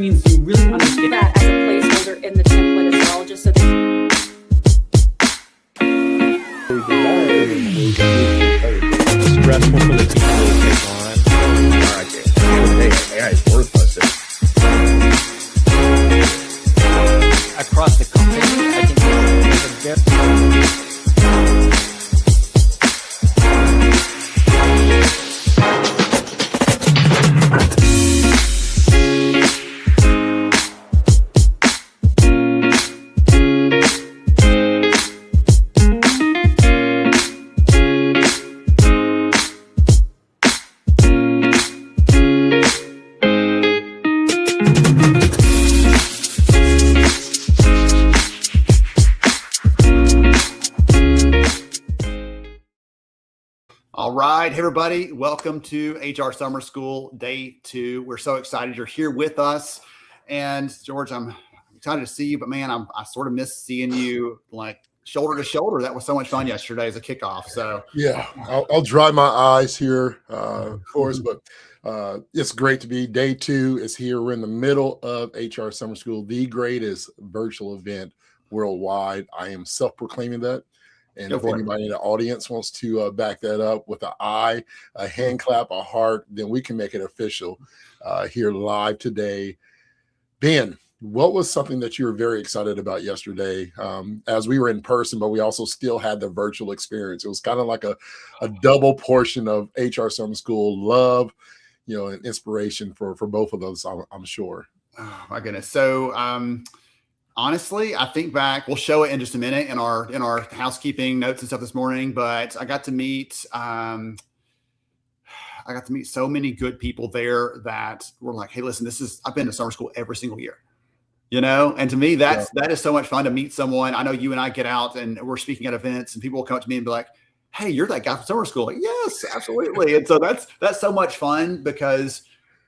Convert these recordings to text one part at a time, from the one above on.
means to really understand that as a placeholder in the template as well, just so that stressful for the team to take on. All right, AI is worthless. Across the company, I think it's a bit. All right, hey everybody, welcome to HR Summer School Day 2. We're so excited you're here with us. And George, I'm excited to see you, but man, I sort of miss seeing you like shoulder to shoulder. That was so much fun yesterday as a kickoff. So yeah, I'll dry my eyes here for us, but it's great to be. Day 2 is here. We're in the middle of HR Summer School, the greatest virtual event worldwide. I am self-proclaiming that. And if anybody in the audience wants to back that up with an eye, a hand clap, a heart, then we can make it official here live today. Ben, what was something that you were very excited about yesterday as we were in person, but we also still had the virtual experience? It was kind of like a double portion of HR Summer School love, and inspiration for both of those, I'm sure. Oh, my goodness. So, honestly, I think back, we'll show it in just a minute in our housekeeping notes and stuff this morning, but I got to meet so many good people there that were like, hey, listen, I've been to summer school every single year, and to me, that is so much fun to meet someone. I know you and I get out and we're speaking at events and people will come up to me and be like, hey, you're that guy from summer school. Like, yes, absolutely. And so that's so much fun because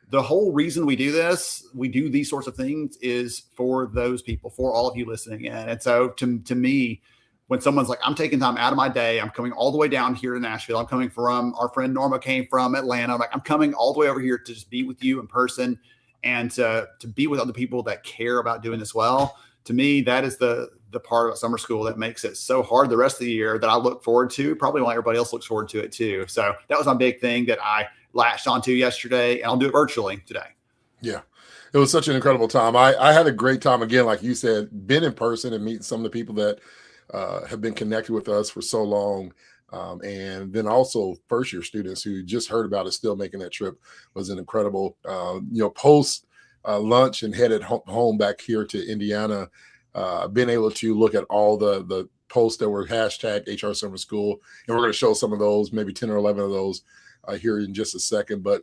the whole reason we do this, we do these sorts of things is for those people, for all of you listening in. And so to me, when someone's like, I'm taking time out of my day, I'm coming all the way down here to Nashville. I'm coming from, our friend Norma came from Atlanta. I'm coming all the way over here to just be with you in person and to be with other people that care about doing this well. To me, that is the part of summer school that makes it so hard the rest of the year that I look forward to, probably while everybody else looks forward to it too. So that was my big thing that I latched onto yesterday, and I'll do it virtually today. Yeah, it was such an incredible time. I had a great time, again, like you said, been in person and meeting some of the people that have been connected with us for so long. And then also first year students who just heard about it, still making that trip was an incredible, post lunch and headed home back here to Indiana, been able to look at all the posts that were hashtag HR Summer School. And we're going to show some of those, maybe 10 or 11 of those here in just a second. But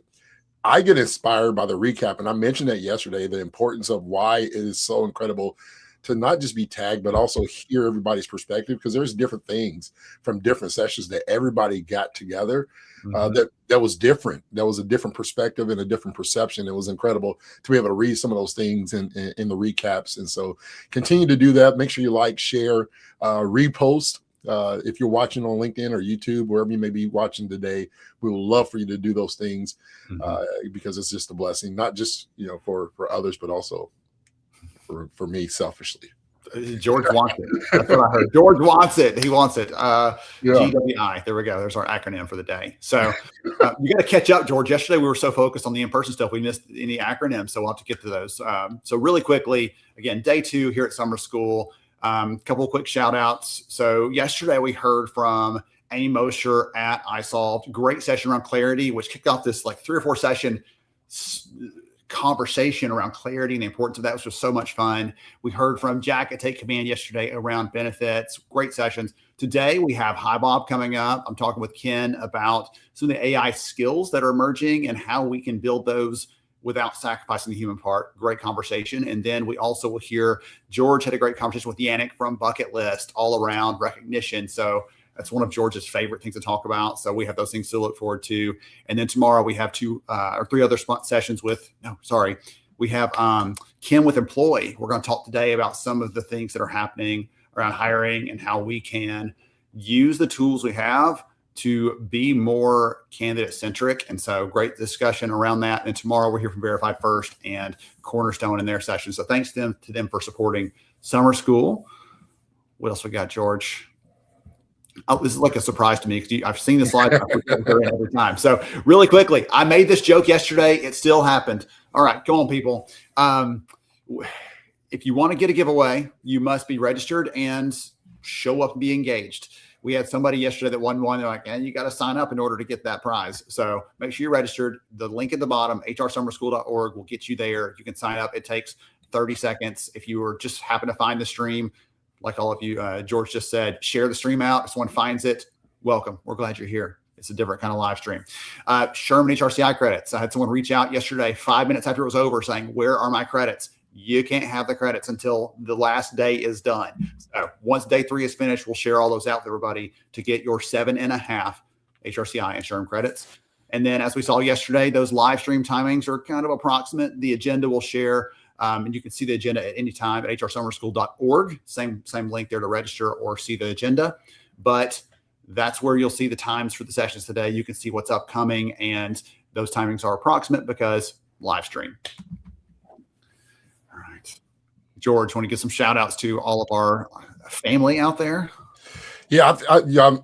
I get inspired by the recap. And I mentioned that yesterday, the importance of why it is so incredible to not just be tagged, but also hear everybody's perspective, because there's different things from different sessions that everybody got together that was different. That was a different perspective and a different perception. It was incredible to be able to read some of those things in the recaps. And so continue to do that. Make sure you like, share, repost. If you're watching on LinkedIn or YouTube, wherever you may be watching today, we would love for you to do those things because it's just a blessing, not just for others, but also for me selfishly. George wants it. That's what I heard. George wants it. He wants it. GWI. There we go. There's our acronym for the day. So you got to catch up, George. Yesterday we were so focused on the in-person stuff, we missed any acronyms. So we'll have to get to those. So really quickly, again, day 2 here at summer school. Couple of quick shout outs. So yesterday we heard from Amy Mosher at iSolved. Great session around clarity, which kicked off this like 3 or 4 session conversation around clarity and the importance of that, which was so much fun. We heard from Jack at Take Command yesterday around benefits. Great sessions. Today we have Hi Bob coming up. I'm talking with Ken about some of the AI skills that are emerging and how we can build those without sacrificing the human part. Great conversation. And then we also will hear George had a great conversation with Yannick from Bucket List all around recognition. So that's one of George's favorite things to talk about. So we have those things to look forward to. And then tomorrow we have 2 or 3 other sessions we have Kim with Employee. We're going to talk today about some of the things that are happening around hiring and how we can use the tools we have to be more candidate centric. And so great discussion around that. And tomorrow we'll hear from Verified First and Cornerstone in their session. So thanks to them for supporting summer school. What else we got, George? Oh, this is like a surprise to me because I've seen this slide every time. So really quickly, I made this joke yesterday. It still happened. All right, go on, people. If you want to get a giveaway, you must be registered and show up and be engaged. We had somebody yesterday that won one. They're like, and you got to sign up in order to get that prize. So make sure you're registered. The link at the bottom, hrsummerschool.org, will get you there. You can sign up. It takes 30 seconds. If you were just happen to find the stream, like all of you, George just said, share the stream out. If someone finds it, welcome. We're glad you're here. It's a different kind of live stream. Sherman HRCI credits. I had someone reach out yesterday, 5 minutes after it was over, saying, where are my credits? You can't have the credits until the last day is done. So once day 3 is finished, we'll share all those out with everybody to get your 7.5 HRCI and Sherman credits. And then as we saw yesterday, those live stream timings are kind of approximate. The agenda will share, and you can see the agenda at any time at hrsummerschool.org. Same link there to register or see the agenda. But that's where you'll see the times for the sessions today. You can see what's upcoming, and those timings are approximate because live stream. All right. George, want to give some shout outs to all of our family out there? Yeah,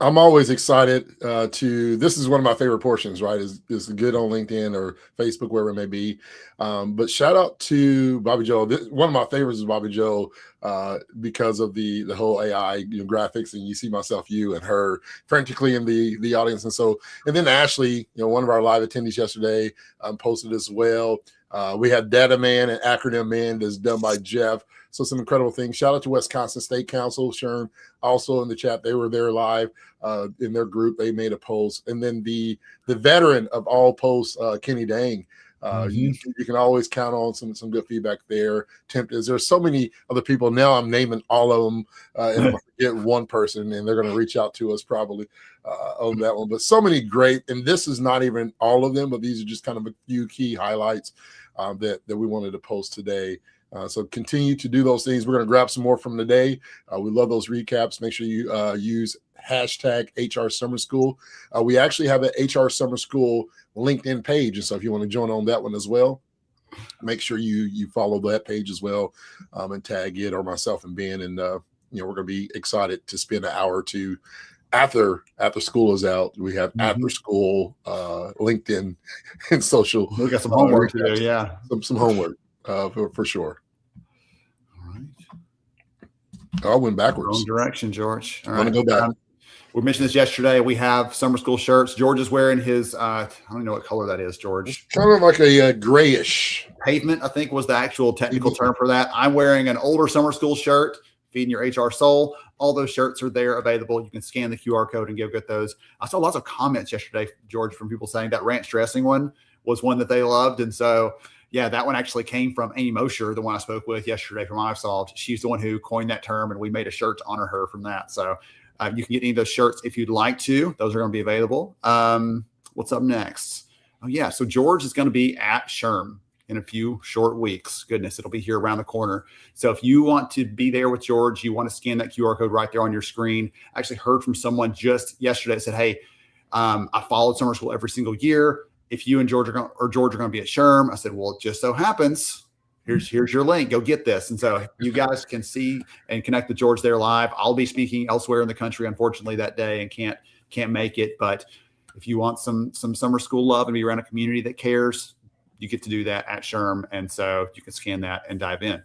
I'm always excited this is one of my favorite portions, right? Is good on LinkedIn or Facebook, wherever it may be. But shout out to Bobby Joe. One of my favorites is Bobby Joe because of the whole AI graphics, and you see myself, you, and her frantically in the audience. And then Ashley, one of our live attendees yesterday, posted as well. We had Data Man and Acronym Man that's done by Jeff. So some incredible things. Shout out to Wisconsin State Council, Sherm, also in the chat. They were there live in their group. They made a post. And then the veteran of all posts, Kenny Dang. You can always count on some good feedback there. There's so many other people. Now I'm naming all of them, and I'm going to forget one person, and they're going to reach out to us probably on that one. But so many great, and this is not even all of them, but these are just kind of a few key highlights that we wanted to post today. So continue to do those things. We're going to grab some more from today. We love those recaps. Make sure you use hashtag HR Summer School. We actually have an HR Summer School LinkedIn page. And so if you want to join on that one as well, make sure you follow that page as well, and tag it or myself and Ben. And, we're going to be excited to spend an hour or two after school is out. We have after school LinkedIn and social. We got some homework to do. Yeah. Some homework for sure. All right. I went backwards. Wrong direction, George. All right. I'm going to go back. We mentioned this yesterday. We have summer school shirts. George is wearing his, I don't know what color that is, George. It's kind of like a grayish. Pavement, I think, was the actual technical term for that. I'm wearing an older summer school shirt, Feeding Your HR Soul. All those shirts are there available. You can scan the QR code and go get those. I saw lots of comments yesterday, George, from people saying that ranch dressing one was one that they loved. And so, yeah, that one actually came from Amy Mosher, the one I spoke with yesterday from iSolved. She's the one who coined that term, and we made a shirt to honor her from that. So you can get any of those shirts if you'd like to. Those are going to be available. What's up next? Oh, yeah. So George is going to be at SHRM in a few short weeks. Goodness, it'll be here around the corner. So if you want to be there with George, you want to scan that QR code right there on your screen. I actually heard from someone just yesterday that said, hey, I followed summer school every single year. If you and George are going to be at SHRM, I said, well, it just so happens. Here's your link. Go get this. And so you guys can see and connect with George there live. I'll be speaking elsewhere in the country, unfortunately, that day and can't make it. But if you want some summer school love and be around a community that cares, you get to do that at SHRM. And so you can scan that and dive in.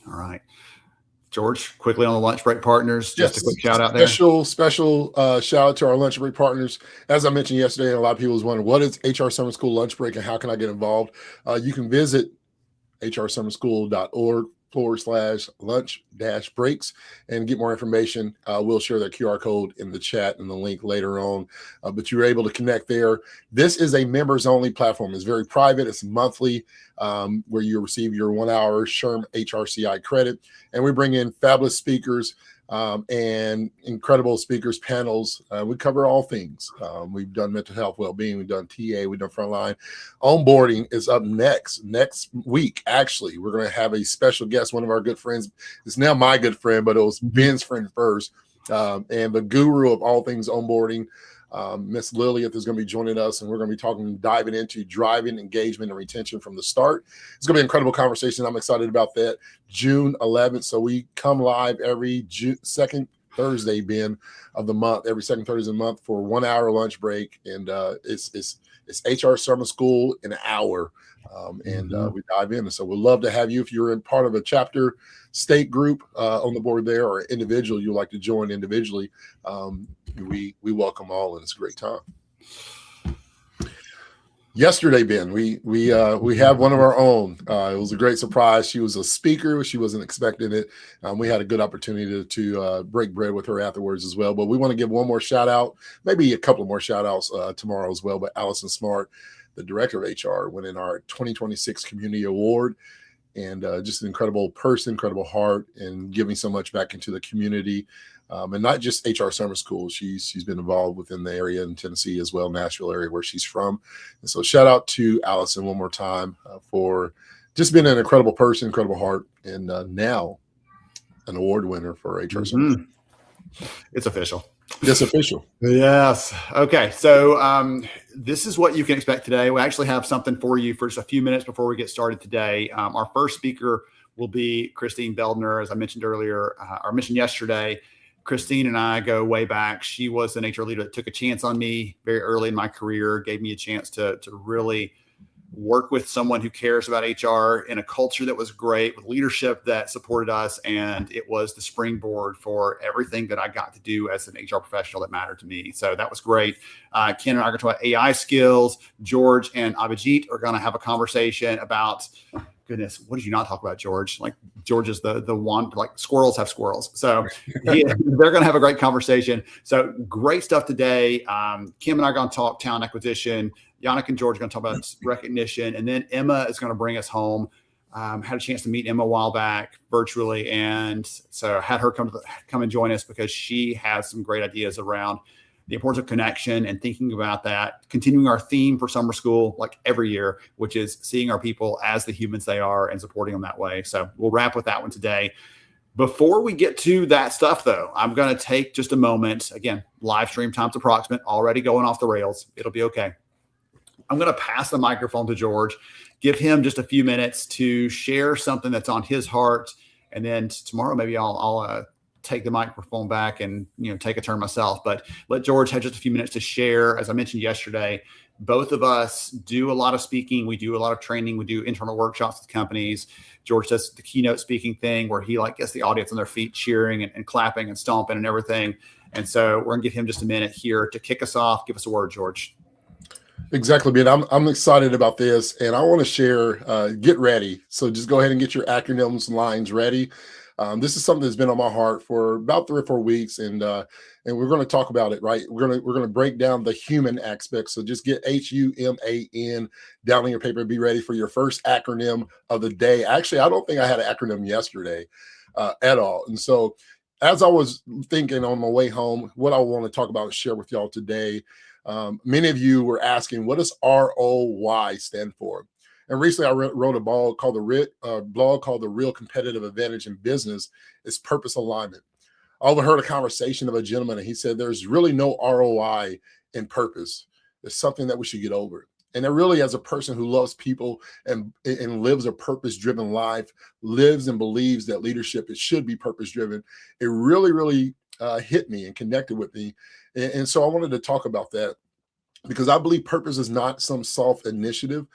All right. George, quickly on the lunch break partners, just a quick shout out there. Special shout out to our lunch break partners. As I mentioned yesterday, and a lot of people was wondering, what is HR Summer School lunch break and how can I get involved? You can visit hrsummerschool.org/lunch-breaks and get more information. We'll share that QR code in the chat and the link later on, but you're able to connect there. This is a members only platform. It's very private. It's monthly, where you receive your 1 hour SHRM HRCI credit, and we bring in fabulous speakers and incredible speakers panels. We cover all things. We've done mental health, well-being. We've done TA. We've done frontline. Onboarding is up next week. Actually, we're going to have a special guest. One of our good friends. It's now my good friend, but it was Ben's friend first. and the guru of all things onboarding, Miss Lillian, is going to be joining us, and we're going to be diving into driving engagement and retention from the start. It's going to be an incredible conversation. I'm excited about that. June 11th. So we come live every second Thursday, Ben, of the month, every second Thursday of the month for 1 hour lunch break. And it's HR Summer School in an hour. We dive in. And so we'd love to have you, if you're in part of a chapter state group on the board there, or individual you'd like to join individually. We welcome all, and it's a great time. Yesterday, Ben, we have one of our own. It was a great surprise. She was a speaker. She wasn't expecting it. We had a good opportunity to break bread with her afterwards as well. But we want to give one more shout out, maybe a couple more shout outs tomorrow as well. But Allison Smart, the director of HR, winning our 2026 Community Award. And just an incredible person, incredible heart, and giving so much back into the community. And not just HR Summer School. She's been involved within the area in Tennessee as well, Nashville area where she's from. And so shout out to Allison one more time for just being an incredible person, incredible heart, and now an award winner for HR Summer School. It's official. It's official. Yes. Okay. So this is what you can expect today. We actually have something for you for just a few minutes before we get started today. Our first speaker will be Christine Beldner, as I mentioned earlier, or mentioned yesterday. Christine and I go way back. She was an HR leader that took a chance on me very early in my career, gave me a chance to really work with someone who cares about HR in a culture that was great, with leadership that supported us. And it was the springboard for everything that I got to do as an HR professional that mattered to me. So that was great. Ken and I are going to talk about AI skills. George and Abhijit are going to have a conversation about, goodness, what did you not talk about, George? Like, George is the one, like, squirrels have squirrels. So they're going to have a great conversation. So great stuff today. Kim and I are going to talk talent acquisition. Yannick and George are going to talk about recognition. And then Emma is going to bring us home. Had a chance to meet Emma a while back virtually. And so I had her come and join us because she has some great ideas around the importance of connection and thinking about that, continuing our theme for summer school, like every year, which is seeing our people as the humans they are and supporting them that way. So we'll wrap with that one today. Before we get to that stuff, though, I'm going to take just a moment. Again, live stream time's approximate, already going off the rails. It'll be okay. I'm going to pass the microphone to George, give him just a few minutes to share something that's on his heart. And then tomorrow, maybe I'll take the microphone back and, take a turn myself, but let George have just a few minutes to share. As I mentioned yesterday, both of us do a lot of speaking. We do a lot of training. We do internal workshops with companies. George does the keynote speaking thing where he gets the audience on their feet, cheering and clapping and stomping and everything. And so we're gonna give him just a minute here to kick us off. Give us a word, George. Exactly, Ben. I'm excited about this, and I want to share, get ready. So just go ahead and get your acronyms lines ready. This is something that's been on my heart for about 3 or 4 weeks, and we're going to talk about it, right? We're going to break down the human aspect. So just get HUMAN down on your paper. Be ready for your first acronym of the day. Actually, I don't think I had an acronym yesterday at all. And so, as I was thinking on my way home, what I want to talk about and share with y'all today. Many of you were asking, what does ROY stand for? And recently I wrote a blog called The Real Competitive Advantage in Business is Purpose Alignment. I overheard a conversation of a gentleman, and he said, there's really no ROI in purpose. It's something that we should get over. And it really, as a person who loves people and lives a purpose-driven life, lives and believes that leadership, it should be purpose-driven, it really, really hit me and connected with me. And so I wanted to talk about that, because I believe purpose is not some soft initiative.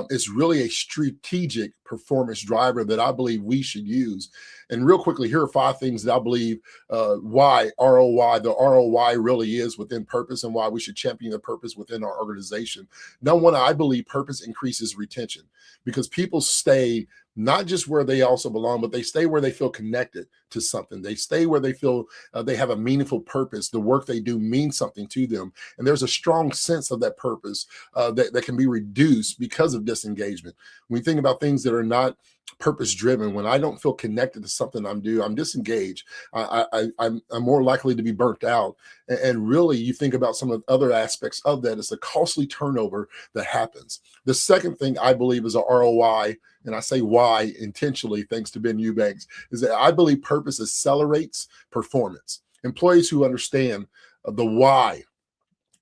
It's really a strategic performance driver that I believe we should use. And real quickly, here are 5 things that I believe why the ROI really is within purpose, and why we should champion the purpose within our organization. Number one, I believe purpose increases retention, because people stay not just where they also belong, but they stay where they feel connected to something. They stay where they feel they have a meaningful purpose. The work they do means something to them. And there's a strong sense of that purpose that can be reduced because of disengagement. When we think about things that are not purpose-driven, when I don't feel connected to something I'm disengaged. I'm more likely to be burnt out. And really, you think about some of the other aspects of that, it's a costly turnover that happens. The second thing I believe is a ROI, and I say why intentionally, thanks to Ben Eubanks, is that I believe purpose accelerates performance. Employees who understand the why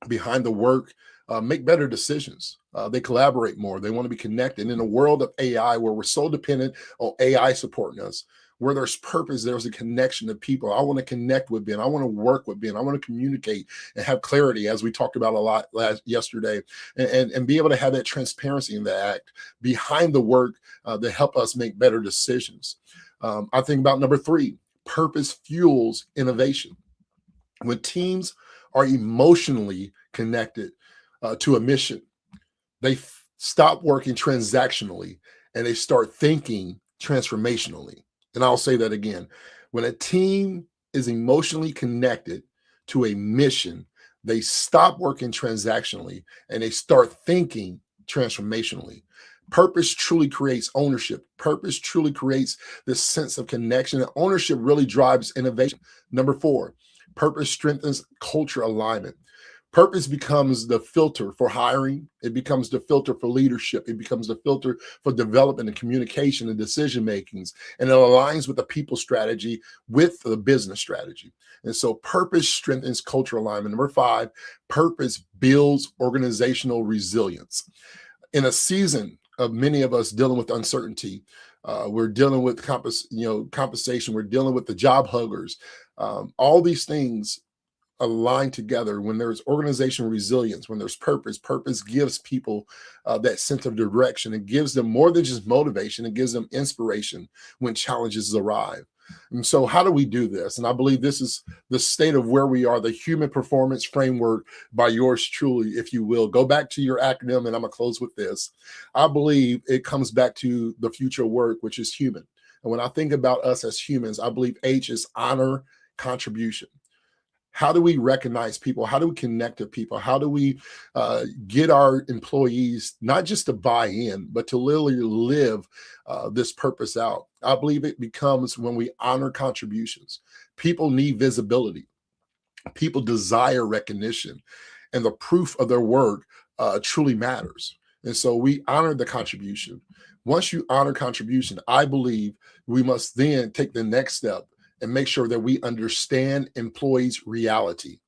behind the work make better decisions. They collaborate more. They want to be connected. In a world of AI, where we're so dependent on AI supporting us, where there's purpose, there's a connection to people. I want to connect with Ben. I want to work with Ben. I want to communicate and have clarity, as we talked about a lot yesterday, and be able to have that transparency in the act behind the work that help us make better decisions. I think about number 3, purpose fuels innovation. When teams are emotionally connected to a mission, they stop working transactionally and they start thinking transformationally. And I'll say that again. When a team is emotionally connected to a mission, they stop working transactionally and they start thinking transformationally. Purpose truly creates ownership. Purpose truly creates this sense of connection, and ownership really drives innovation. Number 4, purpose strengthens culture alignment. Purpose becomes the filter for hiring. It becomes the filter for leadership. It becomes the filter for development and communication and decision makings. And it aligns with the people strategy with the business strategy. And so purpose strengthens culture alignment. Number 5, purpose builds organizational resilience. In a season of many of us dealing with uncertainty, we're dealing with compensation. We're dealing with the job huggers. All these things align together. When there's organizational resilience, when there's purpose gives people that sense of direction. It gives them more than just motivation. It gives them inspiration when challenges arrive. And so how do we do this? And I believe this is the state of where we are, the human performance framework by yours truly, if you will. Go back to your acronym, and I'm going to close with this. I believe it comes back to the future of work, which is human. And when I think about us as humans, I believe H is honor, contribution. How do we recognize people? How do we connect to people? How do we get our employees not just to buy in, but to literally live this purpose out? I believe it becomes when we honor contributions. People need visibility. People desire recognition, and the proof of their work truly matters. And so we honor the contribution. Once you honor contribution, I believe we must then take the next step and make sure that we understand employees' reality.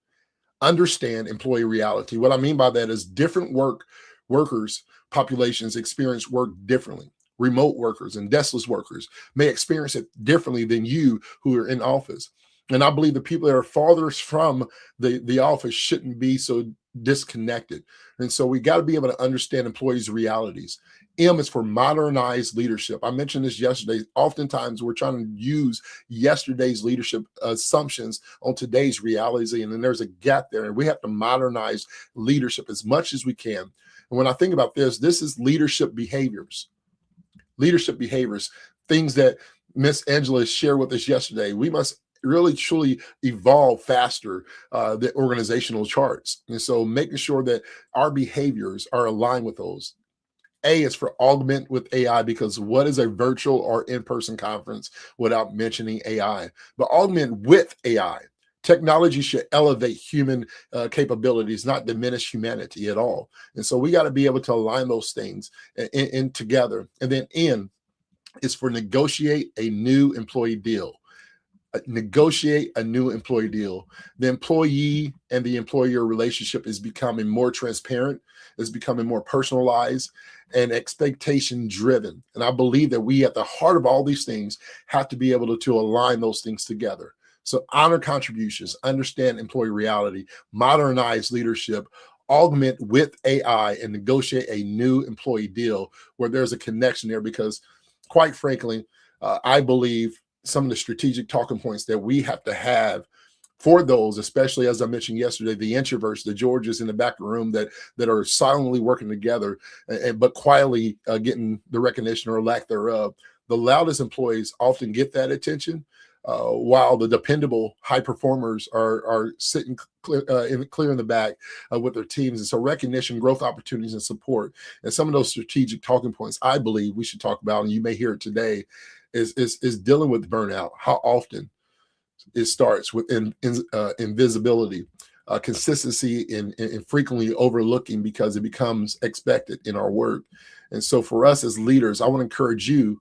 Understand employee reality. What I mean by that is different workers populations experience work differently. Remote workers and deskless workers may experience it differently than you who are in office. And I believe the people that are farthest from the office shouldn't be so disconnected. And so we got to be able to understand employees' realities. M is for modernized leadership. I mentioned this yesterday. Oftentimes we're trying to use yesterday's leadership assumptions on today's realities, and then there's a gap there, and we have to modernize leadership as much as we can. And when I think about this is leadership behaviors. Leadership behaviors, things that Miss Angela shared with us yesterday. We must really truly evolve faster the organizational charts. And so making sure that our behaviors are aligned with those. A is for augment with AI, because what is a virtual or in-person conference without mentioning AI? But augment with AI. Technology should elevate human capabilities, not diminish humanity at all. And so we got to be able to align those things in together. And then N is for negotiate a new employee deal. Negotiate a new employee deal. The employee and the employer relationship is becoming more transparent, is becoming more personalized and expectation driven. And I believe that we, at the heart of all these things, have to be able to align those things together. So honor contributions, understand employee reality, modernize leadership, augment with AI, and negotiate a new employee deal where there's a connection there. Because quite frankly, I believe some of the strategic talking points that we have to have for those, especially as I mentioned yesterday, the introverts, the Georges in the back of the room that are silently working together, but quietly getting the recognition or lack thereof. The loudest employees often get that attention, while the dependable high performers are sitting clear in the back with their teams. And so recognition, growth opportunities, and support, and some of those strategic talking points I believe we should talk about, and you may hear it today, is dealing with burnout. How often it starts with invisibility, consistency, and frequently overlooking because it becomes expected in our work. And so for us as leaders, I want to encourage you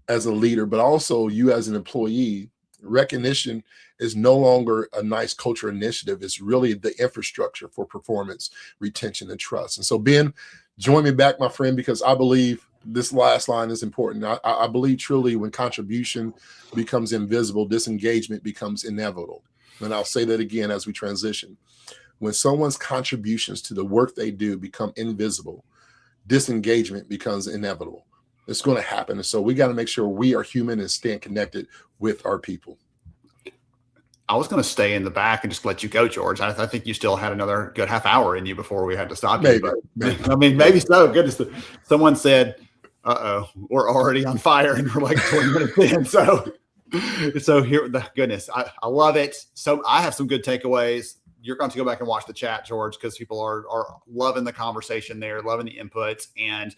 as a leader, but also you as an employee, recognition is no longer a nice culture initiative. It's really the infrastructure for performance, retention, and trust. And so, Ben, join me back, my friend, because I believe this last line is important. I believe truly when contribution becomes invisible, disengagement becomes inevitable. And I'll say that again as we transition. When someone's contributions to the work they do become invisible, disengagement becomes inevitable. It's going to happen. And so we got to make sure we are human and staying connected with our people. I was going to stay in the back and just let you go, George. I think you still had another good half hour in you before we had to stop Maybe, you. maybe. I mean, maybe so. Goodness. Someone said, we're already on fire and we're like 20 minutes in. So here, goodness, I love it. So I have some good takeaways. You're going to go back and watch the chat, George, because people are loving the conversation there, loving the inputs. And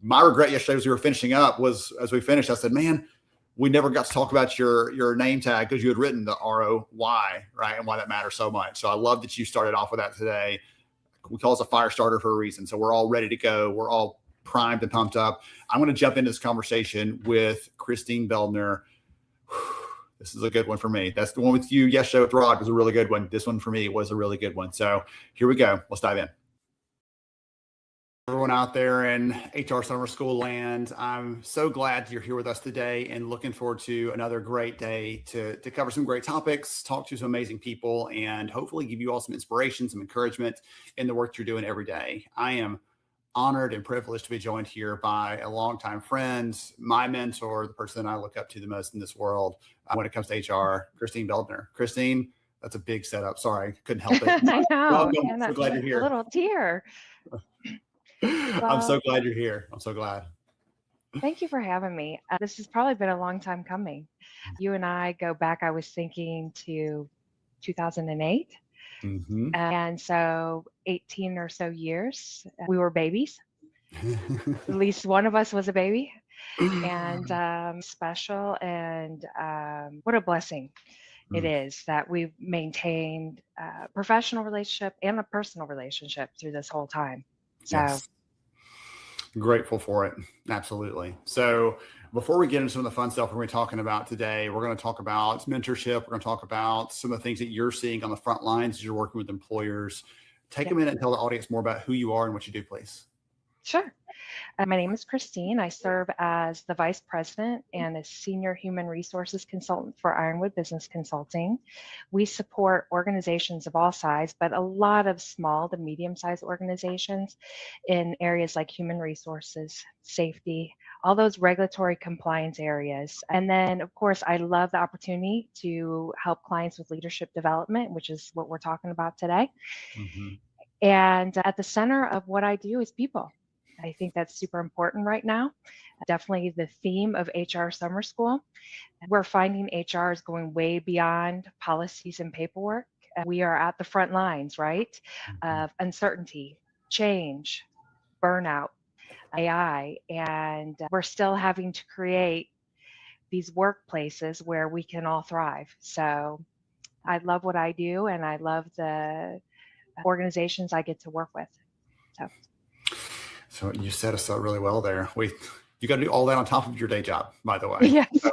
my regret yesterday as we were finishing up was, as we finished, I said, man, we never got to talk about your name tag because you had written the ROY, right? And why that matters so much. So I love that you started off with that today. We call it a fire starter for a reason. So we're all ready to go. We're all primed and pumped up. I'm going to jump into this conversation with Christine Beldner. This is a good one for me. That's the one with you yesterday with Rod was a really good one. This one for me was a really good one. So here we go. Let's dive in. Everyone out there in HR Summer School land, I'm so glad you're here with us today and looking forward to another great day to cover some great topics, talk to some amazing people, and hopefully give you all some inspiration, some encouragement in the work you're doing every day. I am honored and privileged to be joined here by a longtime friend, my mentor, the person that I look up to the most in this world when it comes to HR, Christine Beldner. Christine, that's a big setup. Sorry, couldn't help it. I know. Welcome. And So glad you're here. a little tear. I'm so glad you're here. I'm so glad. Thank you for having me. This has probably been a long time coming. You and I go back, I was thinking, to 2008. Mm-hmm. And so 18 or so years, we were babies. At least one of us was a baby. And special. And what a blessing it is that we've maintained a professional relationship and a personal relationship through this whole time. So yes. Grateful for it. Absolutely. So before we get into some of the fun stuff we're going to be talking about today, we're going to talk about mentorship. We're going to talk about some of the things that you're seeing on the front lines as you're working with employers. Take a minute and tell the audience more about who you are and what you do, please. Sure. My name is Christine. I serve as the Vice President and a Senior Human Resources Consultant for Ironwood Business Consulting. We support organizations of all size, but a lot of small to medium-sized organizations in areas like human resources, safety, all those regulatory compliance areas. And then, of course, I love the opportunity to help clients with leadership development, which is what we're talking about today. Mm-hmm. And at the center of what I do is people. I think that's super important right now. Definitely the theme of HR Summer School. We're finding HR is going way beyond policies and paperwork. We are at the front lines, right? Of uncertainty, change, burnout, AI, and we're still having to create these workplaces where we can all thrive. So I love what I do, and I love the organizations I get to work with. So you set us up really well there. You got to do all that on top of your day job, by the way. Yes. So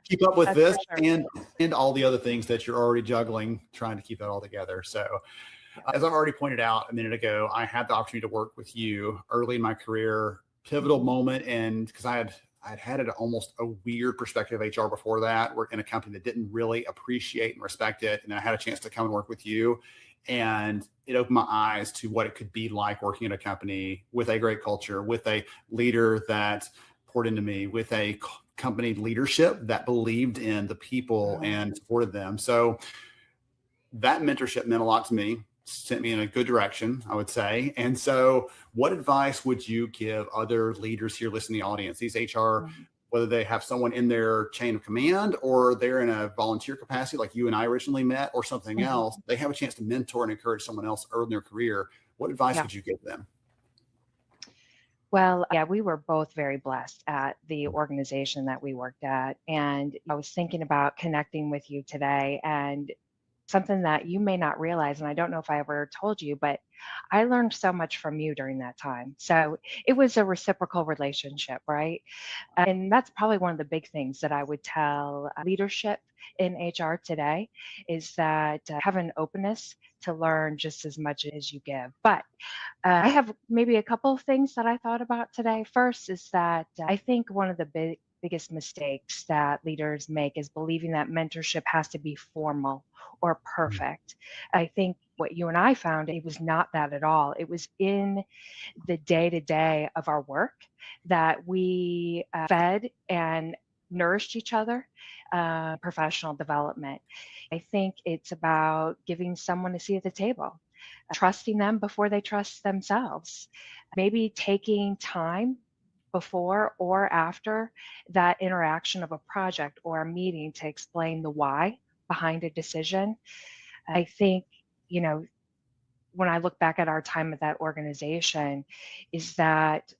keep up with That's this sure. and all the other things that you're already juggling, trying to keep that all together. So as I've already pointed out a minute ago, I had the opportunity to work with you early in my career, pivotal moment. And because I'd had it almost a weird perspective of HR before that, working in a company that didn't really appreciate and respect it. And I had a chance to come and work with you. And it opened my eyes to what it could be like working in a company with a great culture, with a leader that poured into me, with a company leadership that believed in the people and supported them. So that mentorship meant a lot to me, sent me in a good direction, I would say. And so what advice would you give other leaders here listening to the audience, these HR, whether they have someone in their chain of command or they're in a volunteer capacity like you and I originally met or something else, they have a chance to mentor and encourage someone else early in their career. What advice would you give them? Well, yeah, we were both very blessed at the organization that we worked at. And I was thinking about connecting with you today. And something that you may not realize, and I don't know if I ever told you, but I learned so much from you during that time. So it was a reciprocal relationship, right? And that's probably one of the big things that I would tell leadership in HR today is that have an openness to learn just as much as you give. But I have maybe a couple of things that I thought about today. First is that I think one of the biggest mistakes that leaders make is believing that mentorship has to be formal or perfect. I think what you and I found, it was not that at all. It was in the day to day of our work that we fed and nourished each other, professional development. I think it's about giving someone a seat at the table, trusting them before they trust themselves, maybe taking time before or after that interaction of a project or a meeting to explain the why behind a decision. I think, you know, when I look back at our time at that organization, is that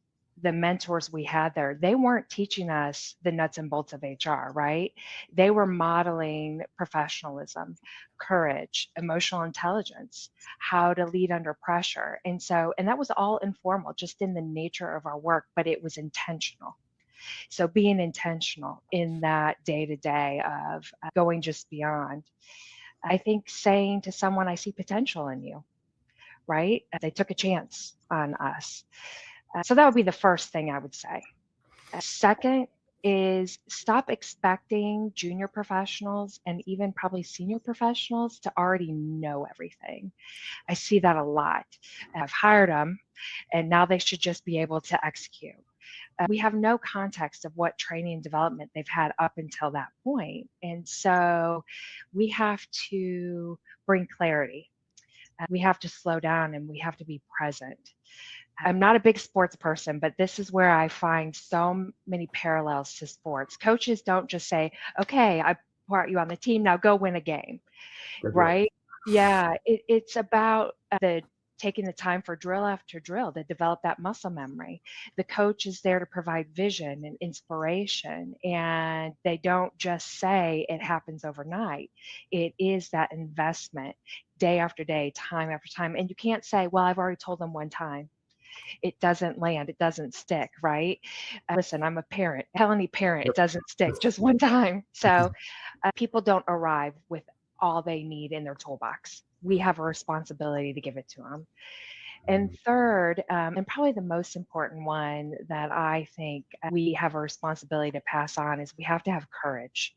the mentors we had there, they weren't teaching us the nuts and bolts of HR, right? They were modeling professionalism, courage, emotional intelligence, how to lead under pressure. And that was all informal, just in the nature of our work, but it was intentional. So being intentional in that day to day of going just beyond. I think saying to someone, I see potential in you, right? They took a chance on us. So that would be the first thing I would say. Second is stop expecting junior professionals and even probably senior professionals to already know everything. I see that a lot. I've hired them and now they should just be able to execute. We have no context of what training and development they've had up until that point. And so we have to bring clarity. We have to slow down and we have to be present. I'm not a big sports person, but this is where I find so many parallels to sports. Coaches don't just say, okay, I brought you on the team, now go win a game, right? Yeah, it's about taking the time for drill after drill to develop that muscle memory. The coach is there to provide vision and inspiration, and they don't just say it happens overnight. It is that investment day after day, time after time. And you can't say, well, I've already told them one time. It doesn't land, it doesn't stick, right? Listen, I'm a parent. Tell any parent it doesn't stick just one time. So people don't arrive with all they need in their toolbox. We have a responsibility to give it to them. And third, and probably the most important one that I think we have a responsibility to pass on is we have to have courage.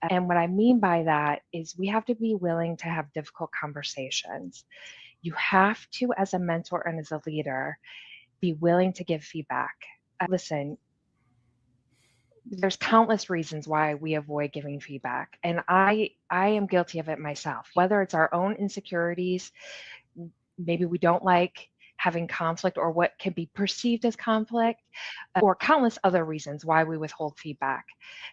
And what I mean by that is we have to be willing to have difficult conversations. You have to, as a mentor and as a leader, be willing to give feedback. Listen, there's countless reasons why we avoid giving feedback. And I am guilty of it myself, whether it's our own insecurities, maybe we don't like having conflict or what can be perceived as conflict, or countless other reasons why we withhold feedback.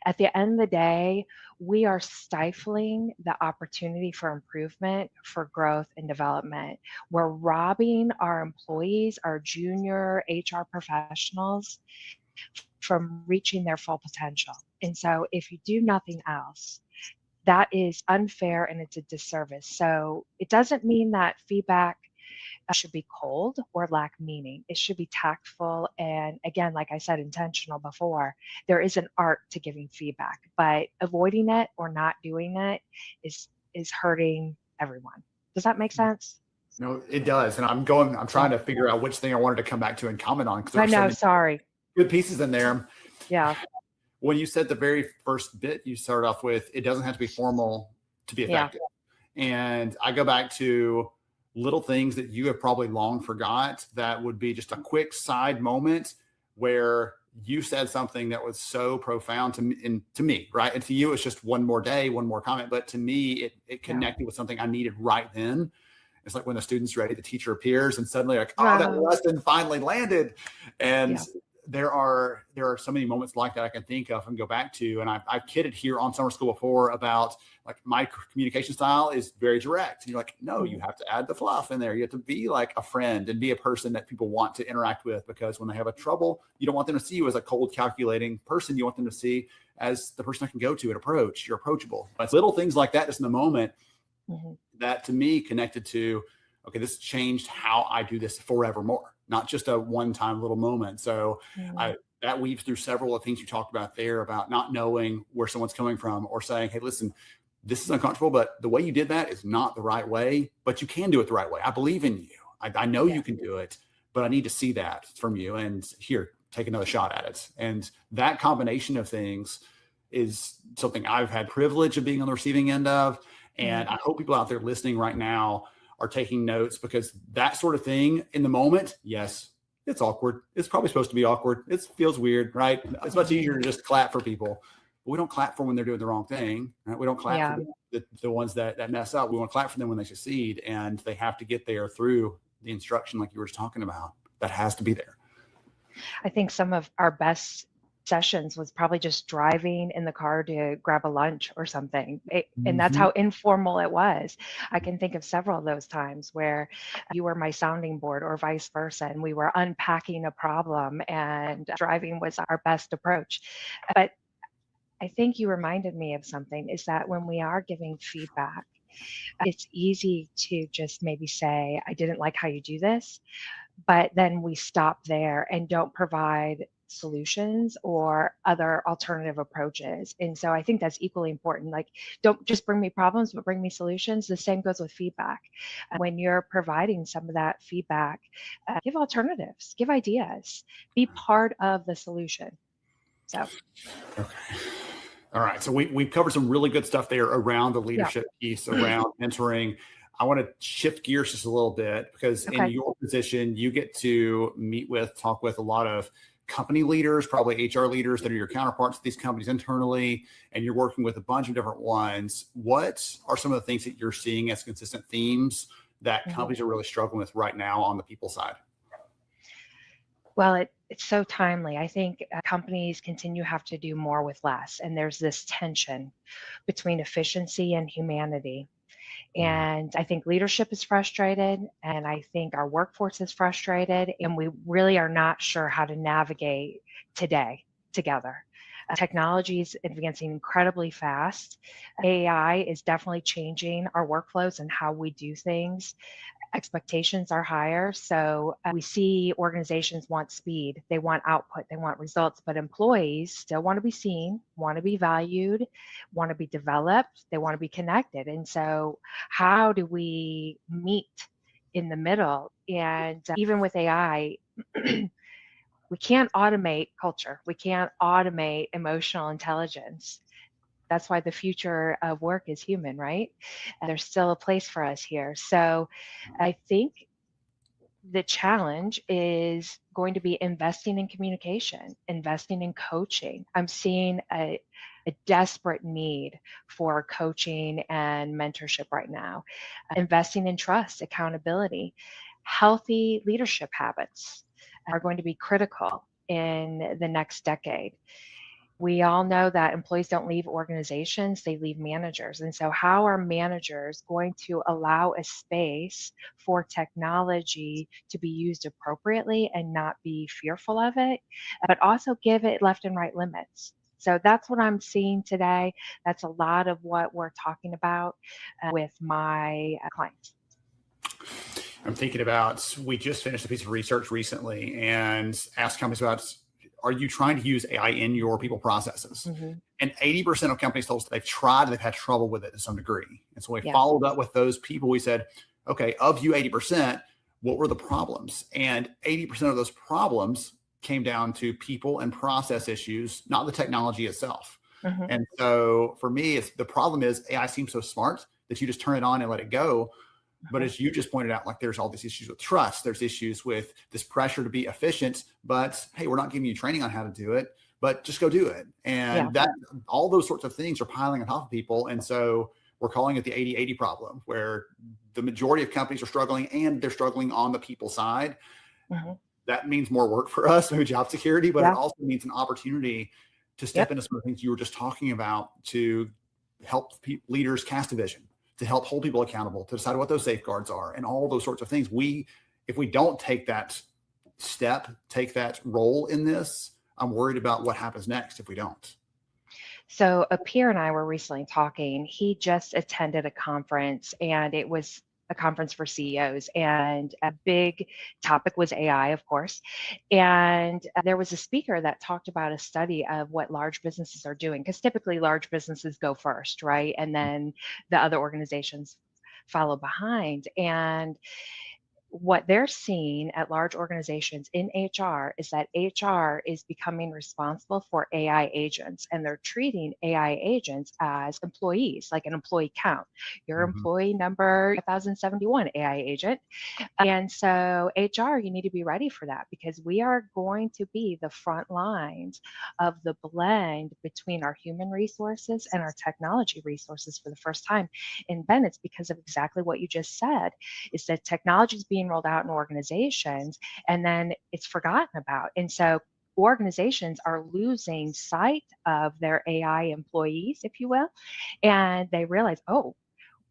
At the end of the day, we are stifling the opportunity for improvement, for growth and development. We're robbing our employees, our junior HR professionals from reaching their full potential. And so if you do nothing else, that is unfair and it's a disservice. So it doesn't mean that feedback should be cold or lack meaning. It should be tactful and, again, like I said, intentional before. There is an art to giving feedback, but avoiding it or not doing it is hurting everyone. Does that make sense? No, it does. And I'm trying to figure out which thing I wanted to come back to and comment on. I know, sorry. Good pieces in there. Yeah. When you said the very first bit, you started off with, it doesn't have to be formal to be effective. Yeah. And I go back to little things that you have probably long forgot that would be just a quick side moment where you said something that was so profound to me, right? And to you, it's just one more day, one more comment. But to me, it connected with something I needed right then. It's like when the student's ready, the teacher appears and suddenly like, oh, that lesson finally landed. And there are so many moments like that I can think of and go back to. And I've kidded here on Summer School before about like my communication style is very direct. And you're like, no, you have to add the fluff in there. You have to be like a friend and be a person that people want to interact with, because when they have a trouble, you don't want them to see you as a cold, calculating person. You want them to see as the person I can go to and approach. You're approachable. But it's little things like that just in the moment Mhm. that to me connected to, okay, this changed how I do this forevermore, not just a one-time little moment. So Mhm. that weaves through several of the things you talked about there about not knowing where someone's coming from or saying, hey, listen, this is uncomfortable, but the way you did that is not the right way, but you can do it the right way. I believe in you. I know Yeah. you can do it, but I need to see that from you. And here, take another shot at it. And that combination of things is something I've had privilege of being on the receiving end of. And I hope people out there listening right now are taking notes, because that sort of thing in the moment, yes, it's awkward. It's probably supposed to be awkward. It feels weird, right? It's much easier to just clap for people. But we don't clap for when they're doing the wrong thing. Right? We don't clap Yeah. for the ones that mess up. We want to clap for them when they succeed, and they have to get there through the instruction like you were just talking about. That has to be there. I think some of our best sessions was probably just driving in the car to grab a lunch or something. And that's how informal it was. I can think of several of those times where you were my sounding board or vice versa, and we were unpacking a problem, and driving was our best approach. But I think you reminded me of something, is that when we are giving feedback, it's easy to just maybe say, I didn't like how you do this, but then we stop there and don't provide solutions or other alternative approaches. And so I think that's equally important. Like, don't just bring me problems, but bring me solutions. The same goes with feedback. When you're providing some of that feedback, give alternatives, give ideas, be part of the solution. So, Okay. All right. So we've covered some really good stuff there around the leadership piece, around mentoring. I want to shift gears just a little bit, because in your position, you get to talk with a lot of company leaders, probably HR leaders that are your counterparts at these companies internally, and you're working with a bunch of different ones. What are some of the things that you're seeing as consistent themes that companies are really struggling with right now on the people side? well, it's so timely. I think companies continue to have to do more with less. And there's this tension between efficiency and humanity. And I think leadership is frustrated, and I think our workforce is frustrated, and we really are not sure how to navigate today together. Technology is advancing incredibly fast. AI is definitely changing our workflows and how we do things. Expectations are higher. So we see organizations want speed, they want output, they want results, but employees still want to be seen, want to be valued, want to be developed, they want to be connected. And so, how do we meet in the middle? And even with AI, we can't automate culture, we can't automate emotional intelligence. That's why the future of work is human, right? And there's still a place for us here. So I think the challenge is going to be investing in communication, investing in coaching. I'm seeing a desperate need for coaching and mentorship right now. Investing in trust, accountability, healthy leadership habits are going to be critical in the next decade. We all know that employees don't leave organizations, they leave managers. And so, how are managers going to allow a space for technology to be used appropriately and not be fearful of it, but also give it left and right limits? So, that's what I'm seeing today. That's a lot of what we're talking about with my clients. I'm thinking about, we just finished a piece of research recently and asked companies about, are you trying to use AI in your people processes? And 80% of companies told us that they've tried and they've had trouble with it to some degree. And so we followed up with those people. We said, okay, of you 80%, what were the problems? And 80% of those problems came down to people and process issues, not the technology itself. And so for me, the problem is AI seems so smart that you just turn it on and let it go. But as you just pointed out, like, there's all these issues with trust. There's issues with this pressure to be efficient, but hey, we're not giving you training on how to do it, but just go do it. And that all those sorts of things are piling on top of people. And so we're calling it the 80-80 problem, where the majority of companies are struggling, and they're struggling on the people side. That means more work for us, maybe job security, but it also means an opportunity to step into some of the things you were just talking about, to help leaders cast a vision, to help hold people accountable, to decide what those safeguards are, and all those sorts of things. If we don't take that step, take that role in this, I'm worried about what happens next if we don't. So a peer and I were recently talking. He just attended a conference, and it was a conference for CEOs, and a big topic was AI, of course. And there was a speaker that talked about a study of what large businesses are doing, because typically large businesses go first, right? And then the other organizations follow behind. And what they're seeing at large organizations in HR is that HR is becoming responsible for AI agents, and they're treating AI agents as employees, like an employee count. Your Mhm. employee number 1071 AI agent. And so, HR, you need to be ready for that, because we are going to be the front lines of the blend between our human resources and our technology resources for the first time. And Ben, it's because of exactly what you just said, is that technology is being rolled out in organizations and then it's forgotten about. And so, organizations are losing sight of their AI employees, if you will, and they realize, oh,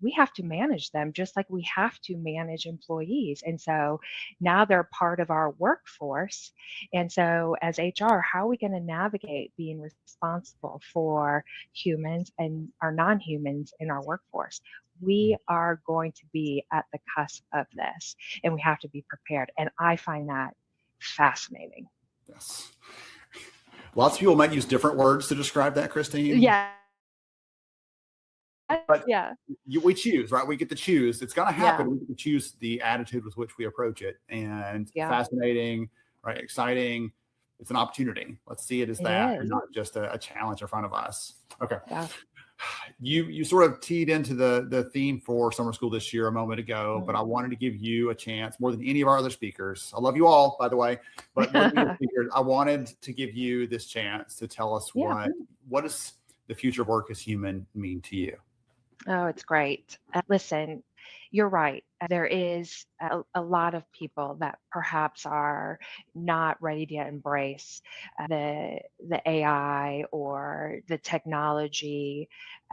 we have to manage them just like we have to manage employees. And so now they're part of our workforce. And so, as HR, how are we going to navigate being responsible for humans and our non humans in our workforce? We are going to be at the cusp of this, and we have to be prepared. And I find that fascinating. Yes. Lots of people might use different words to describe that, Christine. Yeah. But Yeah. we choose, right? We get to choose. It's going to happen. Yeah. We get to choose the attitude with which we approach it. And Yeah. fascinating, right? Exciting. It's an opportunity. Let's see it as It that, is. and not just a challenge in front of us. Okay. Yeah. You sort of teed into the theme for summer school this year a moment ago, but I wanted to give you a chance more than any of our other speakers. I love you all, by the way, but more than any speakers, I wanted to give you this chance to tell us Yeah. what does the future of work as human mean to you? Oh, it's great. Listen, you're right. There is a lot of people that perhaps are not ready to embrace the AI or the technology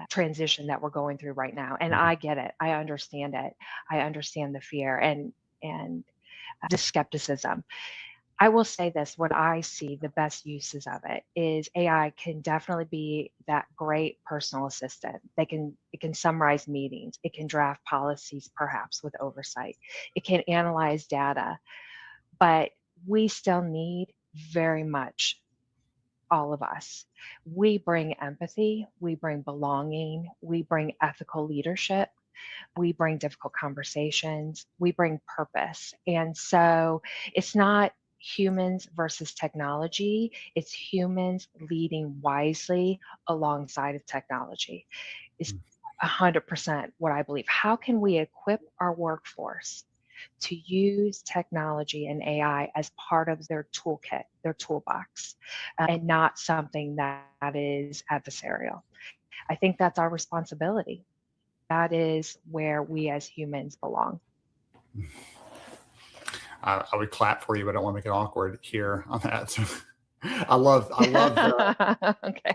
transition that we're going through right now. And I get it. I understand it. I understand the fear and the skepticism. I will say this, what I see the best uses of it is AI can definitely be that great personal assistant. It can summarize meetings, it can draft policies perhaps with oversight, it can analyze data, but we still need very much all of us. We bring empathy, we bring belonging, we bring ethical leadership, we bring difficult conversations, we bring purpose. And so it's not humans versus technology, it's humans leading wisely alongside of technology. It's 100% what I believe. How can we equip our workforce to use technology and AI as part of their toolkit, their toolbox, and not something that is adversarial? I think that's our responsibility. That is where we as humans belong. I would clap for you, but I don't want to make it awkward here on that. So I love the, Okay.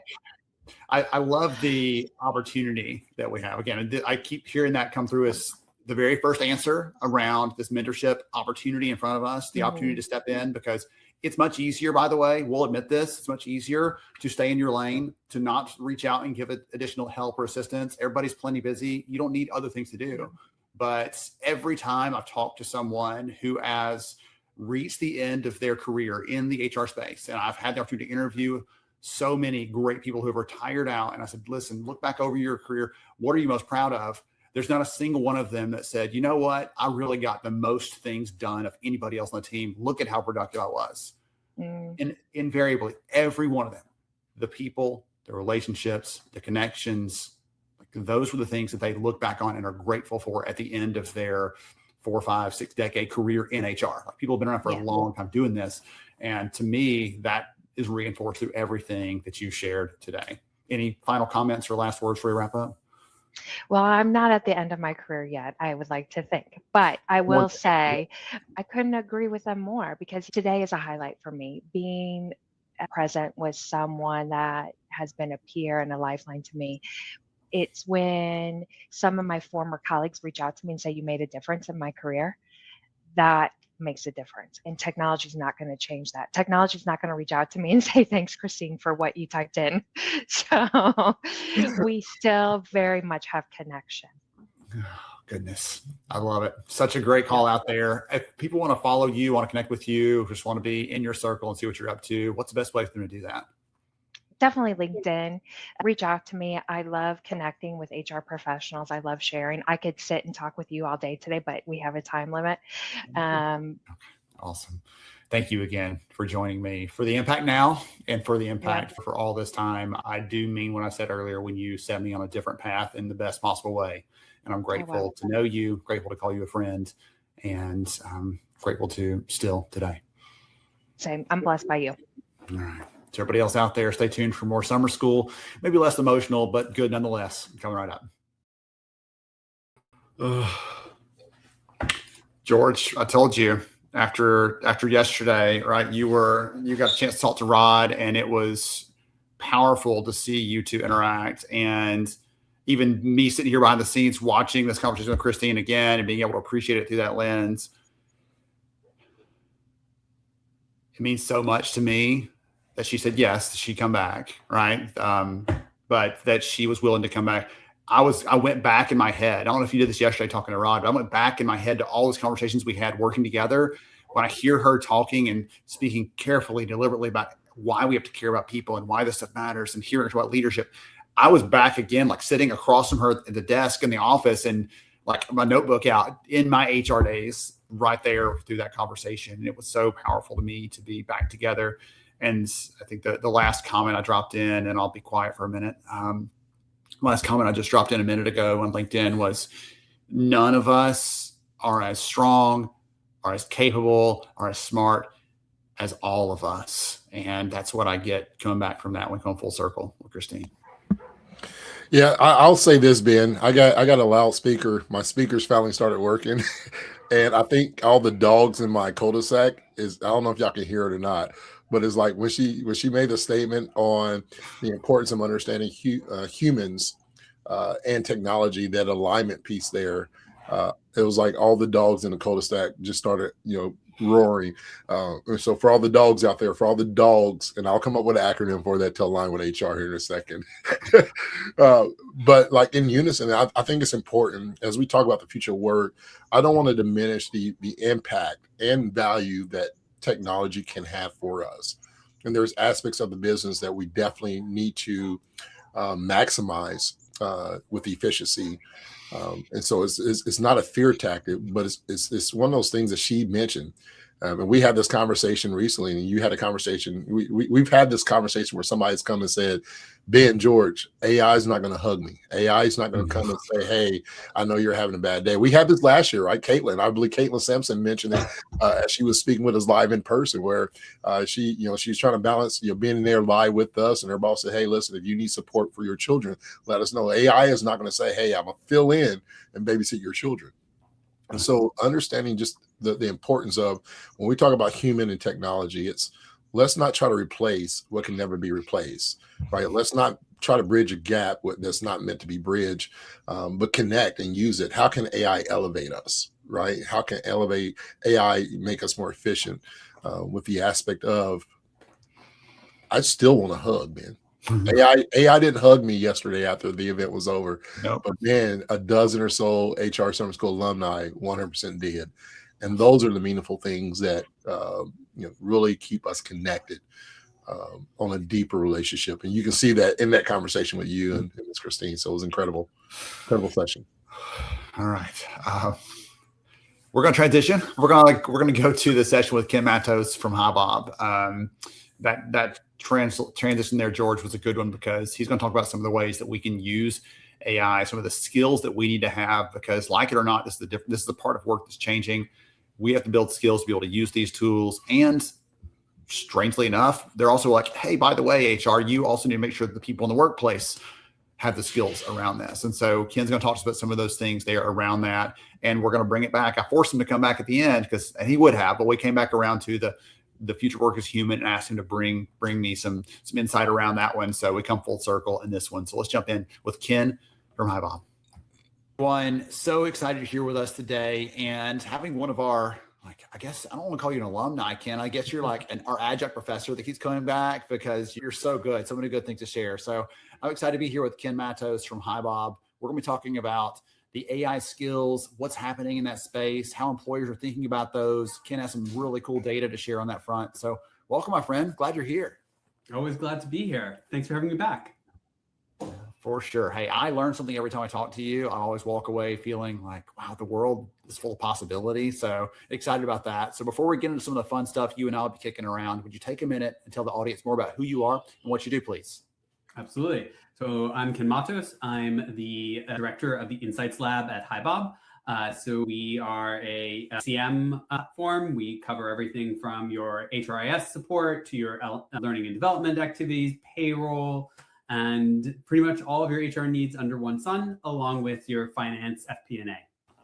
I love the opportunity that we have. Again, I keep hearing that come through as the very first answer around this mentorship opportunity in front of us, the opportunity to step in, because it's much easier, by the way, we'll admit this, it's much easier to stay in your lane, to not reach out and give it additional help or assistance. Everybody's plenty busy. You don't need other things to do. But every time I've talked to someone who has reached the end of their career in the HR space, and I've had the opportunity to interview so many great people who have retired out, and I said, listen, look back over your career. What are you most proud of? There's not a single one of them that said, you know what, I really got the most things done of anybody else on the team. Look at how productive I was. And invariably, every one of them, the people, the relationships, the connections, like those were the things that they look back on and are grateful for at the end of their 4, 5, 6 decade career in HR. Like, people have been around for a long time doing this. And to me, that is reinforced through everything that you shared today. Any final comments or last words before we wrap up? Well, I'm not at the end of my career yet, I would like to think. But I will say I couldn't agree with them more, because today is a highlight for me. Being present with someone that has been a peer and a lifeline to me. It's when some of my former colleagues reach out to me and say, you made a difference in my career. That makes a difference. And technology is not going to change that. Technology is not going to reach out to me and say, thanks, Christine, for what you typed in. So we still very much have connection. Goodness. I love it. Such a great call out there. If people want to follow you, want to connect with you, just want to be in your circle and see what you're up to, what's the best way for them to do that? Definitely LinkedIn. Reach out to me. I love connecting with HR professionals. I love sharing. I could sit and talk with you all day today, but we have a time limit. Awesome. Thank you again for joining me for the impact now and for the impact for all this time. I do mean what I said earlier when you set me on a different path in the best possible way. And I'm grateful to know you, grateful to call you a friend, and grateful to still today. Same. I'm blessed by you. All right. To everybody else out there, stay tuned for more summer school, maybe less emotional, but good nonetheless. Coming right up. George, I told you after yesterday, right? You got a chance to talk to Rod, and it was powerful to see you two interact, and even me sitting here behind the scenes watching this conversation with Christine again and being able to appreciate it through that lens. It means so much to me that she said yes, she'd come back, right? But that she was willing to come back. I went back in my head. I don't know if you did this yesterday talking to Rod, but I went back in my head to all those conversations we had working together. When I hear her talking and speaking carefully, deliberately about why we have to care about people and why this stuff matters and hearing about leadership, I was back again, like sitting across from her at the desk in the office and like my notebook out in my HR days right there through that conversation. And it was so powerful to me to be back together. And I think the last comment I dropped in, and I'll be quiet for a minute. Last comment I just dropped in a minute ago on LinkedIn was, none of us are as strong, are as capable, are as smart as all of us. And that's what I get coming back from that one, going full circle with Christine. Yeah, I'll say this, Ben. I got a loudspeaker. My speakers finally started working. And I think all the dogs in my cul-de-sac is, I don't know if y'all can hear it or not, but it's like when she made a statement on the importance of understanding humans and technology, that alignment piece there, it was like all the dogs in the cul-de-sac just started, roaring. And so for all the dogs out there, for all the dogs, and I'll come up with an acronym for that to align with HR here in a second. But like in unison, I think it's important as we talk about the future of work. I don't want to diminish the impact and value that technology can have for us. And there's aspects of the business that we definitely need to maximize with efficiency. And so it's not a fear tactic, but it's one of those things that she mentioned. And we had this conversation recently, and you had a conversation. We've had this conversation where somebody's come and said, Ben, George, AI is not going to hug me. AI is not going to come and say, hey, I know you're having a bad day. We had this last year, right? I believe Caitlin Sampson mentioned it as she was speaking with us live in person, where she was trying to balance, being there live with us. And her boss said, hey, listen, if you need support for your children, let us know. AI is not going to say, hey, I'm going to fill in and babysit your children. And so understanding just the importance of, when we talk about human and technology, it's, let's not try to replace what can never be replaced, right? Let's not try to bridge a gap that's not meant to be bridged, but connect and use it. How can AI elevate us, right? How can AI make us more efficient with the aspect of, I still want to hug, man. AI didn't hug me yesterday after the event was over. Nope. But man, a dozen or so HR Summer School alumni 100% did. And those are the meaningful things that really keep us connected on a deeper relationship. And you can see that in that conversation with you and Ms. Christine. So it was incredible session. All right. We're going to transition. We're going to go to the session with Ken Matos from HiBob. That transition there, George, was a good one, because he's going to talk about some of the ways that we can use AI, some of the skills that we need to have, because like it or not, this is the part of work that's changing. We have to build skills to be able to use these tools. And strangely enough, they're also like, hey, by the way, HR, you also need to make sure that the people in the workplace have the skills around this. And so Ken's going to talk to us about some of those things there around that. And we're going to bring it back. I forced him to come back at the end, and he would have, but we came back around to the future work is human, and asked him to bring me some insight around that one. So we come full circle in this one. So let's jump in with Ken from HiBob. Everyone, so excited you're here with us today, and having one of our like, I guess I don't want to call you an alumni, Ken. I guess you're like our adjunct professor that keeps coming back because you're so good. So many good things to share. So I'm excited to be here with Ken Matos from HiBob. We're going to be talking about the AI skills, what's happening in that space, how employers are thinking about those. Ken has some really cool data to share on that front. So welcome, my friend. Glad you're here. Always glad to be here. Thanks for having me back. For sure. Hey, I learn something every time I talk to you. I always walk away feeling like, wow, the world is full of possibility. So excited about that. So before we get into some of the fun stuff you and I will be kicking around, would you take a minute and tell the audience more about who you are and what you do, please? Absolutely. So I'm Ken Matos. I'm the director of the Insights Lab at HiBob. So we are a CM platform. We cover everything from your HRIS support to your learning and development activities, payroll, and pretty much all of your HR needs under one sun, along with your finance FP&A.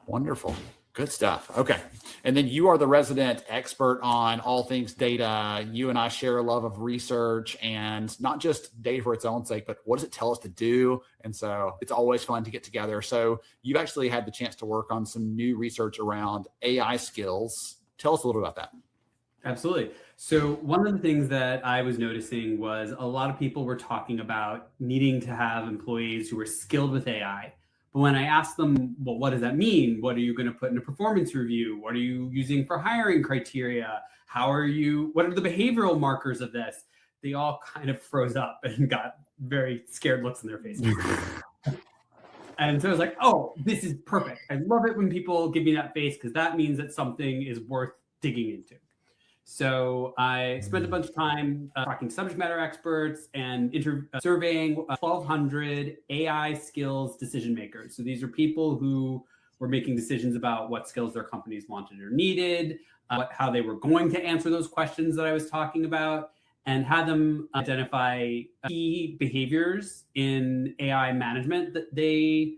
Wonderful. Good stuff. Okay. And then you are the resident expert on all things data. You and I share a love of research, and not just data for its own sake, but what does it tell us to do? And so it's always fun to get together. So you've actually had the chance to work on some new research around AI skills. Tell us a little about that. Absolutely. So one of the things that I was noticing was a lot of people were talking about needing to have employees who were skilled with AI. But when I asked them, well, what does that mean? What are you going to put in a performance review? What are you using for hiring criteria? What are the behavioral markers of this? They all kind of froze up and got very scared looks in their faces. And so I was like, oh, this is perfect. I love it when people give me that face because that means that something is worth digging into. So I spent a bunch of time talking to subject matter experts and surveying 1,200 AI skills decision makers. So these are people who were making decisions about what skills their companies wanted or needed, how they were going to answer those questions that I was talking about, and had them identify key behaviors in AI management that they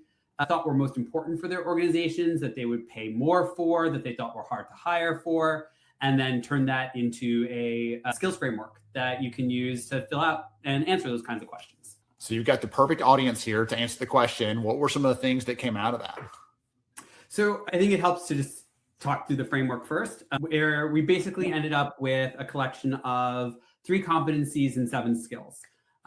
thought were most important for their organizations, that they would pay more for, that they thought were hard to hire for, and then turn that into a skills framework that you can use to fill out and answer those kinds of questions. So you've got the perfect audience here to answer the question. What were some of the things that came out of that? So I think it helps to just talk through the framework first, where we basically ended up with a collection of 3 competencies and 7 skills.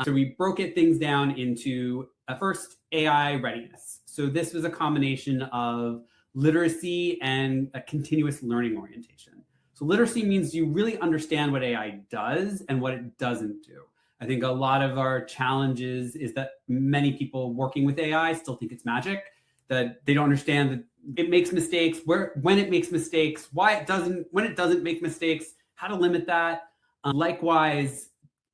So we broke things down into first AI readiness. So this was a combination of literacy and a continuous learning orientation. So literacy means you really understand what AI does and what it doesn't do. I think a lot of our challenges is that many people working with AI still think it's magic, that they don't understand that it makes mistakes, when it makes mistakes, when it doesn't make mistakes, how to limit that. Likewise,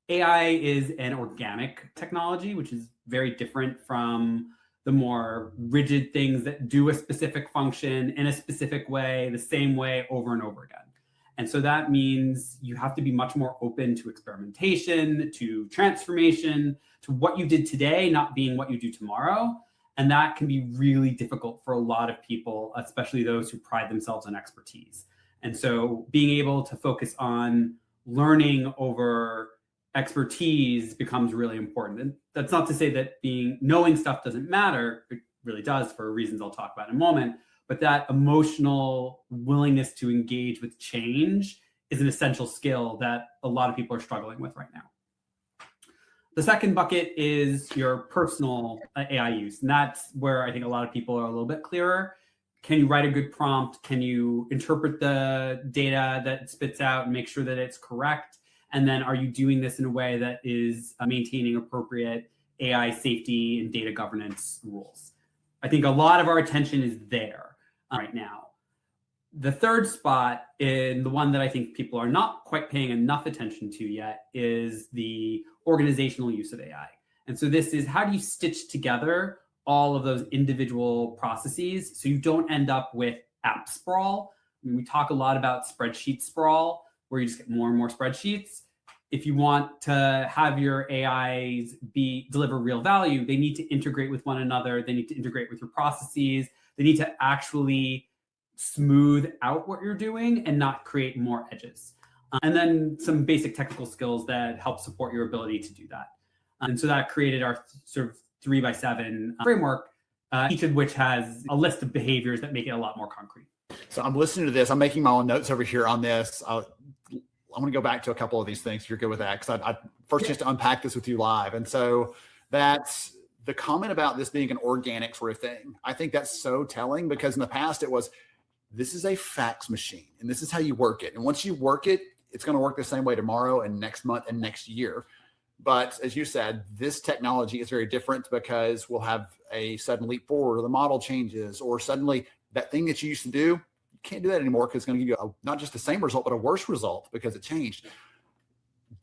AI is an organic technology, which is very different from the more rigid things that do a specific function in a specific way, the same way over and over again. And so that means you have to be much more open to experimentation, to transformation, to what you did today not being what you do tomorrow. And that can be really difficult for a lot of people, especially those who pride themselves on expertise. And so being able to focus on learning over expertise becomes really important. And that's not to say that knowing stuff doesn't matter. It really does for reasons I'll talk about in a moment. But that emotional willingness to engage with change is an essential skill that a lot of people are struggling with right now. The second bucket is your personal AI use. And that's where I think a lot of people are a little bit clearer. Can you write a good prompt? Can you interpret the data that it spits out and make sure that it's correct? And then are you doing this in a way that is maintaining appropriate AI safety and data governance rules? I think a lot of our attention is there right now. The third spot, and the one that I think people are not quite paying enough attention to yet, is the organizational use of AI. And so this is, how do you stitch together all of those individual processes so you don't end up with app sprawl? I mean, we talk a lot about spreadsheet sprawl, where you just get more and more spreadsheets. If you want to have your AIs deliver real value, they need to integrate with one another. They need to integrate with your processes. They need to actually smooth out what you're doing and not create more edges. And then some basic technical skills that help support your ability to do that. And so that created our sort of 3x7 framework, each of which has a list of behaviors that make it a lot more concrete. So I'm listening to this. I'm making my own notes over here on this. I'm going to go back to a couple of these things. If you're good with that, because I first just to unpack this with you live. And so that's the comment about this being an organic sort of thing. I think that's so telling, because in the past it was, this is a fax machine and this is how you work it. And once you work it, it's going to work the same way tomorrow and next month and next year. But as you said, this technology is very different, because we'll have a sudden leap forward, or the model changes, or suddenly that thing that you used to do, you can't do that anymore, because it's going to give you not just the same result, but a worse result because it changed.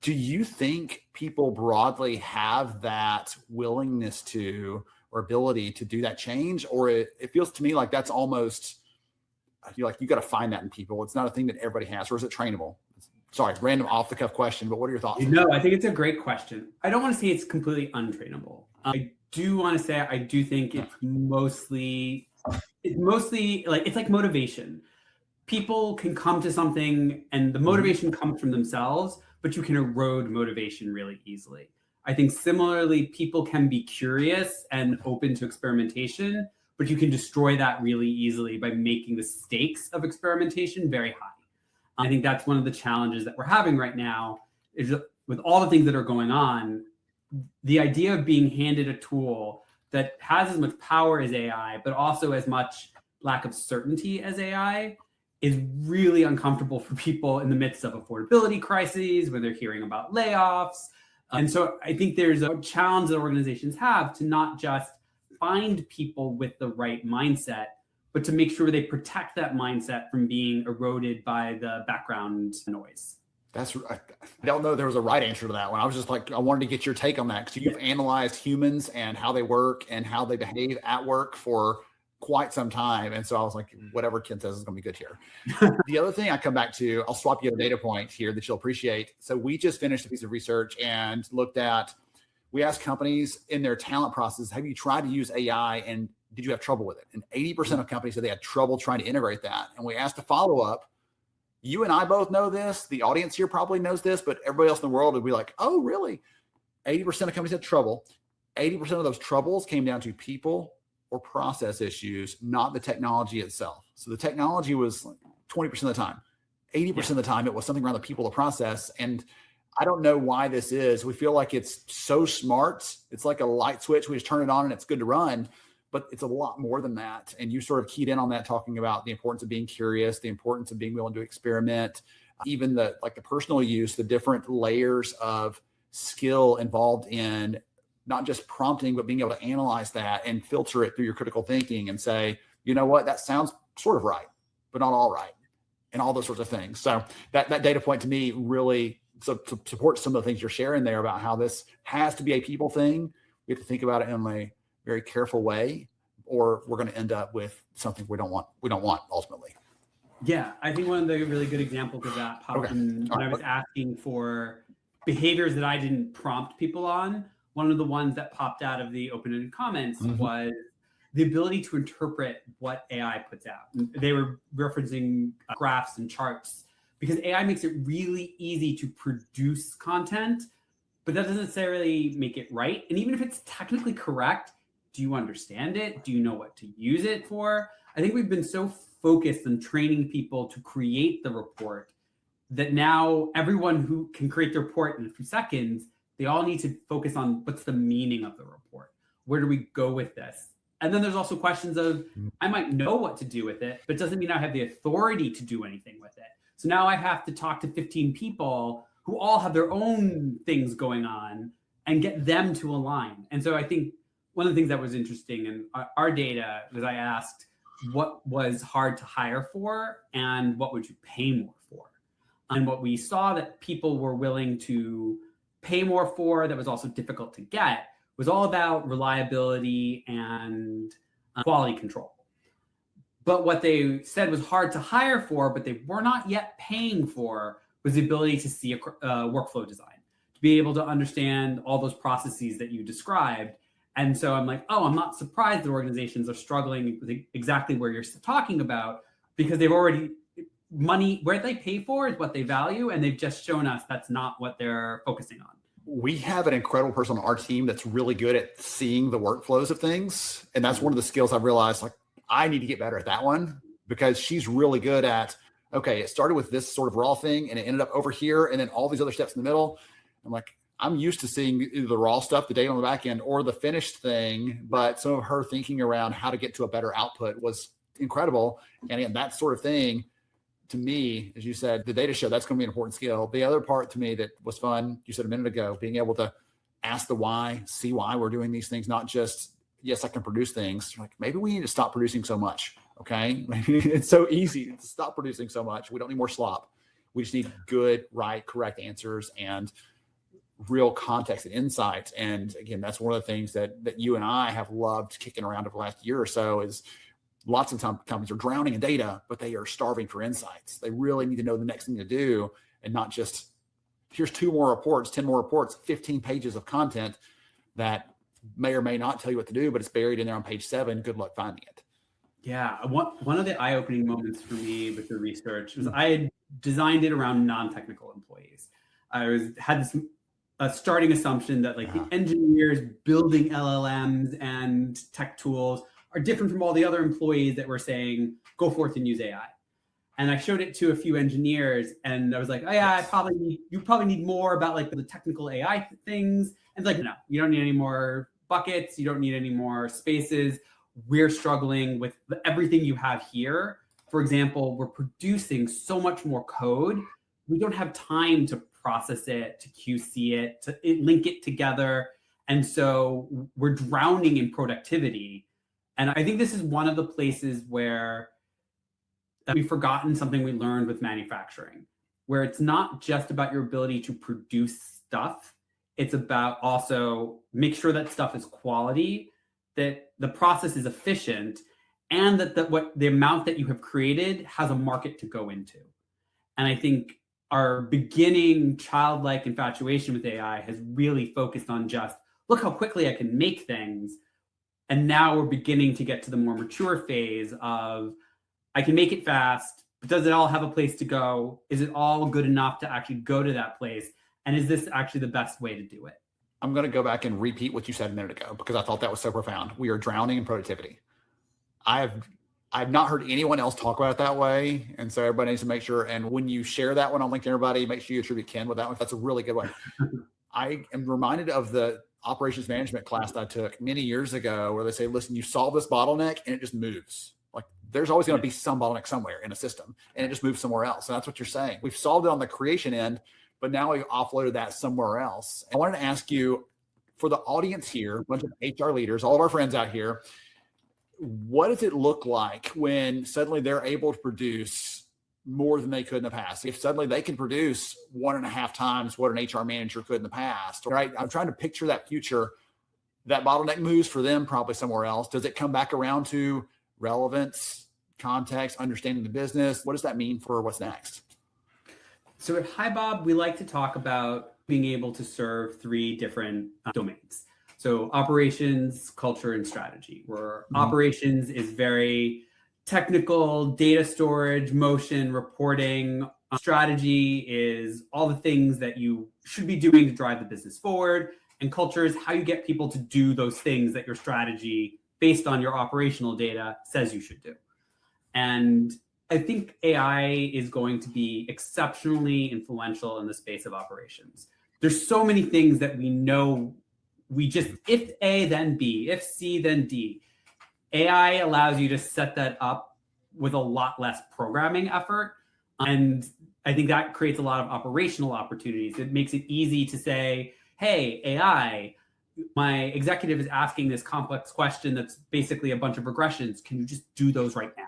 Do you think people broadly have that willingness to, or ability to do that change? Or it feels to me like that's almost, you got to find that in people. It's not a thing that everybody has. Or is it trainable? Sorry, random off the cuff question, but what are your thoughts? No, I think it's a great question. I don't want to say it's completely untrainable. I do want to say I do think it's mostly like, it's like motivation. People can come to something and the motivation comes from themselves, but you can erode motivation really easily. I think similarly, people can be curious and open to experimentation, but you can destroy that really easily by making the stakes of experimentation very high. I think that's one of the challenges that we're having right now, is with all the things that are going on, the idea of being handed a tool that has as much power as AI, but also as much lack of certainty as AI, is really uncomfortable for people in the midst of affordability crises, when they're hearing about layoffs. And so I think there's a challenge that organizations have to not just find people with the right mindset, but to make sure they protect that mindset from being eroded by the background noise. I don't know there was a right answer to that one. I was just like, I wanted to get your take on that, because you've analyzed humans and how they work and how they behave at work for quite some time. And so I was like, whatever Ken says is going to be good here. The other thing I come back to, I'll swap you a data point here that you'll appreciate. So we just finished a piece of research and we asked companies in their talent process, have you tried to use AI and did you have trouble with it? And 80% of companies said they had trouble trying to integrate that. And we asked a follow-up. You and I both know this. The audience here probably knows this, but everybody else in the world would be like, oh, really? 80% of companies had trouble. 80% of those troubles came down to people or process issues, not the technology itself. So the technology was like 20% of the time. 80% of the time, it was something around the people, the process. And I don't know why this is. We feel like it's so smart. It's like a light switch. We just turn it on and it's good to run. But it's a lot more than that. And you sort of keyed in on that, talking about the importance of being curious, the importance of being willing to experiment, even the personal use, the different layers of skill involved in not just prompting, but being able to analyze that and filter it through your critical thinking and say, you know what, that sounds sort of right, but not all right, and all those sorts of things. So that data point to me really to support some of the things you're sharing there about how this has to be a people thing. We have to think about it in a very careful way, or we're going to end up with something we don't want ultimately. Yeah, I think one of the really good examples of that popped in when I was asking for behaviors that I didn't prompt people on. One of the ones that popped out of the open-ended comments was the ability to interpret what AI puts out. They were referencing graphs and charts, because AI makes it really easy to produce content, but that doesn't necessarily make it right. And even if it's technically correct, do you understand it? Do you know what to use it for? I think we've been so focused on training people to create the report that now everyone who can create the report in a few seconds, they all need to focus on what's the meaning of the report. Where do we go with this? And then there's also questions of, I might know what to do with it, but it doesn't mean I have the authority to do anything with it. So now I have to talk to 15 people who all have their own things going on and get them to align. And so I think one of the things that was interesting in our data was I asked what was hard to hire for and what would you pay more for? And what we saw that people were willing to pay more for, that was also difficult to get, was all about reliability and quality control. But what they said was hard to hire for, but they were not yet paying for, was the ability to see a workflow design, to be able to understand all those processes that you described. And so I'm like, oh, I'm not surprised that organizations are struggling with exactly where you're talking about, because they've already, money, where they pay for is what they value, and they've just shown us that's not what they're focusing on. We have an incredible person on our team that's really good at seeing the workflows of things. And that's one of the skills I've realized, like, I need to get better at that one, because she's really good at, okay, it started with this sort of raw thing and it ended up over here and then all these other steps in the middle. I'm like, I'm used to seeing either the raw stuff, the data on the back end, or the finished thing, but some of her thinking around how to get to a better output was incredible. And again, that sort of thing, to me, as you said, the data show, that's going to be an important skill. The other part to me that was fun, you said a minute ago, being able to ask the why, see why we're doing these things, not just, yes, I can produce things. Like, maybe we need to stop producing so much. Okay. Maybe it's so easy to stop producing so much. We don't need more slop. We just need good, right, correct answers and real context and insights. And again, that's one of the things that you and I have loved kicking around over the last year or so is lots of time companies are drowning in data, but they are starving for insights. They really need to know the next thing to do and not just, here's 2 more reports, 10 more reports, 15 pages of content that may or may not tell you what to do, but it's buried in there on page 7. Good luck finding it. Yeah, one of the eye-opening moments for me with the research was I had designed it around non-technical employees. Had this starting assumption that like the engineers building LLMs and tech tools are different from all the other employees that were saying, go forth and use AI. And I showed it to a few engineers and I was like, oh yeah, you probably need more about like the technical AI things. And it's like, no, you don't need any more buckets. You don't need any more spaces. We're struggling with everything you have here. For example, we're producing so much more code. We don't have time to process it, to QC it, to link it together. And so we're drowning in productivity. And I think this is one of the places where we've forgotten something we learned with manufacturing, where it's not just about your ability to produce stuff. It's about also make sure that stuff is quality, that the process is efficient, and that the amount that you have created has a market to go into. And I think our beginning childlike infatuation with AI has really focused on just, look how quickly I can make things. And now we're beginning to get to the more mature phase of, I can make it fast, but does it all have a place to go? Is it all good enough to actually go to that place? And is this actually the best way to do it? I'm going to go back and repeat what you said a minute ago because I thought that was so profound. We are drowning in productivity. I've not heard anyone else talk about it that way. And so everybody needs to make sure. And when you share that one on LinkedIn, everybody, make sure you attribute Ken with that one. That's a really good one. I am reminded of the operations management class that I took many years ago where they say, listen, you solve this bottleneck and it just moves. Like there's always going to be some bottleneck somewhere in a system and it just moves somewhere else. And that's what you're saying. We've solved it on the creation end, but now we offloaded that somewhere else. I wanted to ask you, for the audience here, a bunch of HR leaders, all of our friends out here, what does it look like when suddenly they're able to produce more than they could in the past? If suddenly they can produce 1.5 times what an HR manager could in the past, right? I'm trying to picture that future. That bottleneck moves for them probably somewhere else. Does it come back around to relevance, context, understanding the business? What does that mean for what's next? So at HiBob, we like to talk about being able to serve 3 different domains. So operations, culture, and strategy, where operations is very technical, data storage, motion, reporting. Strategy is all the things that you should be doing to drive the business forward. And culture is how you get people to do those things that your strategy, based on your operational data, says you should do. And I think AI is going to be exceptionally influential in the space of operations. There's so many things that we know we just, if A, then B, if C, then D. AI allows you to set that up with a lot less programming effort. And I think that creates a lot of operational opportunities. It makes it easy to say, hey, AI, my executive is asking this complex question that's basically a bunch of regressions. Can you just do those right now?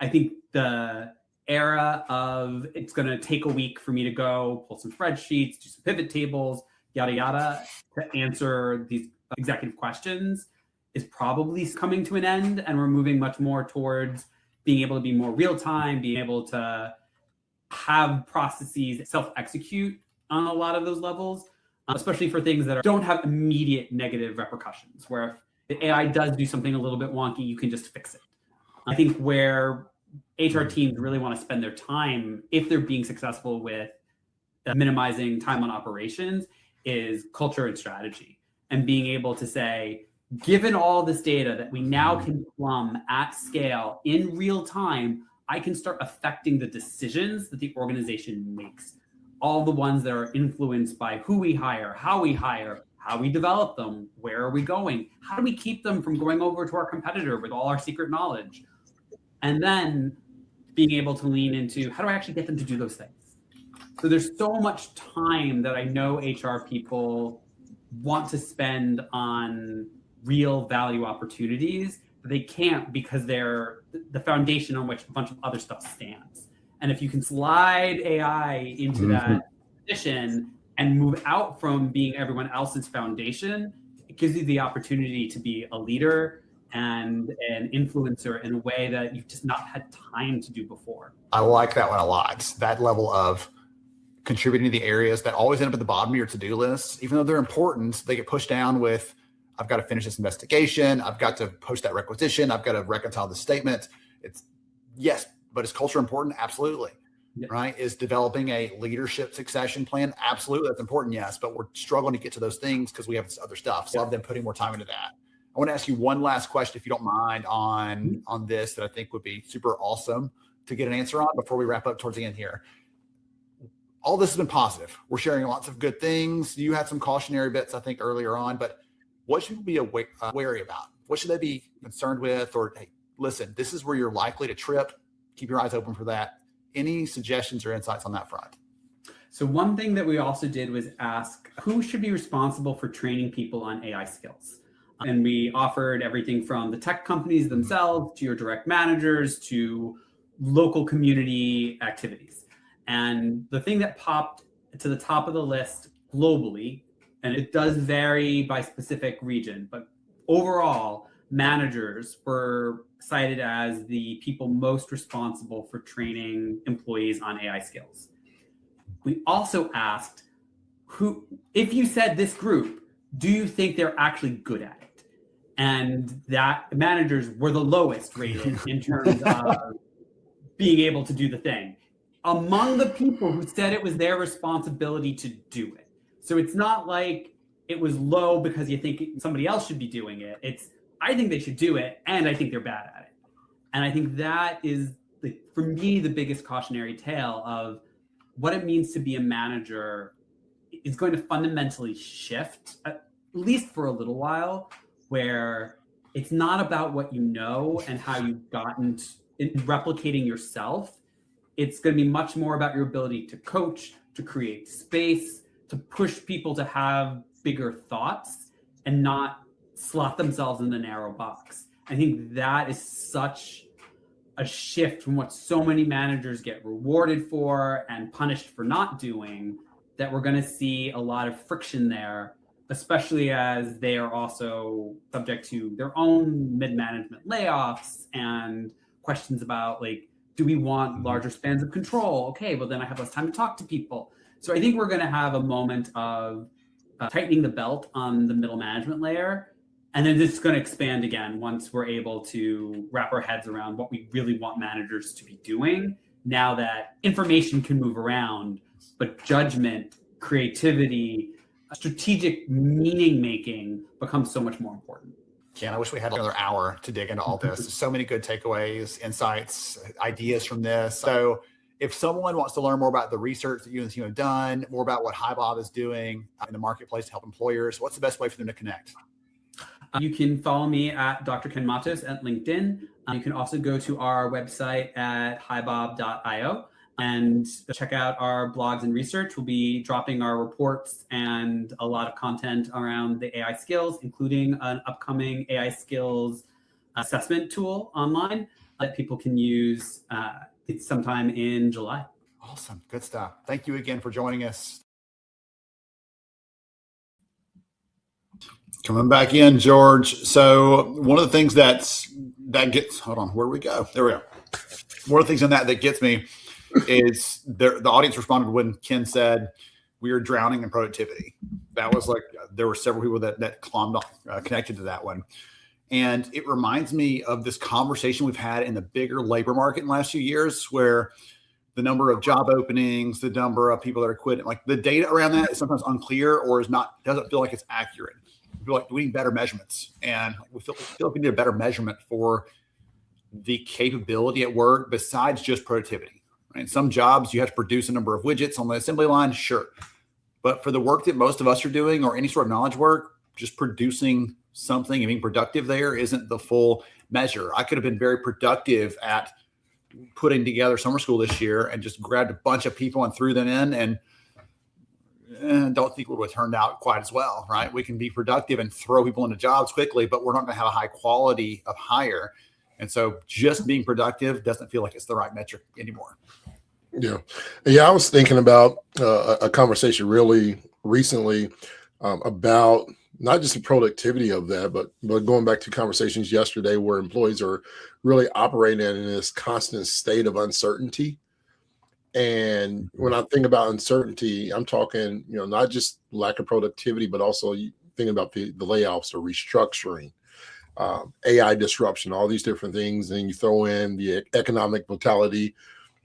I think the era of it's going to take a week for me to go pull some spreadsheets, do some pivot tables, yada, yada, to answer these executive questions is probably coming to an end. And we're moving much more towards being able to be more real time, being able to have processes self-execute on a lot of those levels, especially for things that don't have immediate negative repercussions, where if the AI does do something a little bit wonky, you can just fix it. I think where HR teams really want to spend their time, if they're being successful with minimizing time on operations, is culture and strategy, and being able to say, given all this data that we now can plumb at scale in real time, I can start affecting the decisions that the organization makes. All the ones that are influenced by who we hire, how we develop them, where are we going, how do we keep them from going over to our competitor with all our secret knowledge? And then being able to lean into how do I actually get them to do those things? So there's so much time that I know HR people want to spend on real value opportunities, but they can't because they're the foundation on which a bunch of other stuff stands. And if you can slide AI into that position and move out from being everyone else's foundation, it gives you the opportunity to be a leader and an influencer in a way that you've just not had time to do before. I like that one a lot. That level of contributing to the areas that always end up at the bottom of your to-do list, even though they're important, they get pushed down with, I've got to finish this investigation. I've got to post that requisition. I've got to reconcile the statement. It's yes, but is culture important? Absolutely. Yeah. Right. Is developing a leadership succession plan? Absolutely. That's important. Yes. But we're struggling to get to those things because we have this other stuff. So I've been putting more time into that. I want to ask you one last question, if you don't mind, on this that I think would be super awesome to get an answer on before we wrap up towards the end here. All this has been positive. We're sharing lots of good things. You had some cautionary bits, I think, earlier on, but what should we be wary about? What should they be concerned with? Or, hey, listen, this is where you're likely to trip. Keep your eyes open for that. Any suggestions or insights on that front? So one thing that we also did was ask who should be responsible for training people on AI skills. And we offered everything from the tech companies themselves to your direct managers to local community activities. And the thing that popped to the top of the list globally, and it does vary by specific region, but overall, managers were cited as the people most responsible for training employees on AI skills. We also asked, if you said this group, do you think they're actually good at it? And that managers were the lowest rated in terms of being able to do the thing among the people who said it was their responsibility to do it. So it's not like it was low because you think somebody else should be doing it. It's, I think they should do it, and I think they're bad at it. And I think that is, for me, the biggest cautionary tale of what it means to be a manager is going to fundamentally shift, at least for a little while, where it's not about what you know and how you've gotten in replicating yourself. It's going to be much more about your ability to coach, to create space, to push people to have bigger thoughts and not slot themselves in the narrow box. I think that is such a shift from what so many managers get rewarded for and punished for not doing, that we're going to see a lot of friction there, especially as they are also subject to their own mid-management layoffs and questions about, like, do we want larger spans of control? Okay, well, then I have less time to talk to people. So I think we're going to have a moment of tightening the belt on the middle management layer. And then this is going to expand again once we're able to wrap our heads around what we really want managers to be doing, now that information can move around, but judgment, creativity, strategic meaning making becomes so much more important. Ken, I wish we had another hour to dig into all this. There's so many good takeaways, insights, ideas from this. So if someone wants to learn more about the research that you and the team have done, more about what HiBob is doing in the marketplace to help employers, what's the best way for them to connect? You can follow me at Dr. Ken Matos at LinkedIn. You can also go to our website at hibob.io and check out our blogs and research. We'll be dropping our reports and a lot of content around the AI skills, including an upcoming AI skills assessment tool online that people can use sometime in July. Awesome. Good stuff. Thank you again for joining us. Coming back in, George. So one of the things that gets, hold on, where do we go? There we go. One of the things in that gets me is the audience responded when Ken said we are drowning in productivity. That was like, there were several people that climbed on, connected to that one. And it reminds me of this conversation we've had in the bigger labor market in the last few years, where the number of job openings, the number of people that are quitting, like the data around that is sometimes unclear or doesn't feel like it's accurate. feel like we need better measurements, and we feel like we need a better measurement for the capability at work besides just productivity. Right? Some jobs you have to produce a number of widgets on the assembly line, sure, but for the work that most of us are doing, or any sort of knowledge work, just producing something and being productive there isn't the full measure. I could have been very productive at putting together summer school this year and just grabbed a bunch of people and threw them in, and don't think it would have turned out quite as well, right? We can be productive and throw people into jobs quickly, but we're not going to have a high quality of hire. And so just being productive doesn't feel like it's the right metric anymore. Yeah. I was thinking about a conversation really recently about not just the productivity of that, but going back to conversations yesterday where employees are really operating in this constant state of uncertainty. And when I think about uncertainty, I'm talking, not just lack of productivity, but also thinking about the layoffs or restructuring, AI disruption, all these different things. And you throw in the economic vitality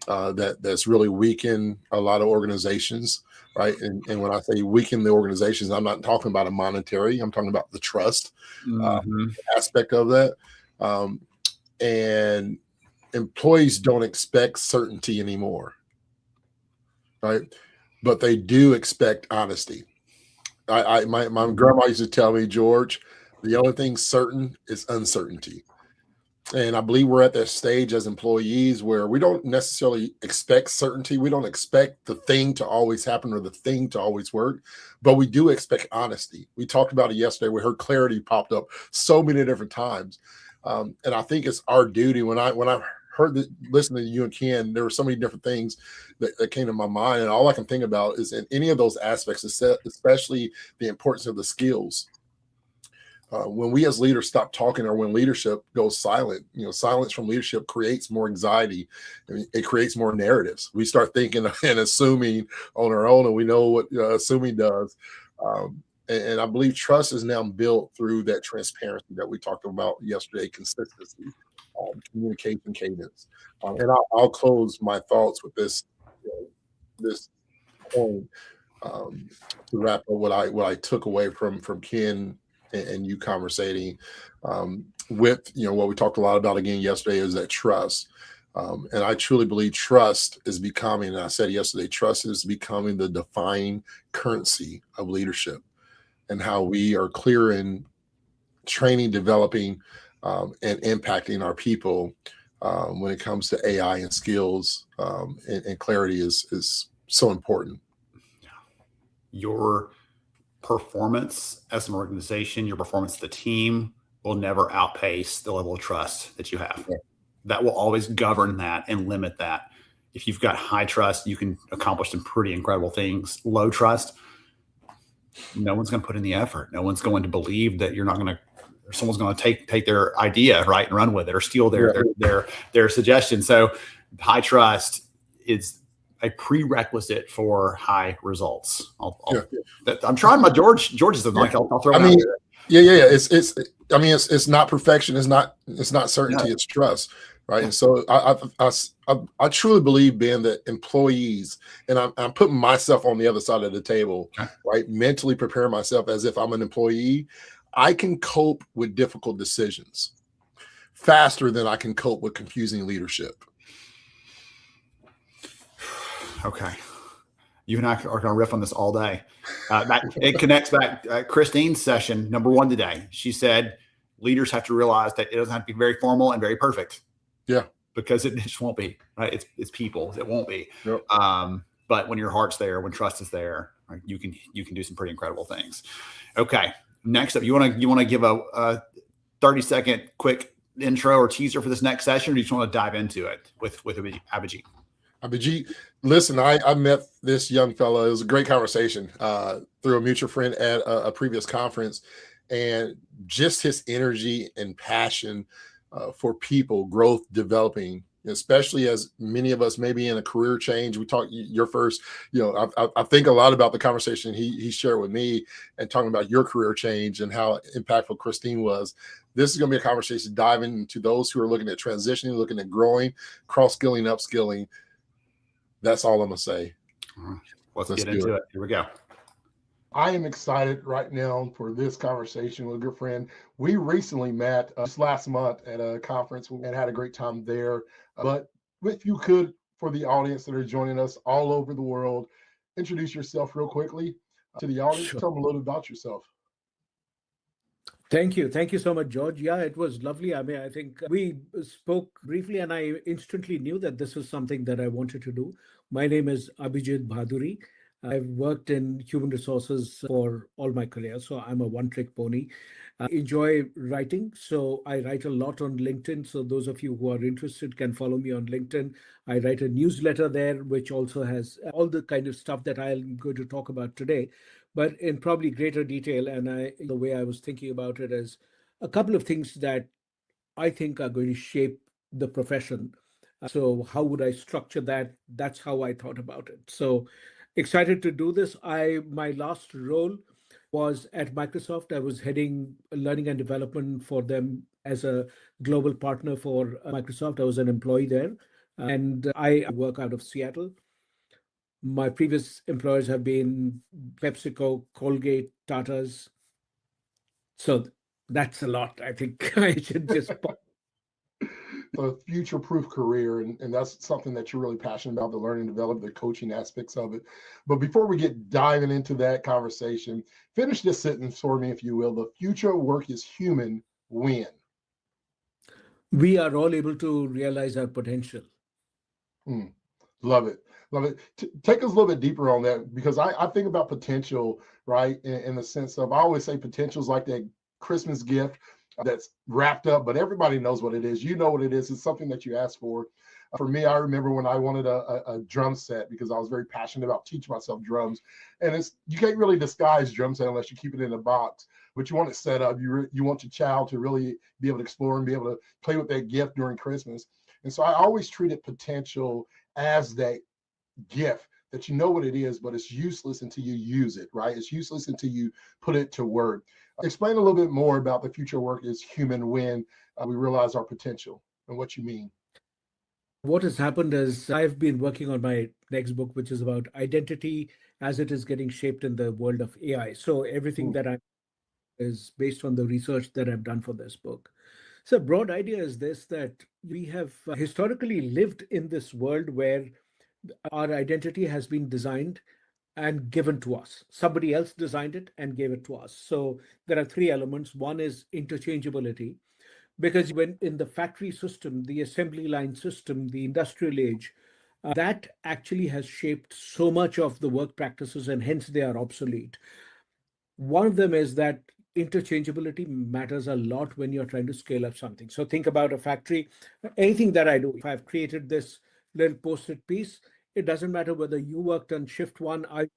that's really weakened a lot of organizations, right? And when I say weaken the organizations, I'm not talking about a monetary, I'm talking about the trust aspect of that. And employees don't expect certainty anymore, right? But they do expect honesty. My grandma used to tell me, George, the only thing certain is uncertainty. And I believe we're at that stage as employees where we don't necessarily expect certainty. We don't expect the thing to always happen or the thing to always work, but we do expect honesty. We talked about it yesterday. We heard clarity popped up so many different times. And I think it's our duty. When I heard listening to you and Ken, there were so many different things that came to my mind. And all I can think about is in any of those aspects, especially the importance of the skills. When we as leaders stop talking, or when leadership goes silent, silence from leadership creates more anxiety. It creates more narratives. We start thinking and assuming on our own, and we know what assuming does. And I believe trust is now built through that transparency that we talked about yesterday, consistency, communication cadence. And I'll close my thoughts with this point to wrap up what I took away from Ken and you conversating with, what we talked a lot about again yesterday is that trust. And I truly believe trust is becoming, and I said yesterday, trust is becoming the defining currency of leadership, and how we are clear in training, developing, and impacting our people when it comes to AI and skills, and clarity is so important. Your performance as an organization, your performance as the team will never outpace the level of trust that you have. Yeah. That will always govern that and limit that. If you've got high trust, you can accomplish some pretty incredible things. Low trust, no one's going to put in the effort. No one's going to believe that you're not going to, or someone's going to take their idea, right, and run with it, or steal their suggestion. So high trust is a prerequisite for high results. I'm trying my George is the mic. I'll throw it out there. Yeah. It's not perfection. It's not certainty. It's trust. Right. And so I truly believe, Ben, that employees, and I'm putting myself on the other side of the table, right? Mentally prepare myself as if I'm an employee. I can cope with difficult decisions faster than I can cope with confusing leadership. Okay. You and I are going to riff on this all day. It connects back Christine's session, number 1 today. She said, leaders have to realize that it doesn't have to be very formal and very perfect. Yeah. Because it just won't be, right? It's people. It won't be. Yep. But when your heart's there, when trust is there, right, you can do some pretty incredible things. Okay. Next up, you want to give a 30-second quick intro or teaser for this next session, or do you just want to dive into it with Abhijit? Abhijit, listen, I met this young fellow. It was a great conversation through a mutual friend at a previous conference, and just his energy and passion for people, growth, developing, especially as many of us may be in a career change. We talked your first, I think a lot about the conversation he shared with me and talking about your career change and how impactful Christine was. This is going to be a conversation diving into those who are looking at transitioning, looking at growing, cross-skilling, upskilling. That's all I'm going to say. Let's get into it. Here we go. I am excited right now for this conversation with a good friend. We recently met just last month at a conference and had a great time there. But if you could, for the audience that are joining us all over the world, introduce yourself real quickly to the audience. Sure. Tell them a little about yourself. Thank you. Thank you so much, George. Yeah, it was lovely. I mean, I think we spoke briefly, and I instantly knew that this was something that I wanted to do. My name is Abhijit Bhaduri. I've worked in human resources for all my career, so I'm a one-trick pony. I enjoy writing, so I write a lot on LinkedIn. So those of you who are interested can follow me on LinkedIn. I write a newsletter there, which also has all the kind of stuff that I'm going to talk about today, but in probably greater detail. And the way I was thinking about it is a couple of things that I think are going to shape the profession. So how would I structure that? That's how I thought about it. So excited to do this. My last role was at Microsoft. I was heading learning and development for them as a global partner for Microsoft. I was an employee there, and I work out of Seattle. My previous employers have been PepsiCo, Colgate, Tata's. So that's a lot. I think I should just pause. A future-proof career, and that's something that you're really passionate about, the learning, develop, the coaching aspects of it. But before we get diving into that conversation, finish this sentence for me, if you will. The future of work is human when? We are all able to realize our potential. Love it. Love it. Take us a little bit deeper on that, because I think about potential, right? In the sense of, I always say potential is like that Christmas gift that's wrapped up, but everybody knows what it is. You know what it is. It's something that you ask for. For me, I remember when I wanted a drum set, because I was very passionate about teaching myself drums. And you can't really disguise drum set unless you keep it in a box, but you want it set up. You want your child to really be able to explore and be able to play with that gift during Christmas. And so I always treated potential as that gift that you know what it is, but it's useless until you use it, right? It's useless until you put it to work. Explain a little bit more about the future work is human when we realize our potential and what you mean. What has happened is I've been working on my next book, which is about identity as it is getting shaped in the world of AI. So everything that I is based on the research that I've done for this book. So broad idea is this, that we have historically lived in this world where our identity has been designed and given to us. Somebody else designed it and gave it to us. So there are three elements. One is interchangeability, because when in the factory system, the assembly line system, the industrial age, that actually has shaped so much of the work practices, and hence they are obsolete. One of them is that interchangeability matters a lot when you're trying to scale up something. So think about a factory. Anything that I do, if I've created this little post-it piece, it doesn't matter whether you worked on shift one, I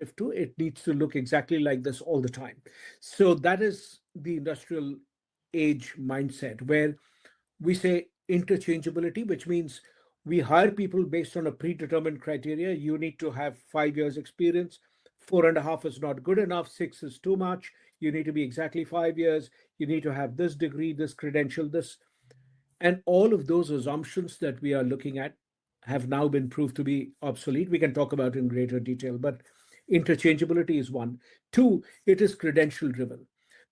shift two, it needs to look exactly like this all the time. So that is the industrial age mindset, where we say interchangeability, which means we hire people based on a predetermined criteria. You need to have 5 years experience. 4.5 is not good enough. 6 is too much. You need to be exactly 5 years. You need to have this degree, this credential, this. And all of those assumptions that we are looking at have now been proved to be obsolete. We can talk about it in greater detail, but interchangeability is one. Two, it is credential driven,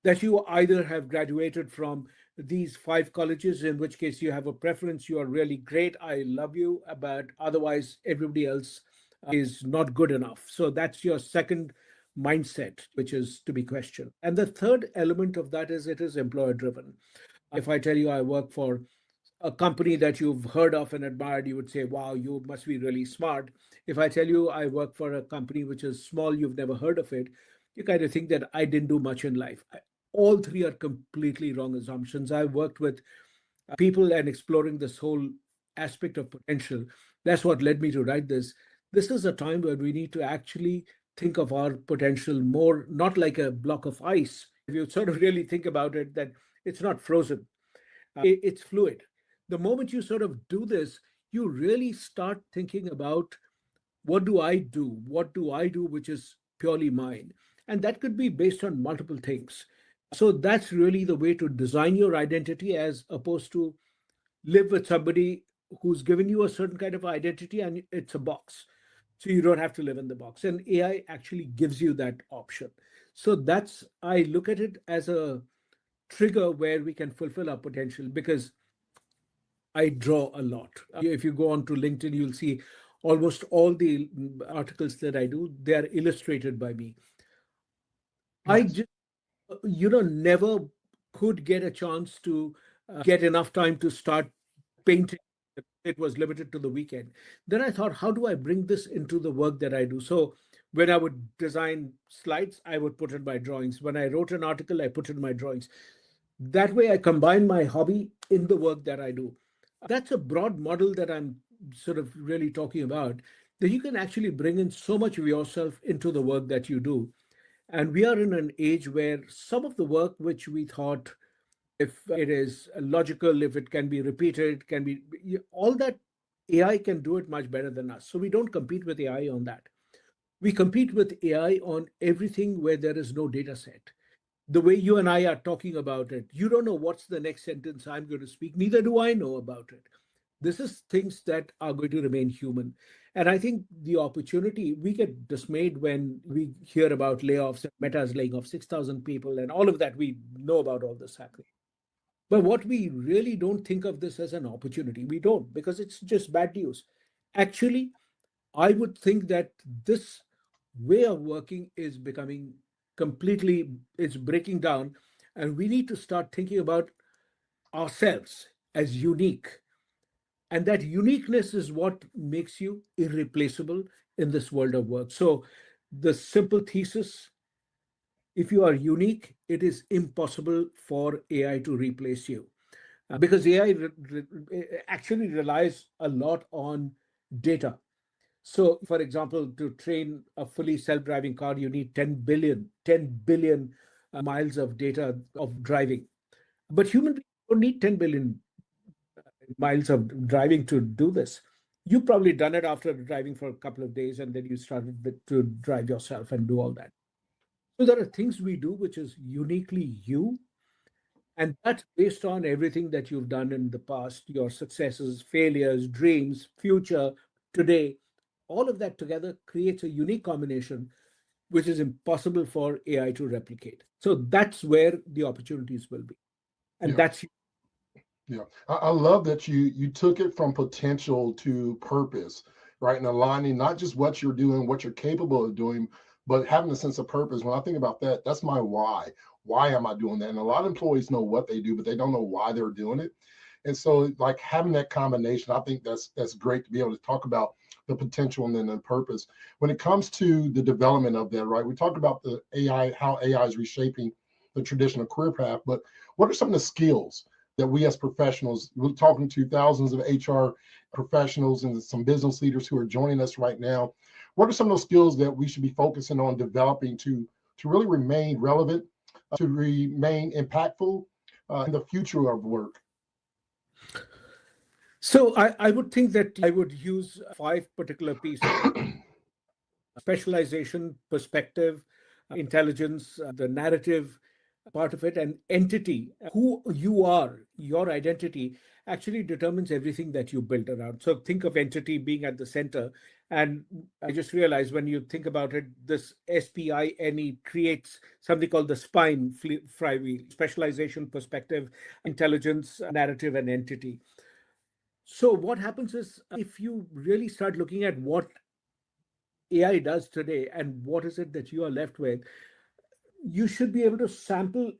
that you either have graduated from these 5 colleges, in which case you have a preference, you are really great, I love you, but otherwise everybody else is not good enough. So that's your second mindset, which is to be questioned. And the third element of that is it is employer driven. If I tell you I work for a company that you've heard of and admired, you would say, wow, you must be really smart. If I tell you I work for a company which is small, you've never heard of it, you kind of think that I didn't do much in life. All three are completely wrong assumptions. I worked with people and exploring this whole aspect of potential. That's what led me to write this. This is a time where we need to actually think of our potential more, not like a block of ice. If you sort of really think about it, that it's not frozen, it's fluid. The moment you sort of do this, you really start thinking about, what do I do? What do I do which is purely mine? And that could be based on multiple things. So that's really the way to design your identity, as opposed to live with somebody who's given you a certain kind of identity and it's a box. So you don't have to live in the box. And AI actually gives you that option. So that's, I look at it as a trigger where we can fulfill our potential because I draw a lot. If you go on to LinkedIn, you'll see almost all the articles that I do, they are illustrated by me. I Nice. just, never could get a chance to get enough time to start painting. It was limited to the weekend. Then I thought, how do I bring this into the work that I do? So when I would design slides, I would put in my drawings. When I wrote an article, I put in my drawings. That way, I combine my hobby in the work that I do. That's a broad model that I'm sort of really talking about, that you can actually bring in so much of yourself into the work that you do. And we are in an age where some of the work which we thought, if it is logical, if it can be repeated, can be all that, AI can do it much better than us. So we don't compete with AI on that. We compete with AI on everything where there is no data set. The way you and I are talking about it, you don't know what's the next sentence I'm going to speak. Neither do I know about it. This is things that are going to remain human. And I think the opportunity, we get dismayed when we hear about layoffs and Meta's laying off 6,000 people and all of that. We know about all this happening. But what we really don't think of this as an opportunity. We don't, because it's just bad news. Actually, I would think that this way of working is becoming completely, it's breaking down. And we need to start thinking about ourselves as unique. And that uniqueness is what makes you irreplaceable in this world of work. So the simple thesis, if you are unique, it is impossible for AI to replace you. Because AI actually relies a lot on data. So, for example, to train a fully self-driving car, you need 10 billion miles of data of driving. But human beings don't need 10 billion miles of driving to do this. You've probably done it after driving for a couple of days, and then you started to drive yourself and do all that. So there are things we do which is uniquely you, and that's based on everything that you've done in the past, your successes, failures, dreams, future, today. All of that together creates a unique combination which is impossible for AI to replicate. So that's where the opportunities will be. And Yeah. that's Yeah, I love that you took it from potential to purpose, right? And aligning not just what you're doing, what you're capable of doing, but having a sense of purpose. When I think about that, that's my why. Why am I doing that? And a lot of employees know what they do, but they don't know why they're doing it. And so, like having that combination, I think that's great to be able to talk about the potential and then the purpose. When it comes to the development of that, right? We talked about the AI, how AI is reshaping the traditional career path, but what are some of the skills that we as professionals, we're talking to thousands of HR professionals and some business leaders who are joining us right now. What are some of those skills that we should be focusing on developing to really remain relevant, to remain impactful in the future of work? so I would think that I would use five particular pieces: specialization, perspective, intelligence, the narrative part of it, and entity. Who you are, your identity actually determines everything that you build around. So think of entity being at the center. And I just realized when you think about it, this SPINE creates something called the spine flywheel: specialization, perspective, intelligence, narrative, and entity. So what happens is if you really start looking at what AI does today and what is it that you are left with, you should be able to sample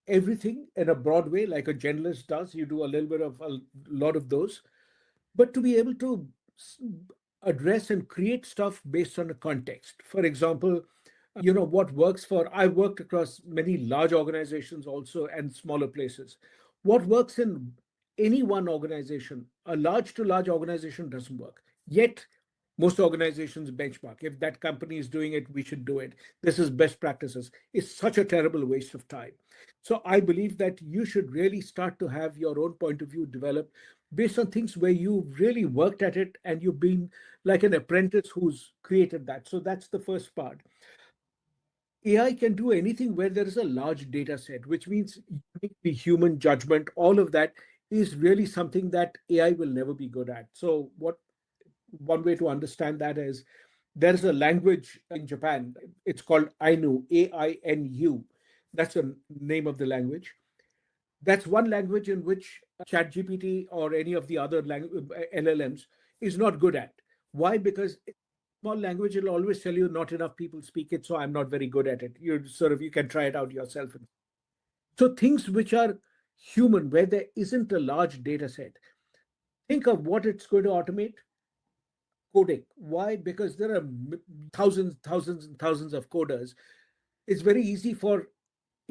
everything in a broad way, like a generalist does. You do a little bit of a lot of those, but to be able to address and create stuff based on a context. For example, what works for, I've worked across many large organizations also and smaller places. What works in any one organization, a large to large organization, doesn't work. Yet most organizations benchmark. If that company is doing it, we should do it. This is best practices. It's such a terrible waste of time. So I believe that you should really start to have your own point of view developed based on things where you've really worked at it and you've been like an apprentice who's created that. So that's the first part. AI can do anything where there is a large data set, which means the human judgment, all of that is really something that AI will never be good at. So what one way to understand that is There's a language in Japan. It's called Ainu, Ainu. That's the name of the language. That's one language in which ChatGPT or any of the other LLMs is not good at. Why? Because small language will always tell you not enough people speak it, so I'm not very good at it. You can try it out yourself. So things which are human, where there isn't a large data set, think of what it's going to automate. Coding. Why? Because there are thousands and thousands of coders. It's very easy for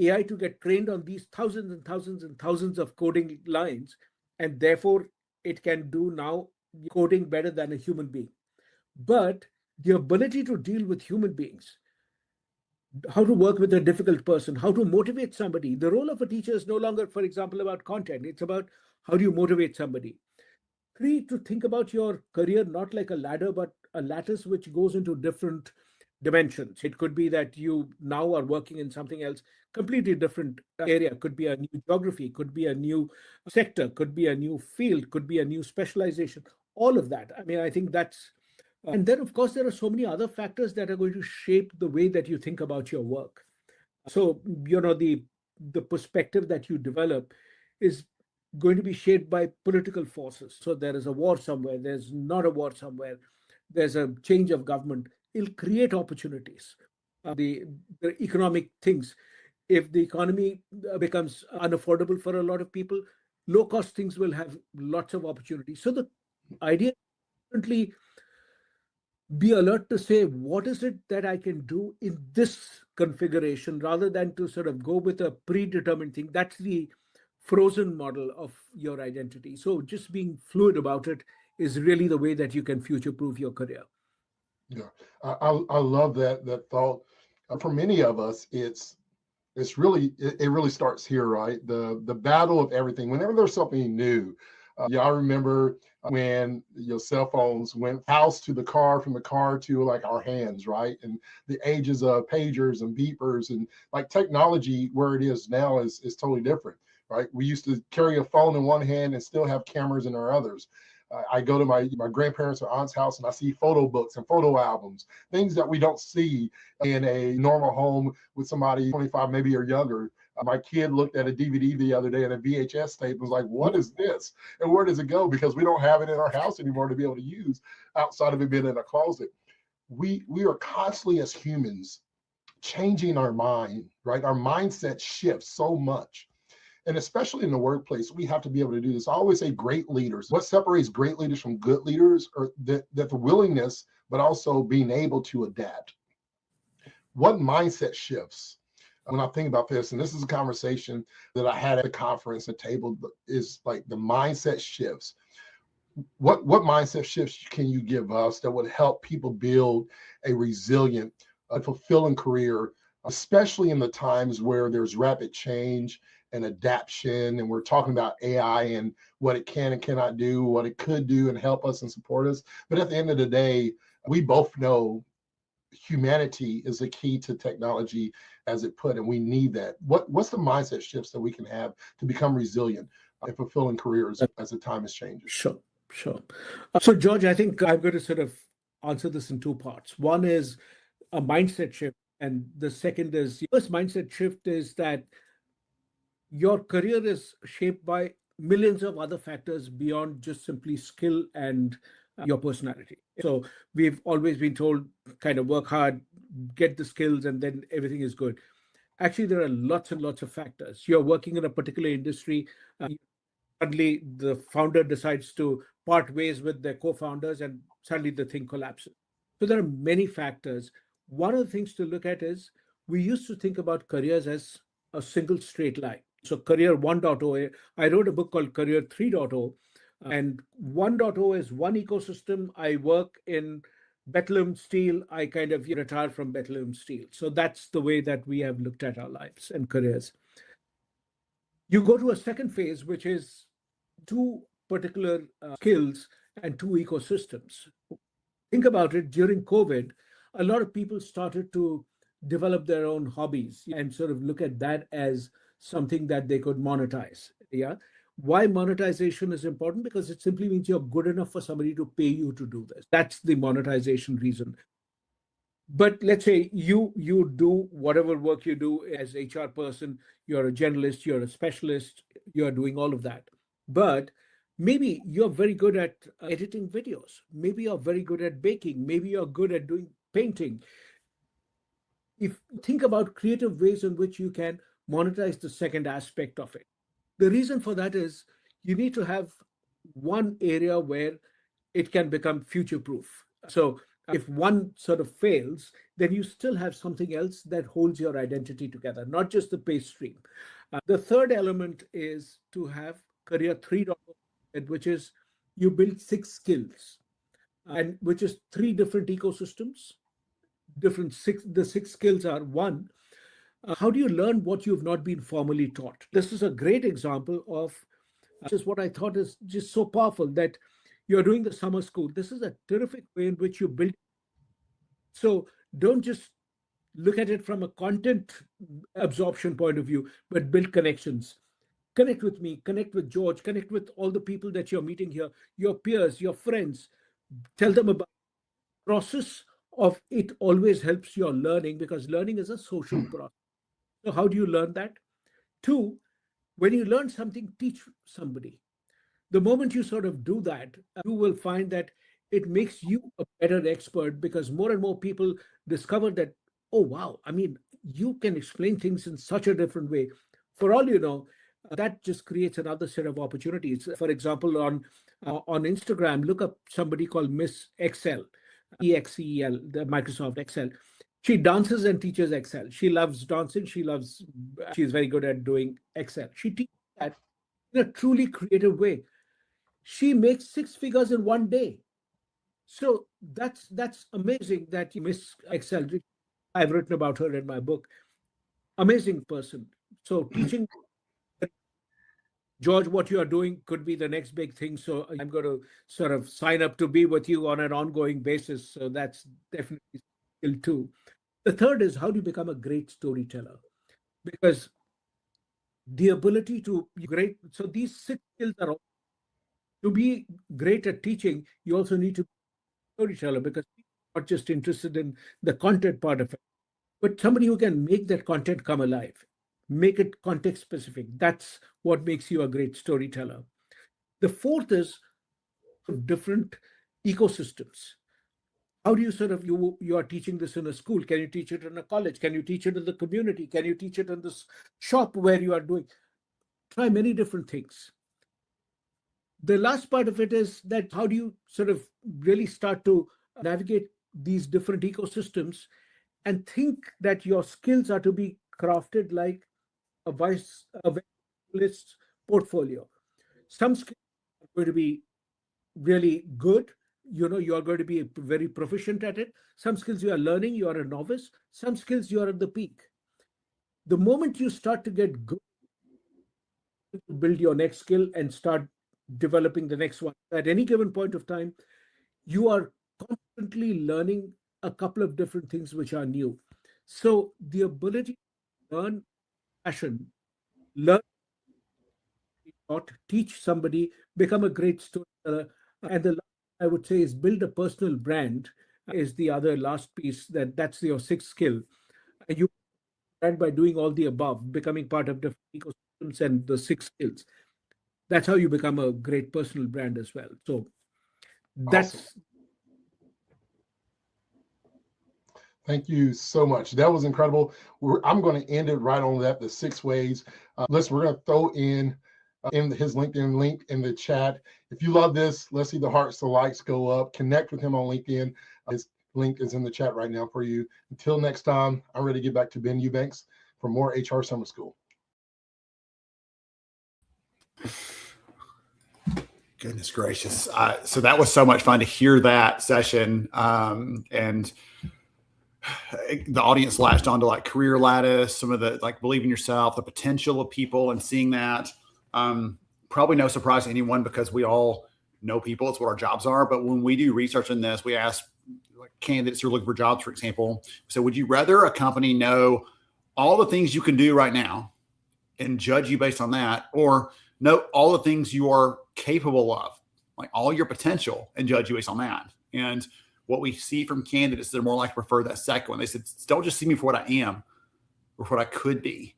AI to get trained on these thousands and thousands and thousands of coding lines, and therefore it can do now coding better than a human being. But the ability to deal with human beings, how to work with a difficult person, how to motivate somebody. The role of a teacher is no longer, for example, about content. It's about how do you motivate somebody. Three, to think about your career not like a ladder, but a lattice which goes into different dimensions. It could be that you now are working in something else, completely different area. Could be a new geography, could be a new sector, could be a new field, could be a new specialization. All of that. I mean, I think that's, and then of course there are so many other factors that are going to shape the way that you think about your work. So the perspective that you develop is going to be shaped by political forces. So there is a war somewhere, there's not a war somewhere, there's a change of government. It'll create opportunities. The economic things. If the economy becomes unaffordable for a lot of people, low cost things will have lots of opportunities. So the idea is currently be alert to say, what is it that I can do in this configuration rather than to sort of go with a predetermined thing. That's the frozen model of your identity. So just being fluid about it is really the way that you can future-proof your career. Yeah, I love that thought. For many of us, it really starts here, right? The battle of everything. Whenever there's something new, I remember when your cell phones went house to the car, from the car to like our hands, right? And the ages of pagers and beepers, and like technology where it is now is totally different, right? We used to carry a phone in one hand and still have cameras in our others. I go to my grandparents' or aunt's house and I see photo books and photo albums, things that we don't see in a normal home with somebody 25 maybe or younger. My kid looked at a DVD the other day and a VHS tape and was like, what is this? And where does it go? Because we don't have it in our house anymore to be able to use outside of it being in a closet. We are constantly as humans changing our mind, right? Our mindset shifts so much. And especially in the workplace, we have to be able to do this. I always say great leaders. What separates great leaders from good leaders are that the willingness, but also being able to adapt. What mindset shifts? When I think about this, and this is a conversation that I had at a conference, a table, is like the mindset shifts. What mindset shifts can you give us that would help people build a resilient, fulfilling career, especially in the times where there's rapid change and adaptation, and we're talking about AI and what it can and cannot do, what it could do and help us and support us. But at the end of the day, we both know humanity is the key to technology, as it put, and we need that. What's the mindset shifts that we can have to become resilient and fulfilling careers as the time is changing? Sure. So George, I think I'm going to sort of answer this in two parts. One is a mindset shift, and the second is, the first mindset shift is that your career is shaped by millions of other factors beyond just simply skill and your personality. So we've always been told, kind of work hard, get the skills, and then everything is good. Actually, there are lots and lots of factors. You're working in a particular industry, suddenly the founder decides to part ways with their co-founders, and suddenly the thing collapses. So there are many factors. One of the things to look at is, we used to think about careers as a single straight line. So career 1.0, I wrote a book called Career 3.0, and 1.0 is one ecosystem. I work in Bethlehem Steel, I kind of retire from Bethlehem Steel. So that's the way that we have looked at our lives and careers. You go to a second phase, which is two particular skills and two ecosystems. Think about it, during COVID, a lot of people started to develop their own hobbies and sort of look at that as something that they could monetize. Yeah. Why monetization is important? Because it simply means you're good enough for somebody to pay you to do this. That's the monetization reason. But let's say you do whatever work you do as HR person, you're a generalist, you're a specialist, you're doing all of that. But maybe you're very good at editing videos. Maybe you're very good at baking. Maybe you're good at doing painting. If think about creative ways in which you can monetize the second aspect of it. The reason for that is you need to have one area where it can become future proof. So if one sort of fails, then you still have something else that holds your identity together, not just the pay stream. The third element is to have career 3.0, which is you build 6 skills, and which is 3 different ecosystems. The 6 skills are: one, how do you learn what you've not been formally taught? This is a great example of just what I thought is just so powerful, that you're doing the summer school. This is a terrific way in which you build. So don't just look at it from a content absorption point of view, but build connections. Connect with me, connect with George, connect with all the people that you're meeting here, your peers, your friends. Tell them about the process of it. Always helps your learning, because learning is a social process. So how do you learn that? Two, when you learn something, teach somebody. The moment you sort of do that, you will find that it makes you a better expert, because more and more people discover that, oh, wow, I mean, you can explain things in such a different way. For all you know, that just creates another set of opportunities. For example, on Instagram, look up somebody called Miss Excel, EXEL, the Microsoft Excel. She dances and teaches Excel. She loves dancing. She's very good at doing Excel. She teaches that in a truly creative way. She makes 6 figures in one day. So that's amazing that Miss Excel. I've written about her in my book. Amazing person. So teaching George what you are doing could be the next big thing. So I'm going to sort of sign up to be with you on an ongoing basis. So that's definitely skill two. The third is, how do you become a great storyteller? Because the ability to be great. So these 6 skills are all, to be great at teaching, you also need to be a storyteller, because people are not just interested in the content part of it, but somebody who can make that content come alive, make it context specific. That's what makes you a great storyteller. The fourth is different ecosystems. How do you sort of, you are teaching this in a school? Can you teach it in a college? Can you teach it in the community? Can you teach it in this shop where you are doing? Try many different things. The last part of it is that how do you sort of really start to navigate these different ecosystems, and think that your skills are to be crafted like a list portfolio. Some skills are going to be really good. You are going to be very proficient at it. Some skills you are learning, you are a novice. Some skills you are at the peak. The moment you start to get good, build your next skill and start developing the next one. At any given point of time, you are constantly learning a couple of different things which are new. So the ability to learn passion, learn, not teach somebody, become a great storyteller. And the last I would say is build a personal brand is the other last piece. That's your sixth skill. You brand by doing all the above, becoming part of different ecosystems and the 6 skills. That's how you become a great personal brand as well. So that's Awesome. Thank you so much. That was incredible. I'm going to end it right on that, the 6 ways. We're going to throw in his LinkedIn link in the chat. If you love this, let's see the hearts, the likes go up. Connect with him on LinkedIn. His link is in the chat right now for you. Until next time, I'm ready to get back to Ben Eubanks for more HR Summer School. Goodness gracious. So that was so much fun to hear that session. And the audience latched onto like career lattice, some of the like believe in yourself, the potential of people, and seeing that. Probably no surprise to anyone because we all know people. It's what our jobs are. But when we do research in this, we ask like candidates who are looking for jobs, for example. So would you rather a company know all the things you can do right now and judge you based on that, or know all the things you are capable of, like all your potential, and judge you based on that? And what we see from candidates that are more likely to prefer that second one. They said, don't just see me for what I am or what I could be.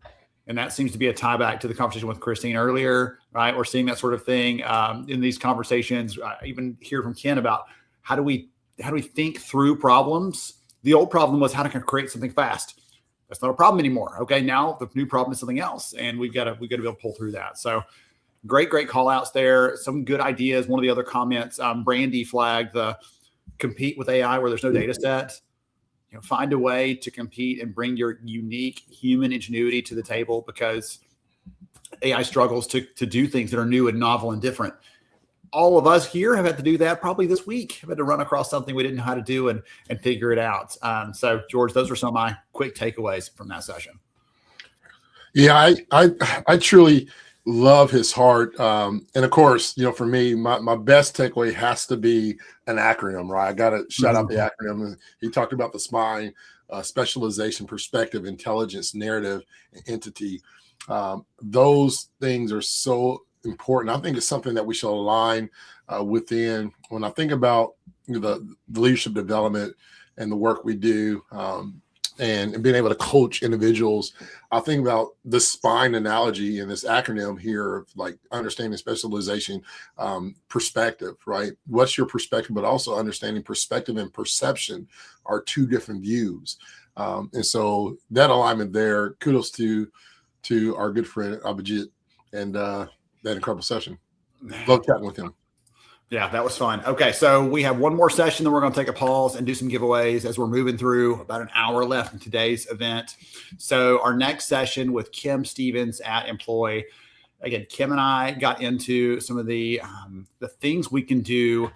And that seems to be a tie back to the conversation with Christine earlier, right? We're seeing that sort of thing in these conversations. I even hear from Ken about how do we think through problems? The old problem was how to create something fast. That's not a problem anymore. Okay, now the new problem is something else, and we've got to be able to pull through that. So great call outs there. Some good ideas. One of the other comments, Brandy flagged the compete with AI where there's no data set. Find a way to compete and bring your unique human ingenuity to the table, because AI struggles to do things that are new and novel and different. All of us here have had to do that probably this week. Have had to run across something we didn't know how to do and figure it out. So George, those are some of my quick takeaways from that session. Yeah, I truly love his heart. And of course, for me, my best takeaway has to be an acronym, right? I got to shout out the acronym. He talked about the SPINE, specialization, perspective, intelligence, narrative, and entity. Those things are so important. I think it's something that we should align within. When I think about the leadership development and the work we do, and being able to coach individuals, I think about the SPINE analogy and this acronym here of like understanding specialization, perspective, right? What's your perspective, but also understanding perspective and perception are two different views. And so that alignment there, kudos to our good friend Abhijit and that incredible session. Love chatting with him. Yeah, that was fun. Okay, so we have one more session, then we're going to take a pause and do some giveaways as we're moving through. About an hour left in today's event. So our next session with Kim Stevens at Employ. Again, Kim and I got into some of the things we can do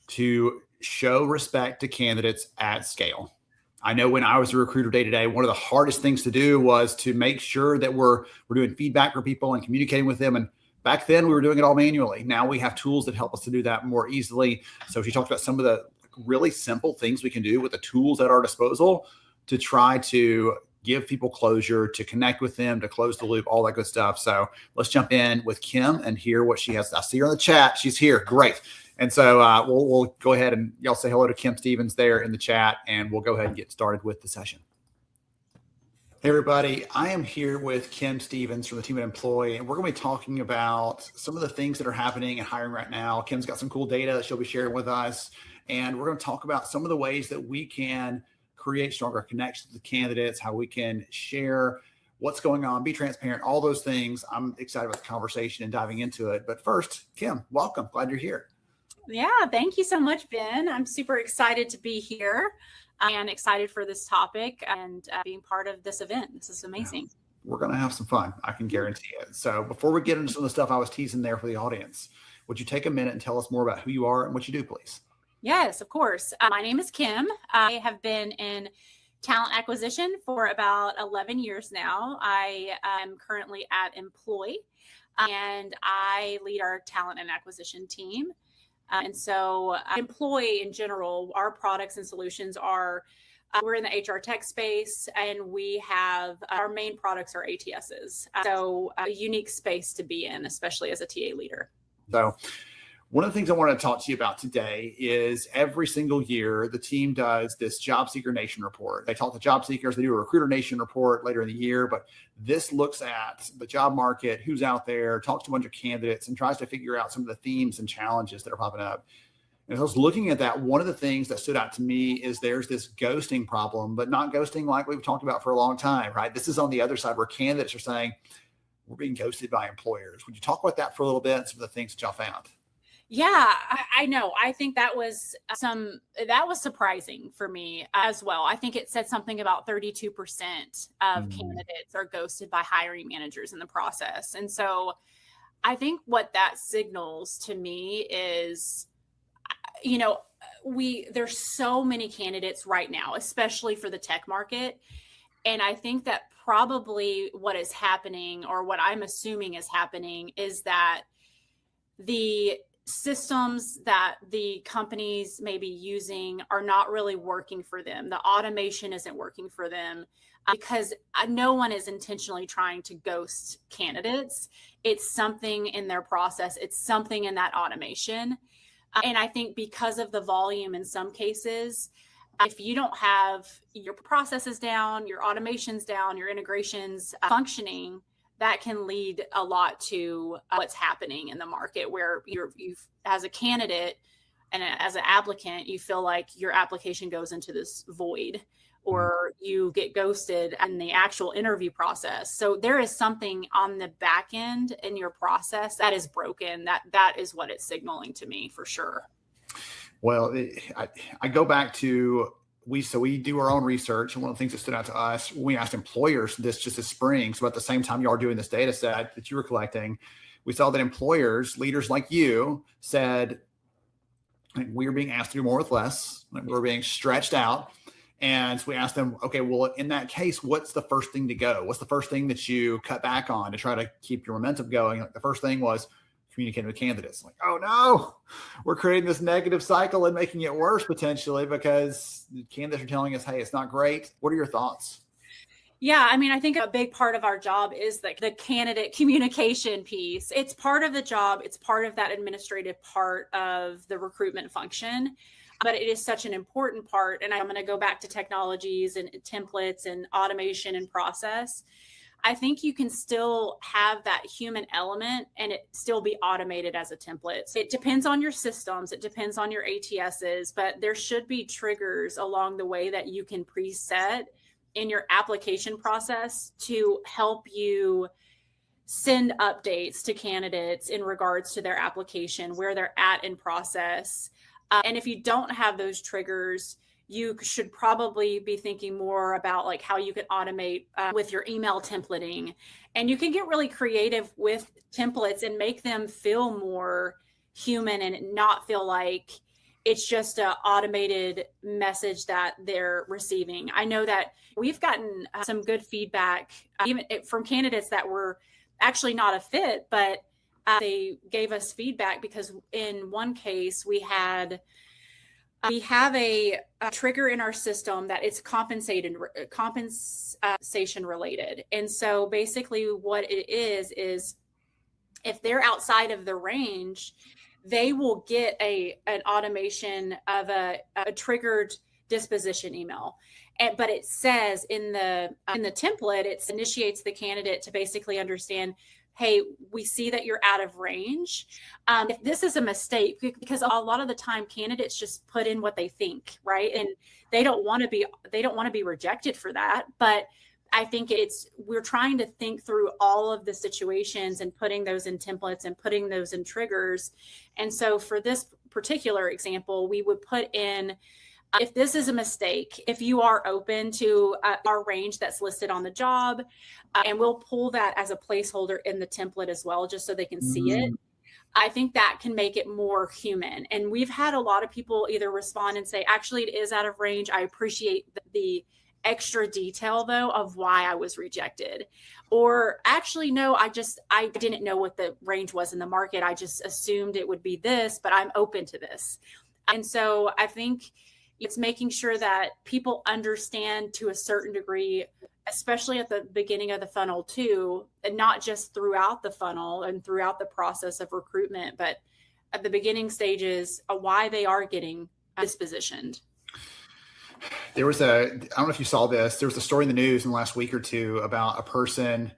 to show respect to candidates at scale. I know when I was a recruiter day to day, one of the hardest things to do was to make sure that we're doing feedback for people and communicating with them. And back then we were doing it all manually. Now we have tools that help us to do that more easily. So she talked about some of the really simple things we can do with the tools at our disposal to try to give people closure, to connect with them, to close the loop, all that good stuff. So let's jump in with Kim and hear what she has. I see her in the chat. She's here. Great. And so we'll go ahead and y'all say hello to Kim Stevens there in the chat, and we'll go ahead and get started with the session. Hey, everybody. I am here with Kim Stevens from the team at Employ, and we're going to be talking about some of the things that are happening and hiring right now. Kim's got some cool data that she'll be sharing with us, and we're going to talk about some of the ways that we can create stronger connections with candidates, how we can share what's going on, be transparent, all those things. I'm excited about the conversation and diving into it. But first, Kim, welcome. Glad you're here. Yeah, thank you so much, Ben. I'm super excited to be here and excited for this topic and being part of this event. This is amazing. We're going to have some fun. I can guarantee it. So before we get into some of the stuff I was teasing there for the audience, would you take a minute and tell us more about who you are and what you do, please? Yes, of course. My name is Kim. I have been in talent acquisition for about 11 years now. I am currently at Employ, and I lead our talent and acquisition team. And so Employ in general, our products and solutions are, we're in the HR tech space, and we have our main products are ATSs. So a unique space to be in, especially as a TA leader. So one of the things I want to talk to you about today is every single year, the team does this Job Seeker Nation report. They talk to job seekers. They do a Recruiter Nation report later in the year, but this looks at the job market, who's out there, talks to a bunch of candidates, and tries to figure out some of the themes and challenges that are popping up. And as I was looking at that, one of the things that stood out to me is there's this ghosting problem, but not ghosting like we've talked about for a long time, right? This is on the other side where candidates are saying, we're being ghosted by employers. Would you talk about that for a little bit, some of the things that y'all found? Yeah, I know. I think that was surprising for me as well. I think it said something about 32% of candidates are ghosted by hiring managers in the process. And so I think what that signals to me is, there's so many candidates right now, especially for the tech market. And I think that probably what is happening, or what I'm assuming is happening, is that the systems that the companies may be using are not really working for them. The automation isn't working for them because no one is intentionally trying to ghost candidates. It's something in their process. It's something in that automation. And I think because of the volume in some cases, if you don't have your processes down, your automations down, your integrations functioning, that can lead a lot to what's happening in the market, where you've as a candidate and as an applicant, you feel like your application goes into this void, or you get ghosted in the actual interview process. So there is something on the back end in your process that is broken. That is what it's signaling to me for sure. Well, I go back to we do our own research, and one of the things that stood out to us when we asked employers this just this spring, so at the same time you are doing this data set that you were collecting, we saw that employers, leaders like you, said we are being asked to do more with less. We're being stretched out. And so we asked them, okay, well, in that case, what's the first thing to go? What's the first thing that you cut back on to try to keep your momentum going? Like the first thing was communicating with candidates. Like, oh no, we're creating this negative cycle and making it worse potentially because the candidates are telling us, hey, it's not great. What are your thoughts? Yeah, I mean, I think a big part of our job is the candidate communication piece. It's part of the job. It's part of that administrative part of the recruitment function, but it is such an important part. And I'm going to go back to technologies and templates and automation and process. I think you can still have that human element and it still be automated as a template. It depends on your systems. It depends on your ATSs, but there should be triggers along the way that you can preset in your application process to help you send updates to candidates in regards to their application, where they're at in process. And if you don't have those triggers, you should probably be thinking more about like how you can automate with your email templating. And you can get really creative with templates and make them feel more human and not feel like it's just an automated message that they're receiving. I know that we've gotten some good feedback, even from candidates that were actually not a fit, but they gave us feedback because in one case we have a trigger in our system that it's compensation related. And so basically what it is if they're outside of the range, they will get an automation of a triggered disposition email. But it says in the template, it initiates the candidate to basically understand, hey, we see that you're out of range. If this is a mistake, because a lot of the time candidates just put in what they think, right? And they don't want to be rejected for that. But I think we're trying to think through all of the situations and putting those in templates and putting those in triggers. And so for this particular example, we would put in, if this is a mistake, if you are open to our range that's listed on the job, and we'll pull that as a placeholder in the template as well, just so they can see it. I think that can make it more human. And we've had a lot of people either respond and say, actually, it is out of range. I appreciate the extra detail though of why I was rejected, or actually no, I didn't know what the range was in the market. I just assumed it would be this, but I'm open to this. And so I think it's making sure that people understand to a certain degree, especially at the beginning of the funnel too, and not just throughout the funnel and throughout the process of recruitment, but at the beginning stages, why they are getting dispositioned. There was I don't know if you saw this, there was a story in the news in the last week or two about a person,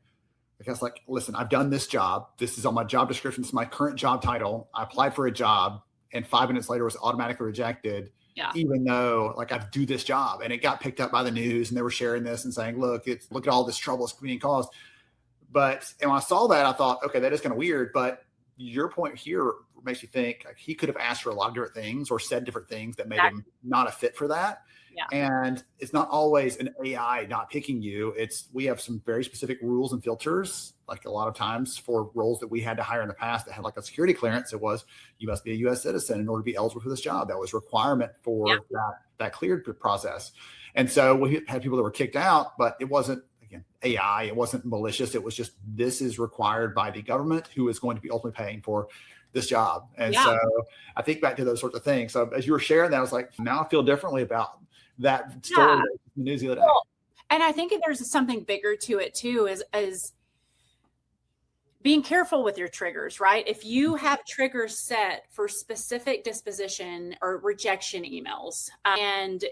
I guess, like, listen, I've done this job. This is on my job description. This is my current job title. I applied for a job and 5 minutes later was automatically rejected. Yeah. Even though like I do this job, and it got picked up by the news and they were sharing this and saying, look at all this trouble that's being caused. And when I saw that, I thought, okay, that is kind of weird. But your point here makes you think like he could have asked for a lot of different things or said different things that made him not a fit for that. Yeah. And it's not always an AI not picking you. We have some very specific rules and filters. Like a lot of times for roles that we had to hire in the past that had like a security clearance, it was, you must be a U.S. citizen in order to be eligible for this job. That was a requirement for that cleared process. And so we had people that were kicked out, but it wasn't, again, AI. It wasn't malicious. It was just, this is required by the government who is going to be ultimately paying for this job. And so I think back to those sorts of things. So as you were sharing that, I was like, now I feel differently about that story in the news the other day. And I think there's something bigger to it too, is being careful with your triggers, right? If you have triggers set for specific disposition or rejection emails, and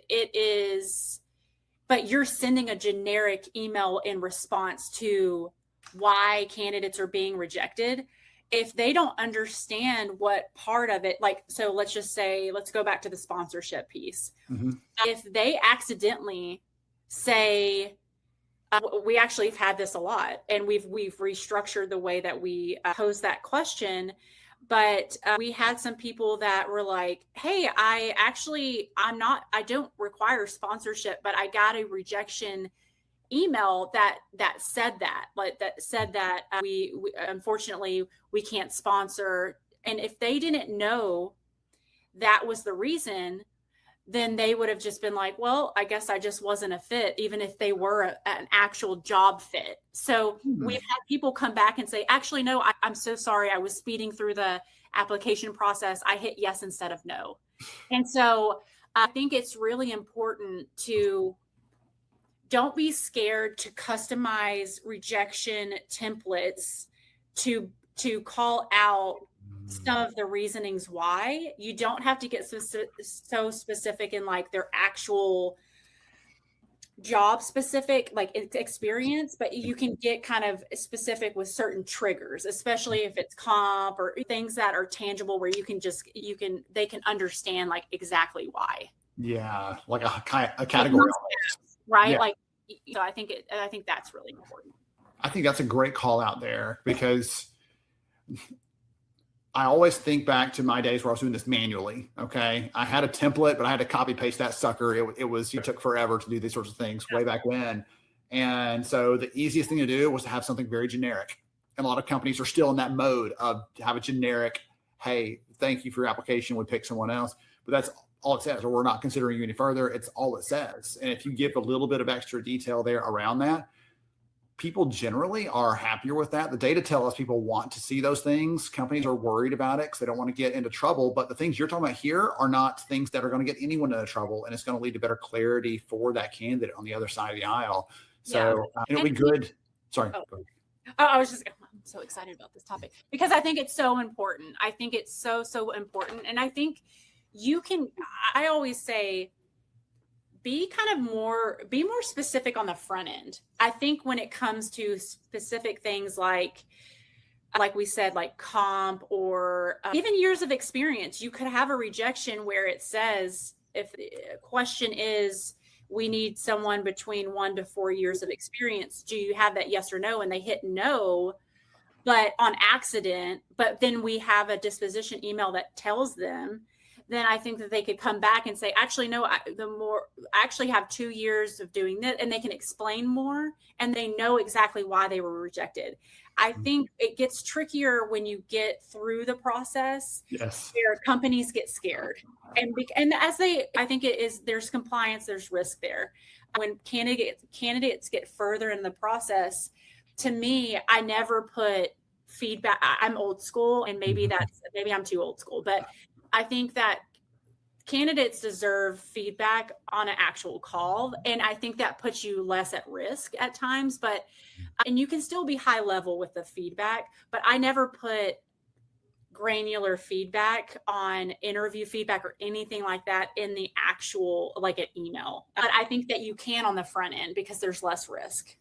but you're sending a generic email in response to why candidates are being rejected, if they don't understand what part of it, like, so let's just say, let's go back to the sponsorship piece. Mm-hmm. If they accidentally say, we actually have had this a lot, and we've restructured the way that we pose that question. But we had some people that were like, hey, I don't require sponsorship, but I got a rejection email that said that we unfortunately we can't sponsor. And if they didn't know that was the reason, then they would have just been like, well, I guess I just wasn't a fit, even if they were an actual job fit. So we've had people come back and say, actually, no, I'm so sorry. I was speeding through the application process. I hit yes instead of no. And so I think it's really important to don't be scared to customize rejection templates to call out some of the reasonings why. You don't have to get so specific in like their actual job specific like experience, but you can get kind of specific with certain triggers, especially if it's comp or things that are tangible where they can understand like exactly why. Yeah, like a category, right? Yeah. Like, so I think that's really important. I think that's a great call out there, because I always think back to my days where I was doing this manually. Okay. I had a template, but I had to copy paste that sucker. It took forever to do these sorts of things way back when. And so the easiest thing to do was to have something very generic. And a lot of companies are still in that mode of have a generic, hey, thank you for your application. We pick someone else, but that's all it says, or we're not considering you any further. It's all it says. And if you give a little bit of extra detail there around that, people generally are happier with that. The data tell us people want to see those things. Companies are worried about it because they don't want to get into trouble. But the things you're talking about here are not things that are going to get anyone into trouble. And it's going to lead to better clarity for that candidate on the other side of the aisle. So it'll be good. Sorry. I'm so excited about this topic because I think it's so important. I think it's so important. And I think I always say, be more specific on the front end. I think when it comes to specific things like we said, like comp or even years of experience, you could have a rejection where it says, if the question is, we need someone between 1 to 4 years of experience, do you have that, yes or no? And they hit no, but on accident, but then we have a disposition email that tells them, then I think that they could come back and say, actually, no, I actually have 2 years of doing this, and they can explain more and they know exactly why they were rejected. I think it gets trickier when you get through the process. Yes. Where companies get scared. And I think it is, there's compliance, there's risk there. When candidates get further in the process, to me, I never put feedback. I'm old school, and maybe I'm too old school, but I think that candidates deserve feedback on an actual call. And I think that puts you less at risk at times, and you can still be high level with the feedback, but I never put granular feedback on interview feedback or anything like that in the actual, like an email. But I think that you can on the front end because there's less risk.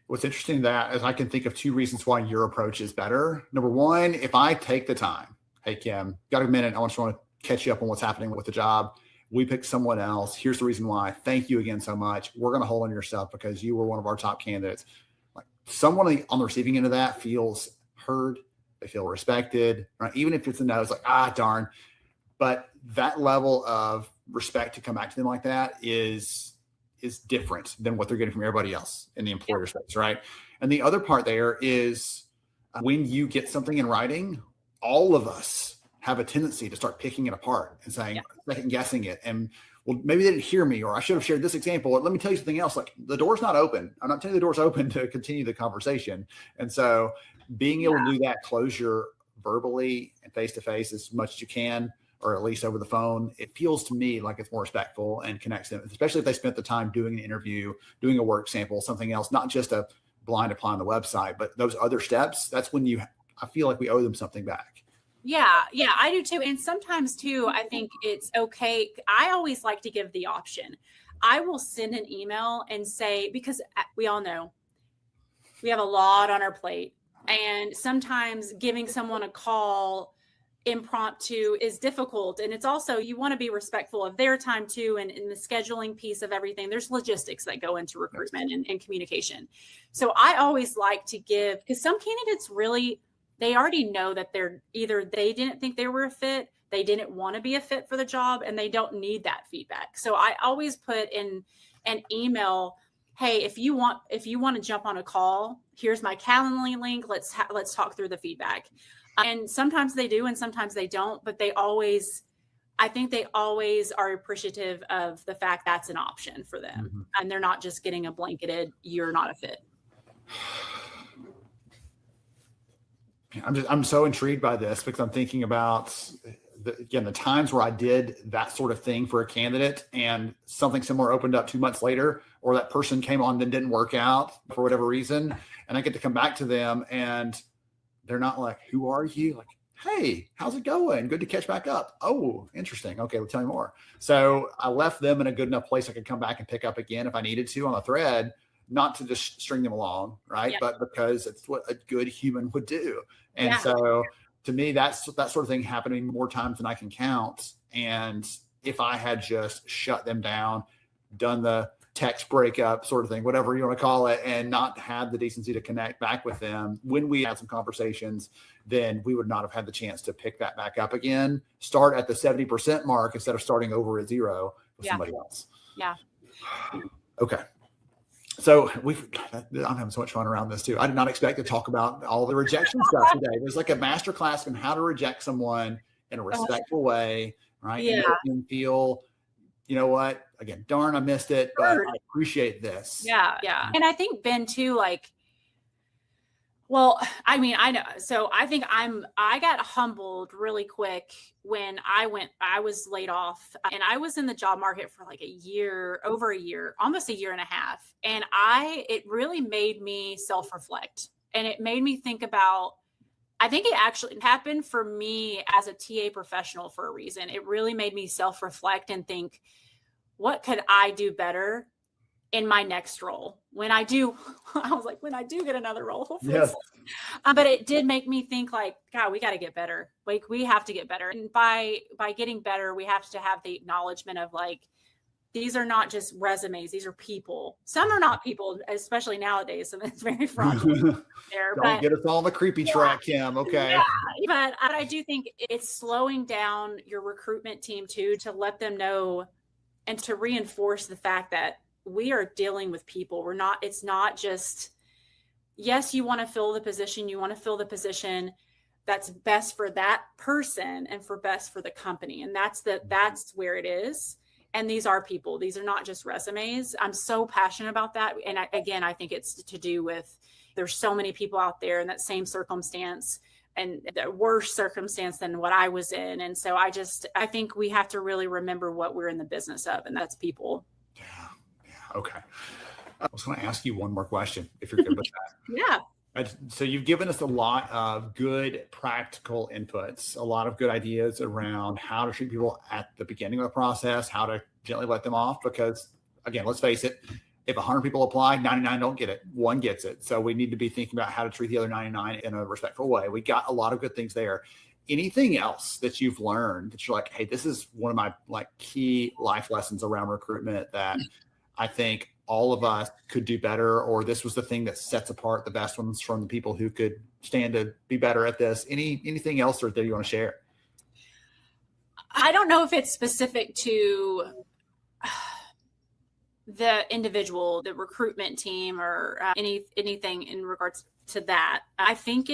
What's interesting that is I can think of 2 reasons why your approach is better. Number one, if I take the time, hey, Kim, got a minute, I just want to catch you up on what's happening with the job. We picked someone else. Here's the reason why. Thank you again so much. We're going to hold on to your stuff because you were one of our top candidates. Like, someone on the receiving end of that feels heard. They feel respected, right? Even if it's a no, it's like, darn. But that level of respect to come back to them like that is different than what they're getting from everybody else in the employer space, right? And the other part there is when you get something in writing, all of us have a tendency to start picking it apart and saying, second guessing it. And well, maybe they didn't hear me, or I should have shared this example. Or let me tell you something else. Like, the door's not open. I'm not telling you the door's open to continue the conversation. And so being able to do that closure verbally and face-to-face as much as you can, or at least over the phone, it feels to me like it's more respectful and connects them, especially if they spent the time doing an interview, doing a work sample, something else, not just a blind apply on the website, but those other steps, that's when I feel like we owe them something back. Yeah, I do too. And sometimes too, I think it's okay. I always like to give the option. I will send an email and say, because we all know we have a lot on our plate, and sometimes giving someone a call impromptu is difficult. And it's also, you want to be respectful of their time too. And in the scheduling piece of everything, there's logistics that go into recruitment and communication. So I always like to give, because some candidates really, they already know that they're either they didn't think they were a fit, they didn't want to be a fit for the job, and they don't need that feedback. So I always put in an email, hey, if you want to jump on a call, here's my Calendly link. Let's talk through the feedback. And sometimes they do, and sometimes they don't, but I think they always are appreciative of the fact that's an option for them. Mm-hmm. And they're not just getting a blanketed, you're not a fit. I'm so intrigued by this because I'm thinking about the times where I did that sort of thing for a candidate and something similar opened up 2 months later, or that person came on that didn't work out for whatever reason. And I get to come back to them and they're not like, who are you? Like, hey, how's it going? Good to catch back up. Oh, interesting. Okay, well, tell me more. So I left them in a good enough place I could come back and pick up again if I needed to on a thread, not to just string them along, right? Yeah. But because it's what a good human would do. And so to me, that sort of thing happening more times than I can count. And if I had just shut them down, done the text breakup sort of thing, whatever you want to call it, and not had the decency to connect back with them when we had some conversations, then we would not have had the chance to pick that back up again, start at the 70% mark instead of starting over at 0 with somebody else. Yeah. Okay. So I'm having so much fun around this too. I did not expect to talk about all the rejection stuff today. There's like a master class on how to reject someone in a respectful way, right? Yeah. And feel, you know what? Again, darn, I missed it, but I appreciate this. Yeah. And I think Ben too, like, well, I mean, I know. So I think I got humbled really quick when I was laid off, and I was in the job market for like over a year, almost a year and a half. And it really made me self-reflect, and it made me think about, I think it actually happened for me as a TA professional for a reason. It really made me self-reflect and think, what could I do better in my next role? When I do get another role, hopefully. Yes. But it did make me think like, God, we got to get better. Like we have to get better. And by getting better, we have to have the acknowledgement of like, these are not just resumes. These are people. Some are not people, especially nowadays. So it's very fraudulent there. Don't get us all on the creepy track, Kim. Okay. Yeah, but I do think it's slowing down your recruitment team too, to let them know and to reinforce the fact that we are dealing with people. It's not just, yes, you want to fill the position that's best for that person and best for the company. And that's where it is. And these are people. These are not just resumes. I'm so passionate about that. And I think it's to do with, there's so many people out there in that same circumstance and the worse circumstance than what I was in. And so I think we have to really remember what we're in the business of, and that's people. Yeah. Okay. I was going to ask you one more question, if you're good with that. Yeah. So you've given us a lot of good practical inputs, a lot of good ideas around how to treat people at the beginning of the process, how to gently let them off, because again, let's face it, if 100 people apply, 99 don't get it, 1 gets it. So we need to be thinking about how to treat the other 99 in a respectful way. We got a lot of good things there. Anything else that you've learned that you're like, hey, this is one of my like key life lessons around recruitment that I think all of us could do better, or this was the thing that sets apart the best ones from the people who could stand to be better at this? Anything else that you want to share? I don't know if it's specific to the individual, the recruitment team, or anything in regards to that. I think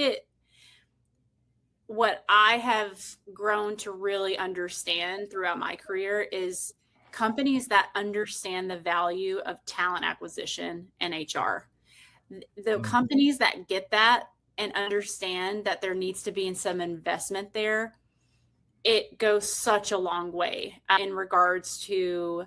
what I have grown to really understand throughout my career is companies that understand the value of talent acquisition and HR. The companies that get that and understand that there needs to be some investment there, it goes such a long way in regards to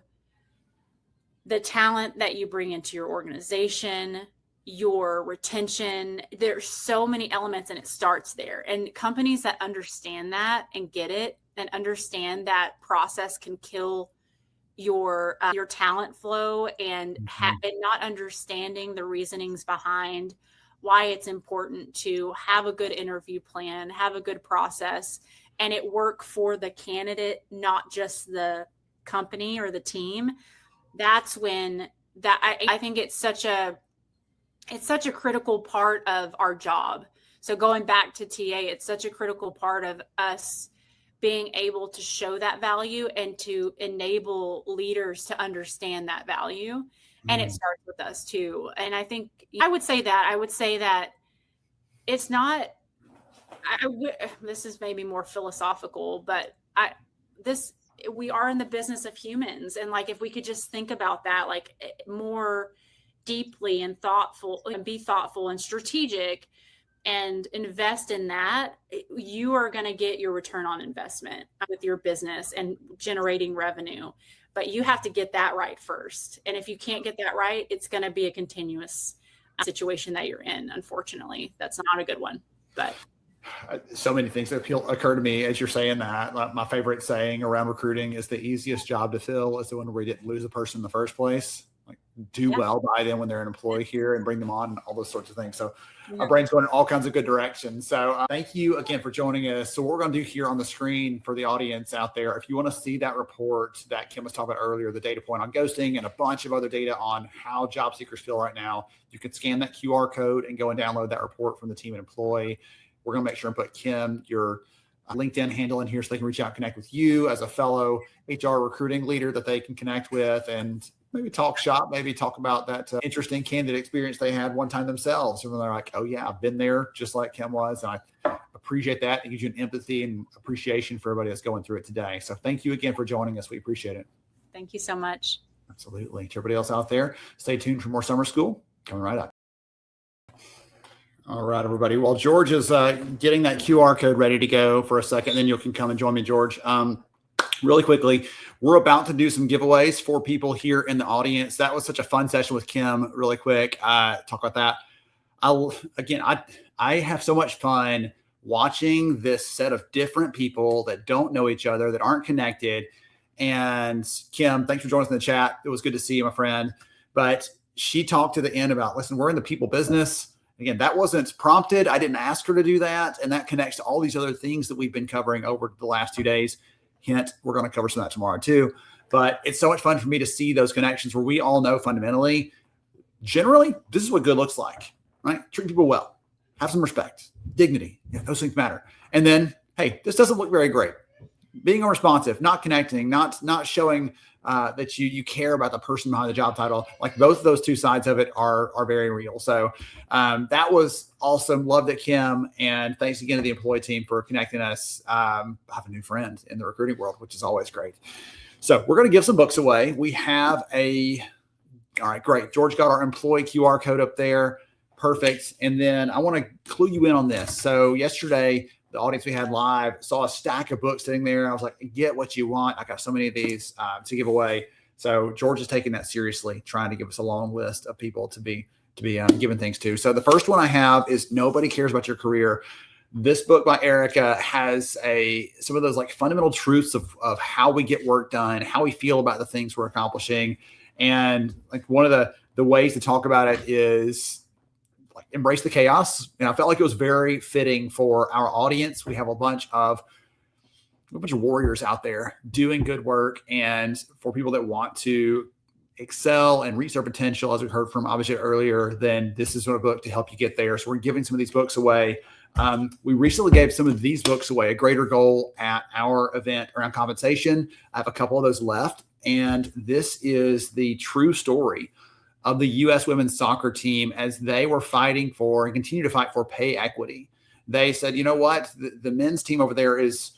the talent that you bring into your organization, your retention. There's so many elements, and it starts there. And companies that understand that and get it and understand that process can kill your talent flow, and not understanding the reasonings behind why it's important to have a good interview plan, have a good process, and it work for the candidate, not just the company or the team. That's when I think it's such a critical part of our job. So going back to TA, it's such a critical part of us being able to show that value and to enable leaders to understand that value. And it starts with us too. And I think I would say that it's not, this is maybe more philosophical, but we are in the business of humans. And like, if we could just think about that, like more deeply and thoughtful, and be thoughtful and strategic and invest in that, you are going to get your return on investment with your business and generating revenue. But you have to get that right first. And if you can't get that right, it's going to be a continuous situation that you're in. Unfortunately, that's not a good one. But so many things that occur to me as you're saying that. My favorite saying around recruiting is the easiest job to fill is the one where you didn't lose a person in the first place. Like, do well by them when they're an employee here and bring them on and all those sorts of things. So our brain's going in all kinds of good directions. So thank you again for joining us. So what we're going to do here on the screen for the audience out there, if you want to see that report that Kim was talking about earlier, the data point on ghosting and a bunch of other data on how job seekers feel right now, you can scan that QR code and go and download that report from the team and employee. We're going to make sure and put Kim, your LinkedIn handle in here so they can reach out and connect with you as a fellow HR recruiting leader that they can connect with and maybe talk shop, maybe talk about that interesting candidate experience they had one time themselves. And they're like, oh yeah, I've been there just like Kim was. And I appreciate that. It gives you an empathy and appreciation for everybody that's going through it today. So thank you again for joining us. We appreciate it. Thank you so much. Absolutely. To everybody else out there, stay tuned for more summer school coming right up. All right, everybody. Well, George is getting that QR code ready to go for a second. Then you can come and join me, George. Really quickly, we're about to do some giveaways for people here in the audience. That was such a fun session with Kim. Really quick, talk about that. I have so much fun watching this set of different people that don't know each other, that aren't connected. And Kim, thanks for joining us in the chat. It was good to see you, my friend. But she talked to the end about, listen, we're in the people business. Again, that wasn't prompted. I didn't ask her to do that. And that connects to all these other things that we've been covering over the last 2 days. Hint, we're going to cover some of that tomorrow too. But it's so much fun for me to see those connections where we all know fundamentally, generally, this is what good looks like, right? Treat people well, have some respect, dignity. Yeah, those things matter. And then, hey, this doesn't look very great. Being unresponsive, not connecting, not showing that you care about the person behind the job title. Like both of those two sides of it are very real. So that was awesome. Loved it, Kim. And thanks again to the employee team for connecting us. I have a new friend in the recruiting world, which is always great. So we're going to give some books away. We have all right, great. George got our employee QR code up there. Perfect. And then I want to clue you in on this. So yesterday, the audience we had live saw a stack of books sitting there. I was like, get what you want. I got so many of these to give away. So George is taking that seriously, trying to give us a long list of people to be giving things to. So the first one I have is Nobody Cares About Your Career. This book by Erica has some of those like fundamental truths of how we get work done, how we feel about the things we're accomplishing. And like one of the ways to talk about it is like embrace the chaos. And I felt like it was very fitting for our audience. We have a bunch of warriors out there doing good work, and for people that want to excel and reach their potential, as we heard from obviously earlier, then this is a book to help you get there. So we're giving some of these books away. We recently gave some of these books away, A Greater Goal, at our event around compensation. I have a couple of those left. And this is the true story of the U.S. women's soccer team as they were fighting for and continue to fight for pay equity. They said, you know what, the men's team over there is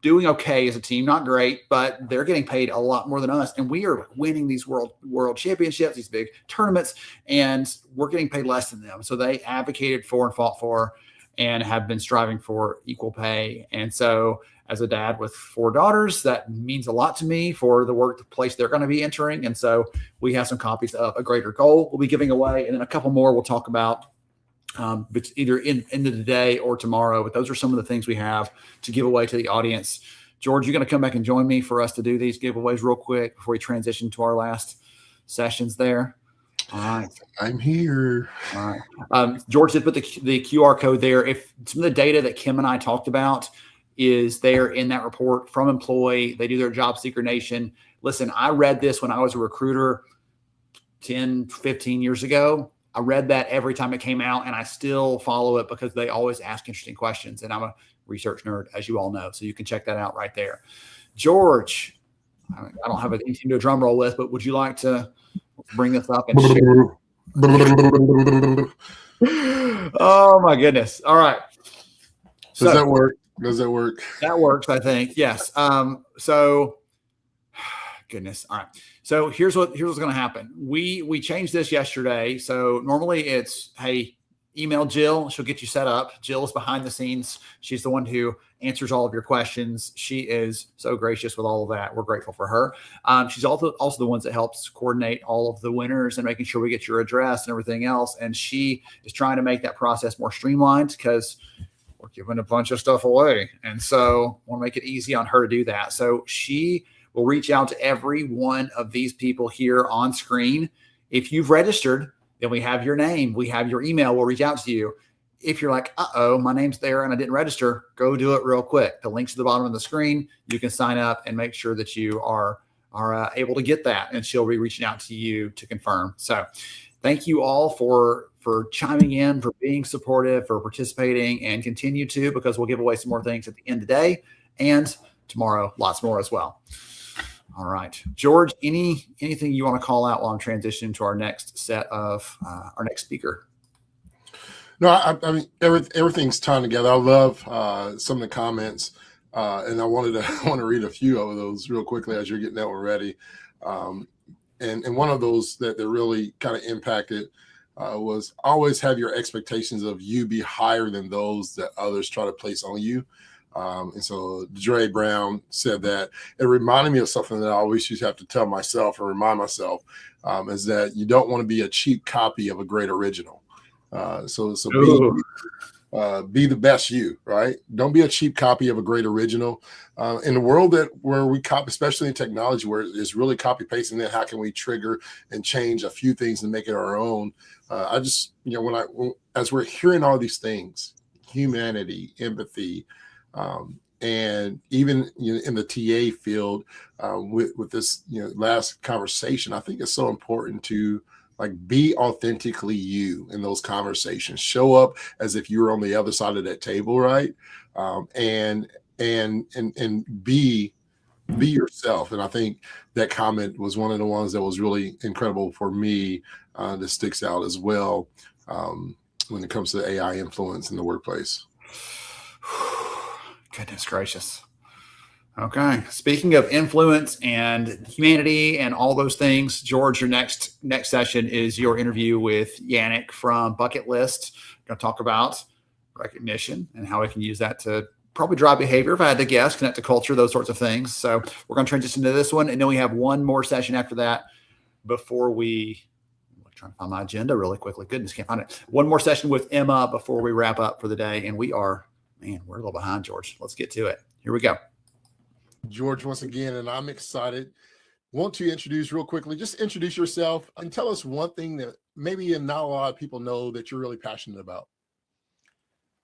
doing okay as a team, not great, but they're getting paid a lot more than us. And we are winning these world championships, these big tournaments, and we're getting paid less than them. So they advocated for and fought for and have been striving for equal pay. And so as a dad with 4 daughters, that means a lot to me for the workplace they're going to be entering. And so we have some copies of A Greater Goal we'll be giving away, and then a couple more we'll talk about but either into the day or tomorrow. But those are some of the things we have to give away to the audience. George, you're going to come back and join me for us to do these giveaways real quick before we transition to our last sessions there. All right. I'm here. All right. George did put the QR code there. If some of the data that Kim and I talked about is there in that report from Employ, they do their Job Seeker Nation. Listen, I read this when I was a recruiter 10, 15 years ago. I read that every time it came out, and I still follow it because they always ask interesting questions. And I'm a research nerd, as you all know, so you can check that out right there. George, I don't have anything to do a drum roll with, but would you like to bring this up and share? Oh my goodness! All right. Does that work? Does that work? That works, I think. Yes. So, goodness. All right. So here's what's going to happen. We changed this yesterday. So normally it's, hey, email Jill. She'll get you set up. Jill is behind the scenes. She's the one who answers all of your questions. She is so gracious with all of that. We're grateful for her. She's also the ones that helps coordinate all of the winners and making sure we get your address and everything else. And she is trying to make that process more streamlined because we're giving a bunch of stuff away. And so I want to make it easy on her to do that. So she will reach out to every one of these people here on screen. If you've registered, then we have your name, we have your email, we'll reach out to you. If you're like, uh-oh, my name's there and I didn't register, go do it real quick. The link's at the bottom of the screen. You can sign up and make sure that you are able to get that, and she'll be reaching out to you to confirm. So thank you all for chiming in, for being supportive, for participating, and continue to, because we'll give away some more things at the end of the day and tomorrow, lots more as well. All right, George, anything you want to call out while I'm transitioning to our next set of our next speaker? No, I mean, everything's tied together. I love some of the comments, and I want to read a few of those real quickly as you're getting that one ready. And one of those that really kind of impacted was always have your expectations of you be higher than those that others try to place on you. And so Dre Brown said that. It reminded me of something that I always used to have to tell myself and remind myself, is that you don't want to be a cheap copy of a great original. So be the best you, right? Don't be a cheap copy of a great original. In the world where we copy, especially in technology, where it's really copy pasting, then how can we trigger and change a few things and make it our own? I just, as we're hearing all these things, humanity, empathy, and even in the TA field, with this last conversation, I think it's so important to be authentically you in those conversations. Show up as if you were on the other side of that table, right? And be yourself. And I think that comment was one of the ones that was really incredible for me, that sticks out as well, when it comes to AI influence in the workplace. Goodness gracious. Okay. Speaking of influence and humanity and all those things, George, your next session is your interview with Yannick from Bucket List. We're going to talk about recognition and how we can use that to probably drive behavior, if I had to guess, connect to culture, those sorts of things. So we're going to transition to this one. And then we have one more session after that before I'm trying to find my agenda really quickly. Goodness, can't find it. One more session with Emma before we wrap up for the day. And we're a little behind, George. Let's get to it. Here we go. George, once again, and I'm excited. Want to introduce real quickly, just introduce yourself and tell us one thing that maybe not a lot of people know that you're really passionate about.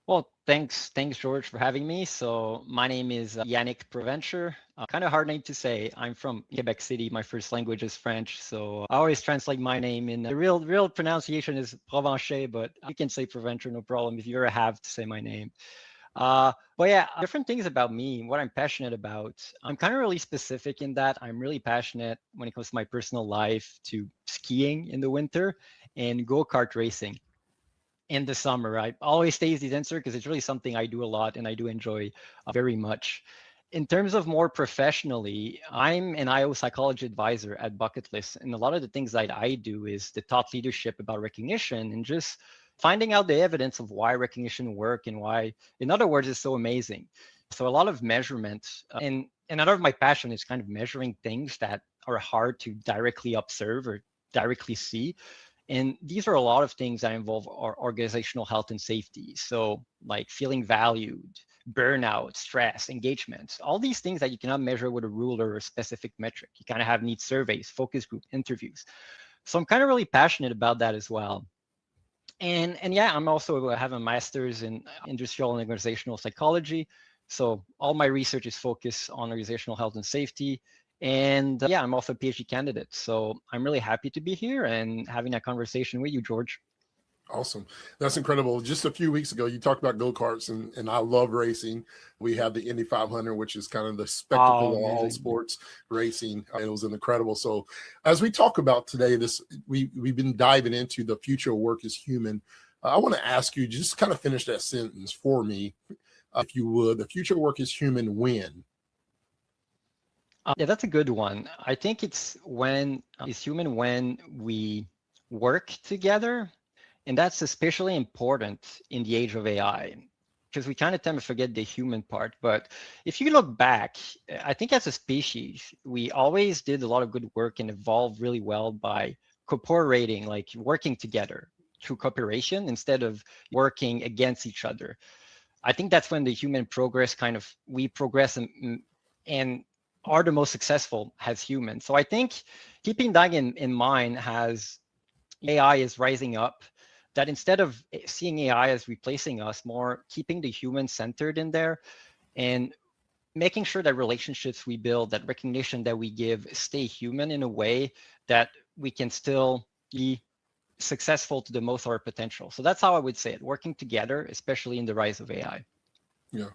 Well, thanks, George, for having me. So my name is Yannick Provencher. Kind of hard name to say. I'm from Quebec City. My first language is French, so I always translate my name. In the real pronunciation is Provencher, but you can say Provencher, no problem, if you ever have to say my name. But yeah, different things about me, what I'm passionate about. I'm kind of really specific in that I'm really passionate when it comes to my personal life to skiing in the winter and go-kart racing in the summer. I always stay the answer because it's really something I do a lot and I do enjoy very much. In terms of more professionally, I'm an IO psychology advisor at Bucket List. And a lot of the things that I do is the thought leadership about recognition and just finding out the evidence of why recognition works and why, in other words, it's so amazing. So a lot of measurement, and another of my passion is kind of measuring things that are hard to directly observe or directly see. And these are a lot of things that involve our organizational health and safety. So like feeling valued, burnout, stress, engagement, all these things that you cannot measure with a ruler or a specific metric. You kind of have need surveys, focus group, interviews. So I'm kind of really passionate about that as well. And yeah, I'm also have a master's in industrial and organizational psychology. So all my research is focused on organizational health and safety. And yeah, I'm also a PhD candidate. So I'm really happy to be here and having that conversation with you, George. Awesome. That's incredible. Just a few weeks ago, you talked about go-karts, and I love racing. We have the Indy 500, which is kind of the spectacle of all sports racing. And it was incredible. So as we talk about today, we've been diving into the future of work is human. I want to ask you, just kind of finish that sentence for me, if you would. The future of work is human when? Yeah, that's a good one. I think it's human when we work together. And that's especially important in the age of AI, because we kind of tend to forget the human part. But if you look back, I think as a species, we always did a lot of good work and evolved really well by cooperating, like working together through cooperation instead of working against each other. I think that's when the human progress we progress and are the most successful as humans. So I think keeping that in mind as AI is rising up, that instead of seeing AI as replacing us, more keeping the human centered in there and making sure that relationships we build, that recognition that we give, stay human in a way that we can still be successful to the most of our potential. So that's how I would say it, working together, especially in the rise of AI. Yeah.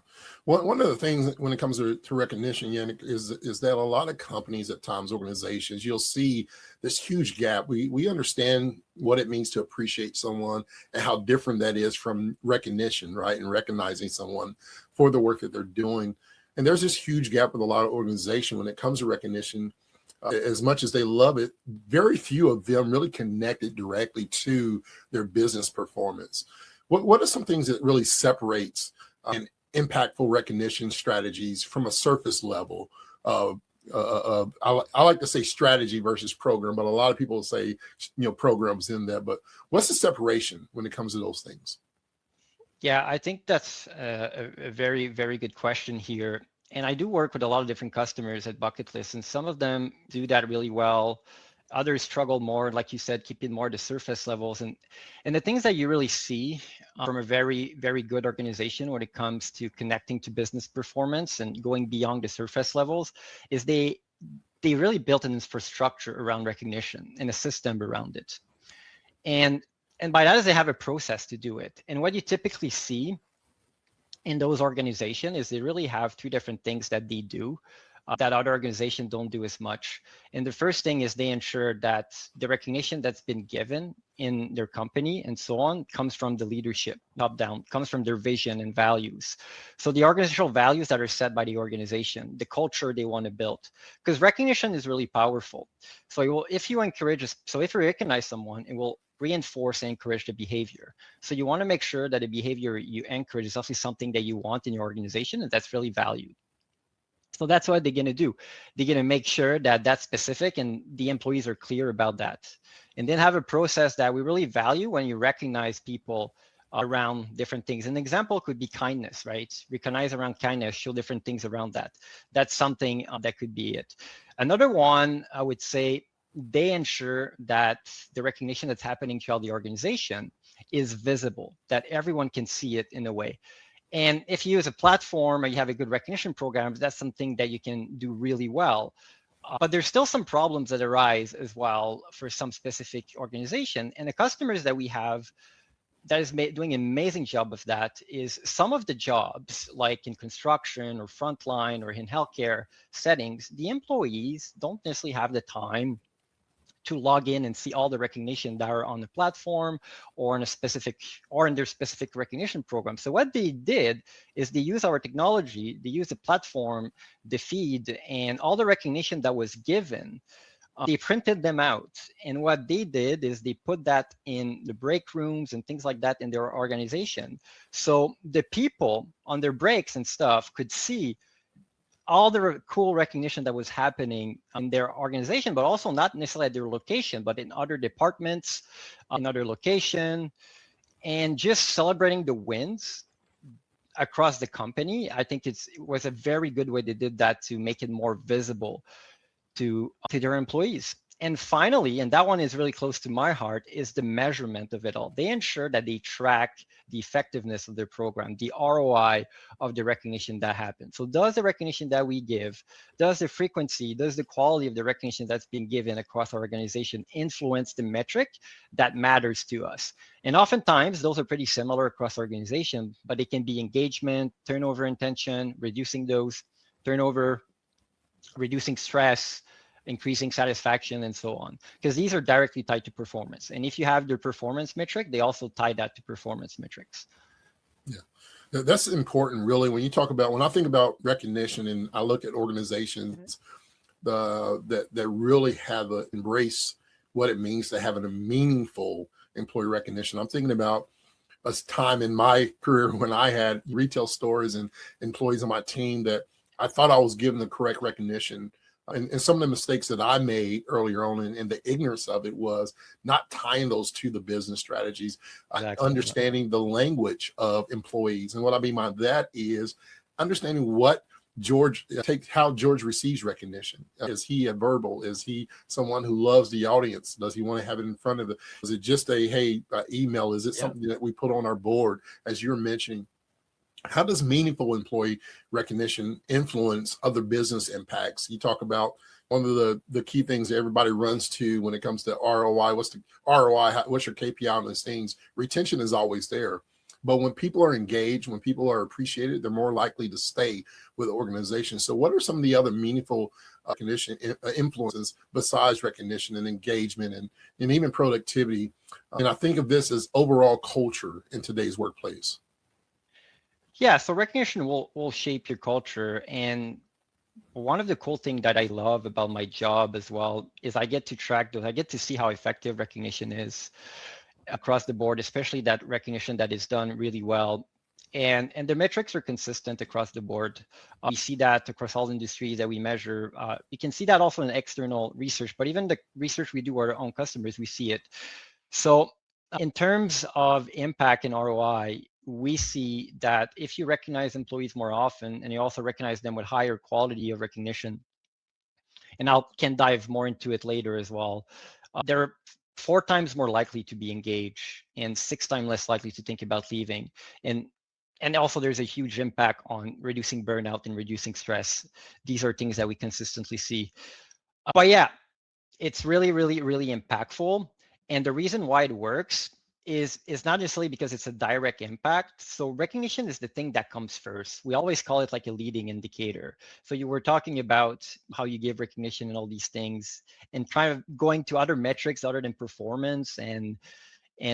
One of the things when it comes to recognition, Yannick, is that a lot of companies, at times organizations, you'll see this huge gap. We understand what it means to appreciate someone and how different that is from recognition, right? And recognizing someone for the work that they're doing. And there's this huge gap with a lot of organizations when it comes to recognition. As much as they love it, very few of them really connect it directly to their business performance. What are some things that really separates and impactful recognition strategies from a surface level of I like to say strategy versus program, but a lot of people say programs in that. But what's the separation when it comes to those things? Yeah, I think that's a very, very good question here. And I do work with a lot of different customers at Bucket List, and some of them do that really well. Others struggle more, like you said, keeping more the surface levels. And the things that you really see from a very, very good organization when it comes to connecting to business performance and going beyond the surface levels is they really built an infrastructure around recognition and a system around it. And by that is they have a process to do it. And what you typically see in those organizations is they really have two different things that they do that other organizations don't do as much. And the first thing is they ensure that the recognition that's been given in their company and so on comes from the leadership, top down, comes from their vision and values. So the organizational values that are set by the organization, the culture they want to build, because recognition is really powerful. So if you recognize someone, it will reinforce and encourage the behavior. So you want to make sure that the behavior you encourage is actually something that you want in your organization and that's really valued. So that's what they're going to do. They're going to make sure that that's specific and the employees are clear about that. And then have a process that we really value when you recognize people around different things. An example could be kindness, right? Recognize around kindness, show different things around that. That's something that could be it. Another one, I would say, they ensure that the recognition that's happening throughout the organization is visible, that everyone can see it in a way. And if you use a platform or you have a good recognition program, that's something that you can do really well. But there's still some problems that arise as well for some specific organization. And the customers that we have that is doing an amazing job of that is some of the jobs, like in construction or frontline or in healthcare settings, the employees don't necessarily have the time to log in and see all the recognition that are on the platform or in their specific recognition program. So what they did is they use our technology, they use the platform, the feed, and all the recognition that was given they printed them out. And what they did is they put that in the break rooms and things like that in their organization. So the people on their breaks and stuff could see all the cool recognition that was happening in their organization, but also not necessarily at their location, but in other departments, in other location, and just celebrating the wins across the company. I think it was a very good way they did that to make it more visible to their employees. And finally, and that one is really close to my heart, is the measurement of it all. They ensure that they track the effectiveness of their program, the ROI of the recognition that happens. So does the recognition that we give, does the frequency, does the quality of the recognition that's being given across our organization influence the metric that matters to us? And oftentimes those are pretty similar across organization, but it can be engagement, turnover intention, reducing those turnover, reducing stress, increasing satisfaction, and so on, because these are directly tied to performance. And if you have their performance metric, they also tie that to performance metrics. Yeah, that's important, really. When you talk about, when I think about recognition and I look at organizations that really have embrace what it means to having a meaningful employee recognition, I'm thinking about a time in my career when I had retail stores and employees on my team that I thought I was given the correct recognition. And some of the mistakes that I made earlier on and the ignorance of it was not tying those to the business strategies, understanding the language of employees. And what I mean by that is understanding what how George receives recognition. Is he a verbal? Is he someone who loves the audience? Does he want to have it in front of is it just email? Is it something that we put on our board, as you're mentioning? How does meaningful employee recognition influence other business impacts? You talk about one of the key things that everybody runs to when it comes to ROI. What's the ROI? What's your KPI on those things? Retention is always there. But when people are engaged, when people are appreciated, they're more likely to stay with the organization. So what are some of the other meaningful recognition influences besides recognition and engagement and even productivity? And I think of this as overall culture in today's workplace. Yeah, so recognition will shape your culture. And one of the cool things that I love about my job as well is I get to track those. I get to see how effective recognition is across the board, especially that recognition that is done really well. And the metrics are consistent across the board. We see that across all industries that we measure. We can see that also in external research, but even the research we do with our own customers, we see it. So in terms of impact and ROI, we see that if you recognize employees more often and you also recognize them with higher quality of recognition, and I can dive more into it later as well, they're 4 times more likely to be engaged and 6 times less likely to think about leaving. And also there's a huge impact on reducing burnout and reducing stress. These are things that we consistently see. But yeah, it's really, really, really impactful. And the reason why it works is not necessarily because it's a direct impact. So recognition is the thing that comes first. We always call it like a leading indicator. So you were talking about how you give recognition and all these things and kind of going to other metrics other than performance and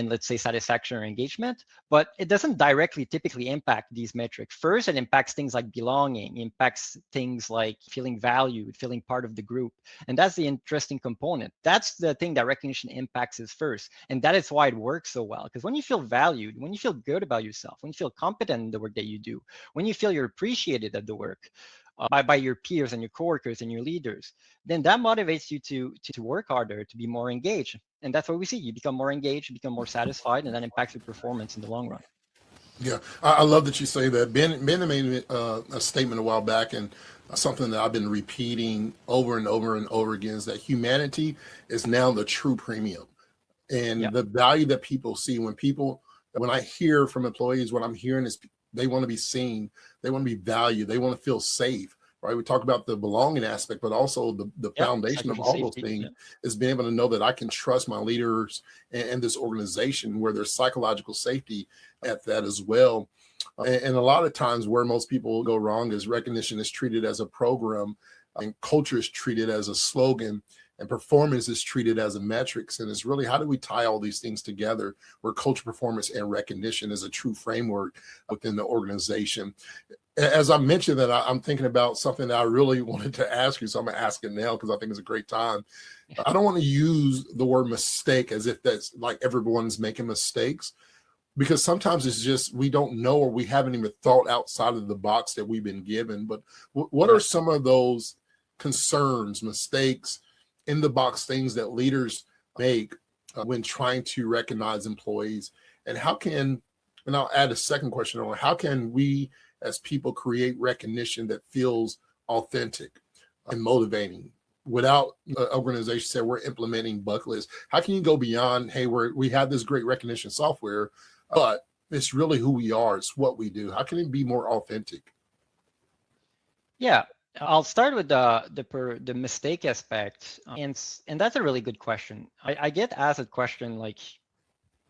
let's say satisfaction or engagement, but it doesn't directly typically impact these metrics. First, it impacts things like belonging, impacts things like feeling valued, feeling part of the group. And that's the interesting component. That's the thing that recognition impacts is first. And that is why it works so well. Because when you feel valued, when you feel good about yourself, when you feel competent in the work that you do, when you feel you're appreciated at the work, by your peers and your coworkers and your leaders, then that motivates you to work harder, to be more engaged. And that's what we see. You become more engaged, you become more satisfied, and that impacts your performance in the long run. Yeah, I love that you say that. Ben made a statement a while back, and something that I've been repeating over and over and over again is that humanity is now the true premium. And the value that people see when I hear from employees, what I'm hearing is they want to be seen, they want to be valued, they want to feel safe, right? We talk about the belonging aspect, but also the foundation of all those things is being able to know that I can trust my leaders and this organization where there's psychological safety at that as well. And a lot of times where most people go wrong is recognition is treated as a program and culture is treated as a slogan. and performance is treated as a metrics. And it's really, how do we tie all these things together where culture, performance, and recognition is a true framework within the organization? As I mentioned that, I'm thinking about something that I really wanted to ask you, so I'm gonna ask it now because I think it's a great time. I don't want to use the word mistake as if that's like everyone's making mistakes, because sometimes it's just we don't know, or we haven't even thought outside of the box that we've been given. But what are some of those concerns, mistakes, in the box things that leaders make when trying to recognize employees? And how can, and I'll add a second question on, how can we as people create recognition that feels authentic and motivating without an organization say we're implementing bucket lists? How can you go beyond, hey, we have this great recognition software, but it's really who we are, it's what we do? How can it be more authentic? Yeah, I'll start with the mistake aspect, and that's a really good question. I get asked that question like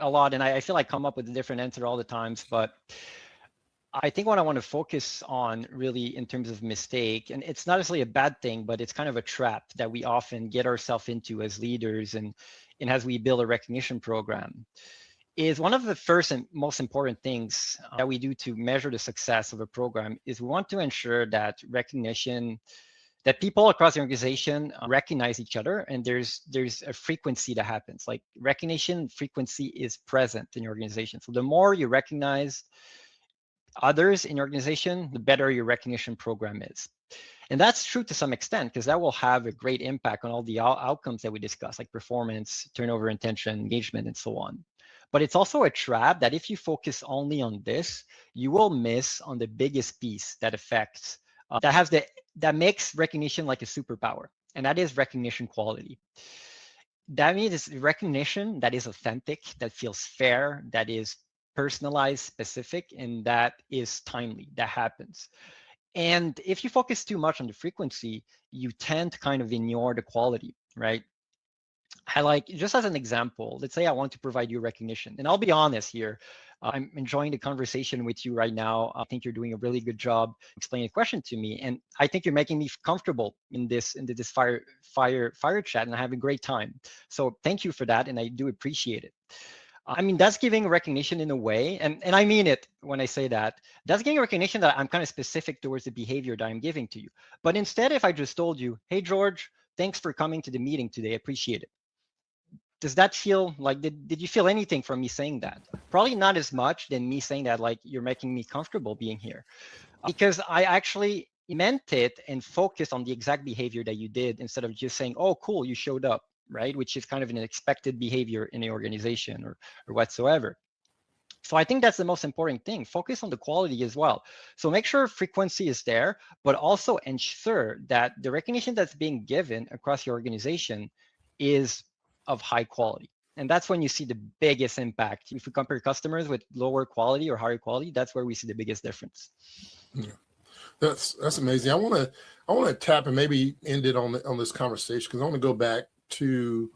a lot, and I feel like I come up with a different answer all the times. But I think what I want to focus on really in terms of mistake, and it's not necessarily a bad thing, but it's kind of a trap that we often get ourselves into as leaders, and as we build a recognition program, is one of the first and most important things that we do to measure the success of a program is we want to ensure that recognition, that people across the organization recognize each other, and there's a frequency that happens. Like recognition frequency is present in your organization. So the more you recognize others in your organization, the better your recognition program is. And that's true to some extent, because that will have a great impact on all the outcomes that we discuss, like performance, turnover, intention, engagement, and so on. But it's also a trap that if you focus only on this, you will miss on the biggest piece that affects, that makes recognition like a superpower, and that is recognition quality. That means it's recognition that is authentic, that feels fair, that is personalized, specific, and that is timely, that happens. And if you focus too much on the frequency, you tend to kind of ignore the quality, right? I like, just as an example, let's say I want to provide you recognition, and I'll be honest here, I'm enjoying the conversation with you right now. I think you're doing a really good job explaining the question to me, and I think you're making me comfortable in this fire chat, and I have a great time. So thank you for that, and I do appreciate it. I mean, that's giving recognition in a way, and I mean it when I say that. That's giving recognition that I'm kind of specific towards the behavior that I'm giving to you. But instead, if I just told you, hey, George, thanks for coming to the meeting today, I appreciate it. Does that feel like, did you feel anything from me saying that? Probably not as much than me saying that, like, you're making me comfortable being here. Because I actually meant it and focused on the exact behavior that you did, instead of just saying, oh, cool, you showed up, right? Which is kind of an expected behavior in the organization or whatsoever. So I think that's the most important thing. Focus on the quality as well. So make sure frequency is there, but also ensure that the recognition that's being given across your organization is of high quality. And that's when you see the biggest impact. If you compare customers with lower quality or higher quality, that's where we see the biggest difference. Yeah. That's amazing. I want to tap and maybe end it on this conversation, because I want to go back to,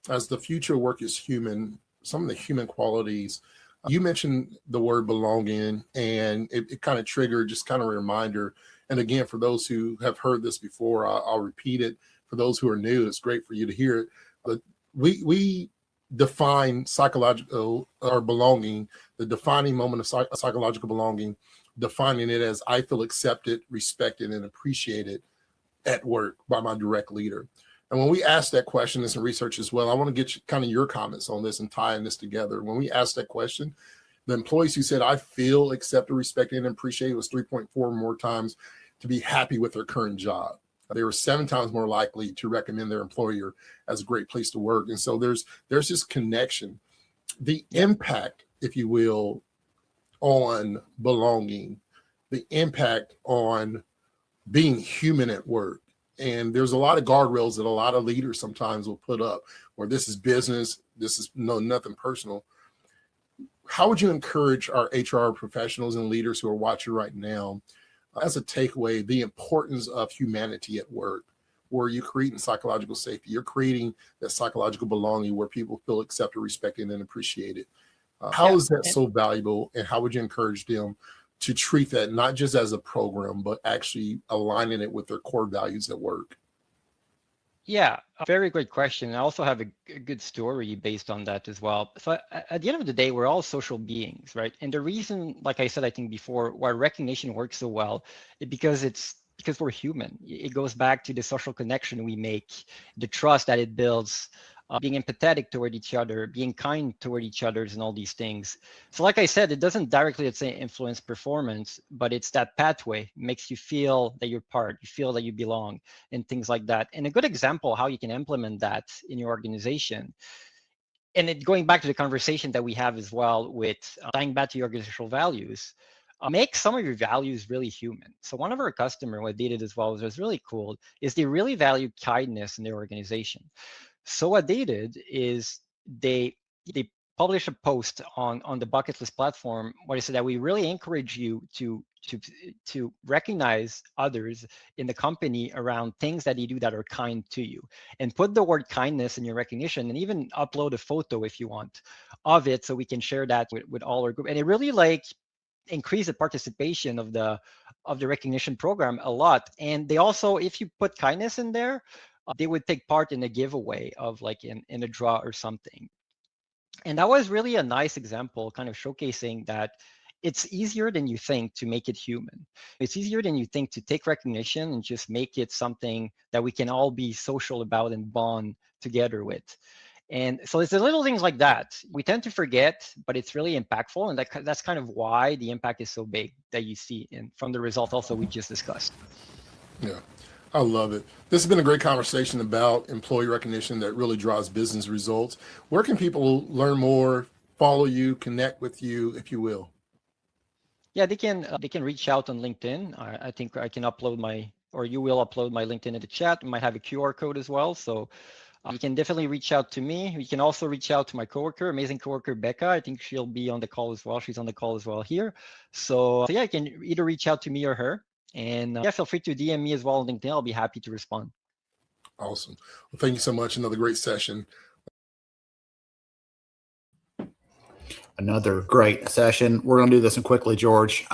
as the future work is human, some of the human qualities. You mentioned the word belonging, and it kind of triggered just kind of a reminder. And again, for those who have heard this before, I'll repeat it. For those who are new, it's great for you to hear it. But we define psychological or belonging, the defining moment of psychological belonging, defining it as I feel accepted, respected, and appreciated at work by my direct leader. And when we ask that question, there's some research as well. I want to get kind of your comments on this and tying this together. When we asked that question, the employees who said, I feel accepted, respected, and appreciated was 3.4 more times to be happy with their current job. They were 7 times more likely to recommend their employer as a great place to work. And so there's this connection, the impact, if you will, on belonging, the impact on being human at work. And there's a lot of guardrails that a lot of leaders sometimes will put up, where this is business, this is nothing personal. How would you encourage our HR professionals and leaders who are watching right now, as a takeaway, the importance of humanity at work, where you're creating psychological safety, you're creating that psychological belonging where people feel accepted, respected, and appreciated? How is that so valuable, and how would you encourage them to treat that not just as a program, but actually aligning it with their core values at work? Yeah, a very great question. I also have a good story based on that as well. So at the end of the day, we're all social beings, right? And the reason, like I said, I think before, why recognition works so well, is because we're human. It goes back to the social connection we make, the trust that it builds, being empathetic toward each other, being kind toward each other, and all these things. So like I said, it doesn't directly, let's say, influence performance, but it's that pathway. It makes you feel that you're part, you feel that you belong, and things like that. And a good example how you can implement that in your organization, and it going back to the conversation that we have as well with tying back to your organizational values, make some of your values really human. So one of our customer, what they did as well, was really cool, is they really value kindness in their organization. So what they did is they published a post on the bucket list platform where they said that we really encourage you to recognize others in the company around things that they do that are kind to you, and put the word kindness in your recognition, and even upload a photo if you want of it so we can share that with all our group. And it really like increase the participation of the recognition program a lot. And they also, if you put kindness in there, they would take part in a giveaway of like in a draw or something. And that was really a nice example, kind of showcasing that it's easier than you think to make it human. It's easier than you think to take recognition and just make it something that we can all be social about and bond together with. And so it's the little things like that we tend to forget, but it's really impactful. And that's kind of why the impact is so big that you see in from the result also we just discussed. Yeah, I love it. This has been a great conversation about employee recognition that really drives business results. Where can people learn more, follow you, connect with you, if you will? Yeah, they can reach out on LinkedIn. I think I can upload or you will upload my LinkedIn in the chat. We might have a QR code as well. So you can definitely reach out to me. You can also reach out to my coworker, amazing coworker, Becca. I think she'll be on the call as well. She's on the call as well here. So yeah, you can either reach out to me or her. And yeah, feel free to DM me as well on LinkedIn. I'll be happy to respond. Awesome. Well, thank you so much. Another great session. Another great session. We're going to do this one quickly, George.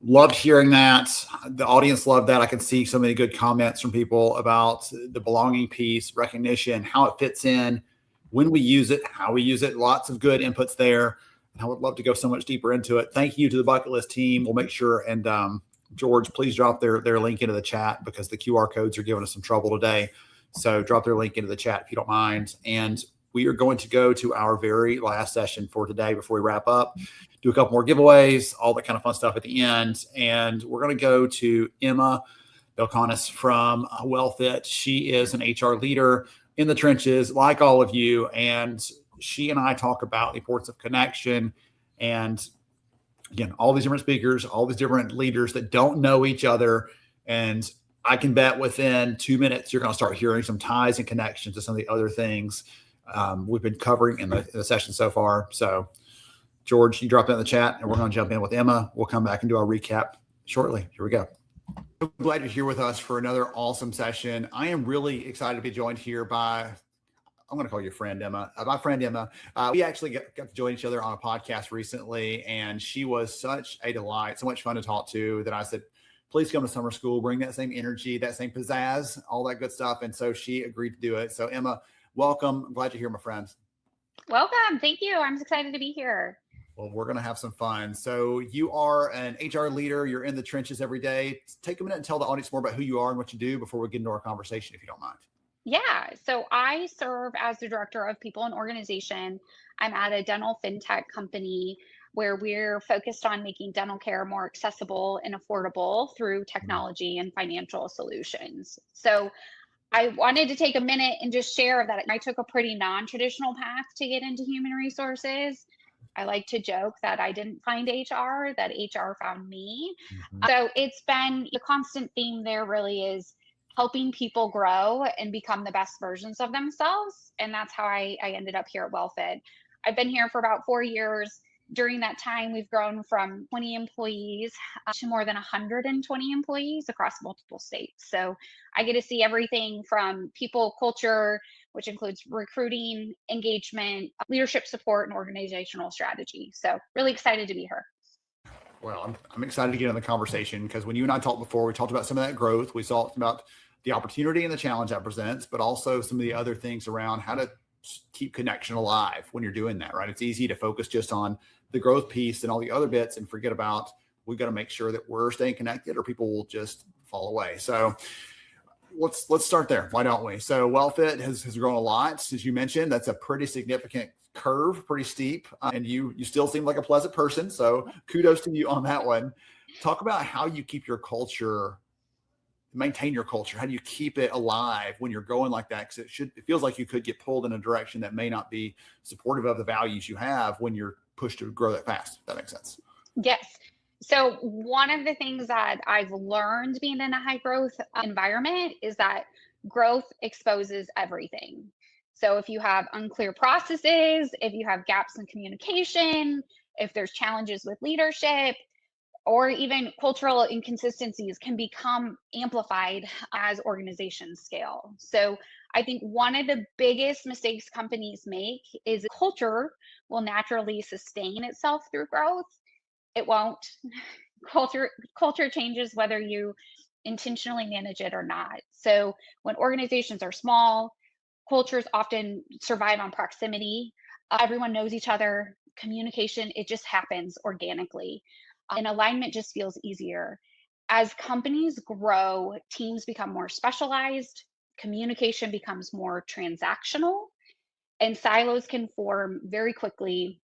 Loved hearing that. The audience loved that. I can see so many good comments from people about the belonging piece, recognition, how it fits in, when we use it, how we use it. Lots of good inputs there. And I would love to go so much deeper into it. Thank you to the Bucket List team. We'll make sure. And George, please drop their link into the chat because the QR codes are giving us some trouble today. So drop their link into the chat if you don't mind. And we are going to go to our very last session for today before we wrap up, do a couple more giveaways, all that kind of fun stuff at the end. And we're going to go to Emma Belconis from WellFit. She is an HR leader in the trenches, like all of you. And she and I talk about the importance of connection. And again, all these different speakers, all these different leaders that don't know each other. And I can bet within 2 minutes, you're going to start hearing some ties and connections to some of the other things we've been covering in the session so far. So George, you drop that in the chat and we're going to jump in with Emma. We'll come back and do our recap shortly. Here we go. So glad you're here with us for another awesome session. I am really excited to be joined here by, I'm going to call you friend Emma, my friend Emma. We actually got to join each other on a podcast recently, and she was such a delight, so much fun to talk to that I said, please come to summer school, bring that same energy, that same pizzazz, all that good stuff. And so she agreed to do it. So Emma, welcome. I'm glad you're here, my friend. Welcome. Thank you. I'm excited to be here. Well, we're going to have some fun. So you are an HR leader. You're in the trenches every day. Take a minute and tell the audience more about who you are and what you do before we get into our conversation, if you don't mind. Yeah. So I serve as the director of people and organization. I'm at a dental fintech company where we're focused on making dental care more accessible and affordable through technology and financial solutions. So I wanted to take a minute and just share that I took a pretty non-traditional path to get into human resources. I like to joke that I didn't find HR, that HR found me. So it's been the constant theme there really is helping people grow and become the best versions of themselves. And that's how I ended up here at WellFit. I've been here for about 4 years. During that time, we've grown from 20 employees to more than 120 employees across multiple states. So I get to see everything from people culture, which includes recruiting, engagement, leadership support, and organizational strategy. So really excited to be here. Well, I'm excited to get in the conversation because when you and I talked before, we talked about some of that growth. We talked about the opportunity and the challenge that presents, but also some of the other things around how to keep connection alive when you're doing that, right? It's easy to focus just on the growth piece and all the other bits and forget about, we've got to make sure that we're staying connected or people will just fall away. So let's start there. Why don't we? So WellFit has grown a lot. As you mentioned, that's a pretty significant curve, pretty steep. And you still seem like a pleasant person. So kudos to you on that one. Talk about how you keep your culture, maintain your culture. How do you keep it alive when you're going like that? Because it feels like you could get pulled in a direction that may not be supportive of the values you have when you're pushed to grow that fast. If that makes sense. Yes. So one of the things that I've learned being in a high growth environment is that growth exposes everything. So if you have unclear processes, if you have gaps in communication, if there's challenges with leadership, or even cultural inconsistencies can become amplified as organizations scale. So I think one of the biggest mistakes companies make is culture will naturally sustain itself through growth. It won't. Culture changes whether you intentionally manage it or not. So when organizations are small, cultures often survive on proximity. Everyone knows each other. Communication, it just happens organically. And alignment just feels easier. As companies grow, teams become more specialized, communication becomes more transactional, and silos can form very quickly.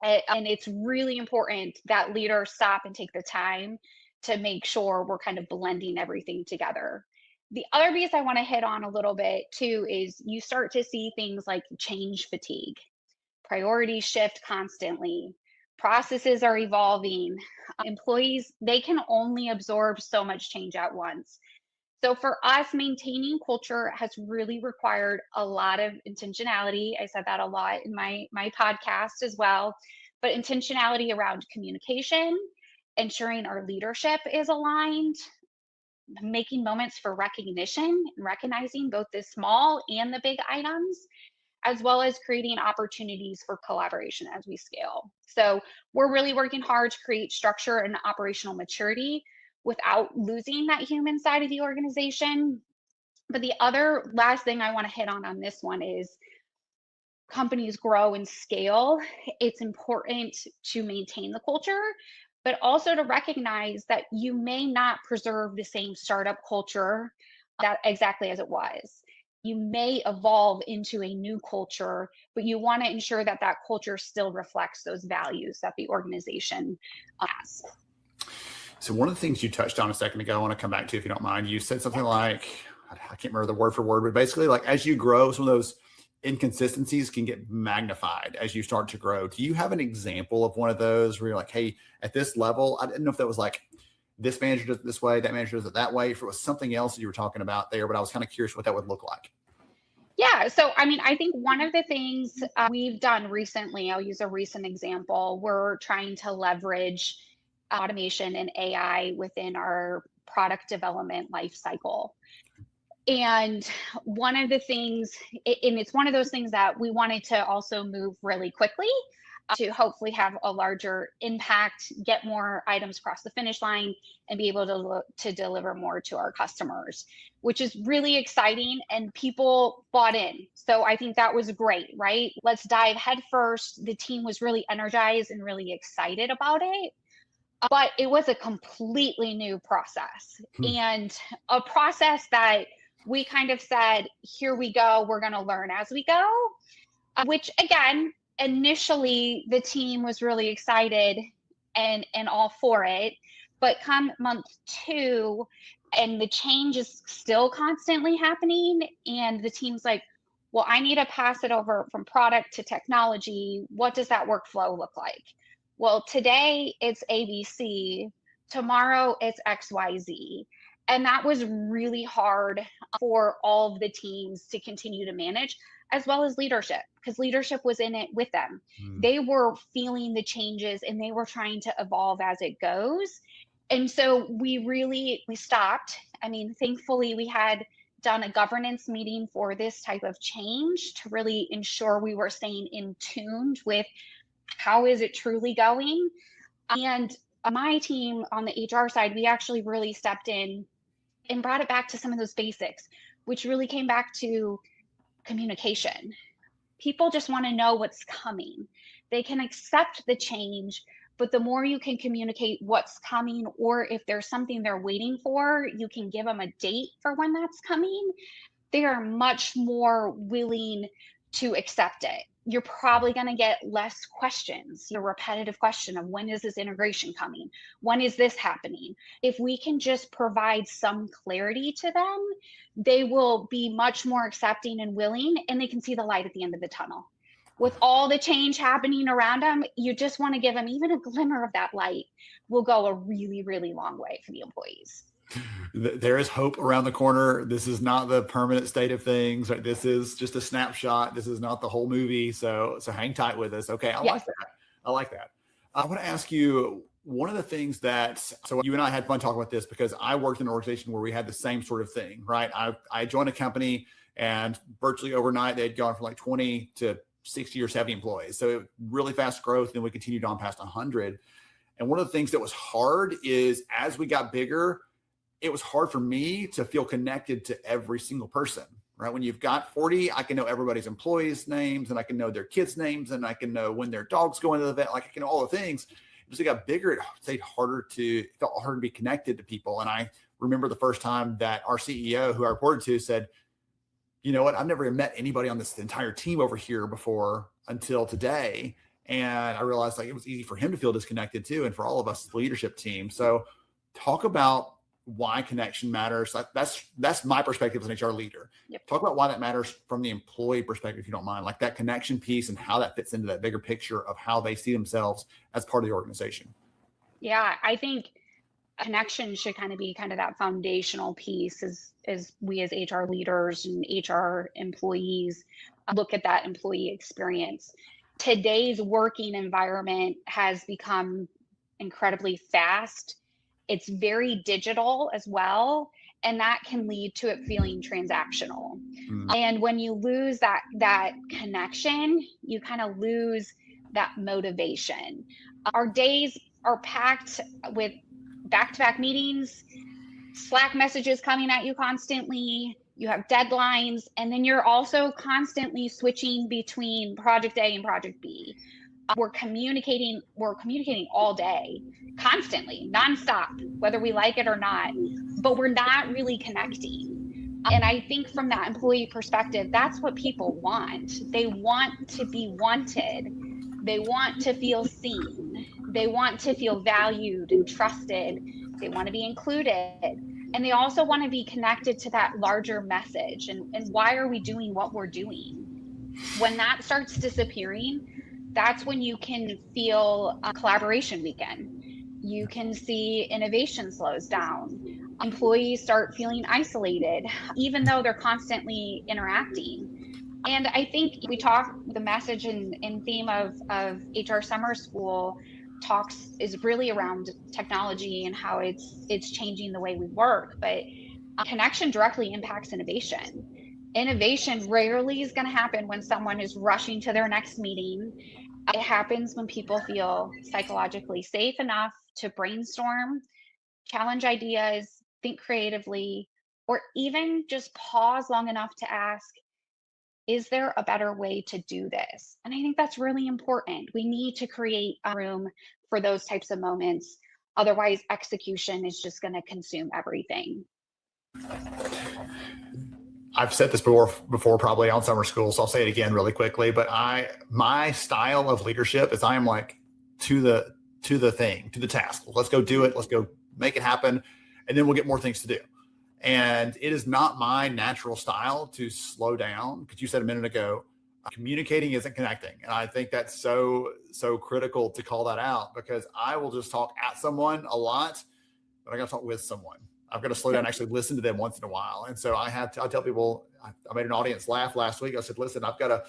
And it's really important that leaders stop and take the time to make sure we're kind of blending everything together. The other piece I want to hit on a little bit too is you start to see things like change fatigue. Priorities shift constantly. Processes are evolving. Employees, they can only absorb so much change at once. So for us, maintaining culture has really required a lot of intentionality. I said that a lot in my podcast as well, but intentionality around communication, ensuring our leadership is aligned, making moments for recognition and recognizing both the small and the big items, as well as creating opportunities for collaboration as we scale. So we're really working hard to create structure and operational maturity without losing that human side of the organization. But the other last thing I want to hit on this one is companies grow and scale. It's important to maintain the culture, but also to recognize that you may not preserve the same startup culture that exactly as it was. You may evolve into a new culture, but you want to ensure that that culture still reflects those values that the organization has. So one of the things you touched on a second ago, I want to come back to, if you don't mind. You said something like, I can't remember the word for word, but basically like as you grow, some of those inconsistencies can get magnified as you start to grow. Do you have an example of one of those where you're like, hey, at this level, I didn't know if that was like this manager does it this way, that manager does it that way, if it was something else that you were talking about there, but I was kind of curious what that would look like. Yeah, so I mean, I think one of the things we've done recently, I'll use a recent example, we're trying to leverage automation and AI within our product development life cycle. And one of the things, and it's one of those things that we wanted to also move really quickly to hopefully have a larger impact, get more items across the finish line, and be able to deliver more to our customers, which is really exciting. And people bought in. So I think that was great, right? Let's dive headfirst. The team was really energized and really excited about it. But it was a completely new process and a process that we kind of said, here we go, we're going to learn as we go, which again, initially the team was really excited and all for it. But come month 2, and the change is still constantly happening, and the team's like, well, I need to pass it over from product to technology. What does that workflow look like? Well, today it's ABC, tomorrow it's XYZ. And that was really hard for all of the teams to continue to manage, as well as leadership, because leadership was in it with them. They were feeling the changes and they were trying to evolve as it goes. And so we stopped. I mean, thankfully, we had done a governance meeting for this type of change to really ensure we were staying in tune with how is it truly going. And my team on the HR side, we actually really stepped in and brought it back to some of those basics, which really came back to communication. People just want to know what's coming. They can accept the change, but the more you can communicate what's coming, or if there's something they're waiting for, you can give them a date for when that's coming, they are much more willing to accept it. You're probably going to get less questions, your repetitive question of when is this integration coming? When is this happening? If we can just provide some clarity to them, they will be much more accepting and willing, and they can see the light at the end of the tunnel. With all the change happening around them, you just want to give them even a glimmer of that light will go a really, really long way for the employees. There is hope around the corner. This is not the permanent state of things. Right? This is just a snapshot. This is not the whole movie. So hang tight with us. Okay. I like that. I like that. I want to ask you one of the things that, so you and I had fun talking about this because I worked in an organization where we had the same sort of thing, right? I joined a company and virtually overnight they'd gone from like 20 to 60 or 70 employees. So really fast growth. And we continued on past 100. And one of the things that was hard is as we got bigger, it was hard for me to feel connected to every single person, right? When you've got 40, I can know everybody's employees' names and I can know their kids' names and I can know when their dog's going to the vet. Like I can know all the things. As it got bigger, it felt harder to be connected to people. And I remember the first time that our CEO, who I reported to, said, you know what, I've never met anybody on this entire team over here before until today. And I realized like it was easy for him to feel disconnected too. And for all of us, the leadership team. So talk about why connection matters. That's my perspective as an HR leader. Yep. Talk about why that matters from the employee perspective, if you don't mind, like that connection piece and how that fits into that bigger picture of how they see themselves as part of the organization. Yeah, I think connection should kind of be that foundational piece as we as HR leaders and HR employees look at that employee experience. Today's working environment has become incredibly fast. It's very digital as well, and that can lead to it feeling transactional. And when you lose that connection, you kind of lose that motivation. Our days are packed with back-to-back meetings, Slack messages coming at you constantly. You have deadlines, and then you're also constantly switching between project A and project B. We're communicating all day, constantly, nonstop, whether we like it or not, but we're not really connecting. And I think from that employee perspective, that's what people want. They want to be wanted. They want to feel seen. They want to feel valued and trusted. They want to be included. And they also want to be connected to that larger message. And why are we doing what we're doing? When that starts disappearing, that's when you can feel a collaboration weaken. You can see innovation slows down. Employees start feeling isolated, even though they're constantly interacting. And I think the message and theme of HR Summer School talks is really around technology and how it's changing the way we work, but connection directly impacts innovation. Innovation rarely is going to happen when someone is rushing to their next meeting. It happens when people feel psychologically safe enough to brainstorm, challenge ideas, think creatively, or even just pause long enough to ask, is there a better way to do this? And I think that's really important. We need to create a room for those types of moments. Otherwise, execution is just going to consume everything. I've said this before probably on summer school, so I'll say it again really quickly. But my style of leadership is I am like to the task. Let's go do it. Let's go make it happen, and then we'll get more things to do. And it is not my natural style to slow down, because you said a minute ago, communicating isn't connecting. And I think that's so critical to call that out, because I will just talk at someone a lot, but I got to talk with someone. I've got to slow down and actually listen to them once in a while. And so I tell people, I made an audience laugh last week. I said, listen, I've got to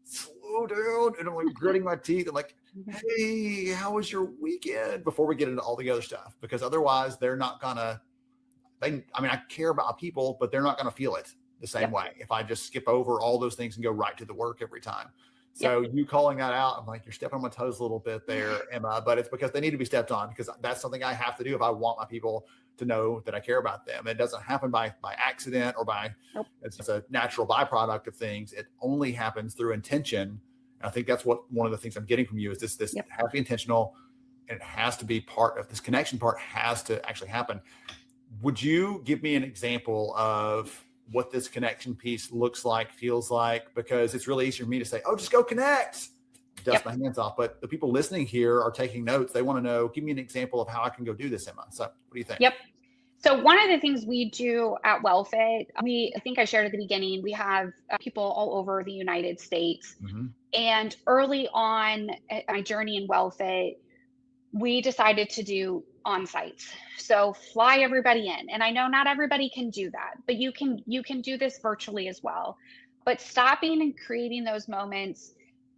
slow down. And I'm like gritting my teeth. I'm like, hey, how was your weekend? Before we get into all the other stuff, because otherwise they're not going to, I care about people, but they're not going to feel it the same way if I just skip over all those things and go right to the work every time. So you calling that out, I'm like, you're stepping on my toes a little bit there, Emma, but it's because they need to be stepped on, because that's something I have to do if I want my people to know that I care about them. It doesn't happen by accident or it's just a natural byproduct of things. It only happens through intention. And I think that's what one of the things I'm getting from you is this has to be intentional, and it has to be part of this connection part has to actually happen. Would you give me an example of what this connection piece looks like, feels like? Because it's really easy for me to say, oh, just go connect, dust my hands off. But the people listening here are taking notes. They want to know, give me an example of how I can go do this, Emma. So what do you think? Yep. So one of the things we do at WellFit, I think I shared at the beginning, we have people all over the United States. Mm-hmm. And early on my journey in WellFit, we decided to do on-sites. So fly everybody in. And I know not everybody can do that, but you can do this virtually as well. But stopping and creating those moments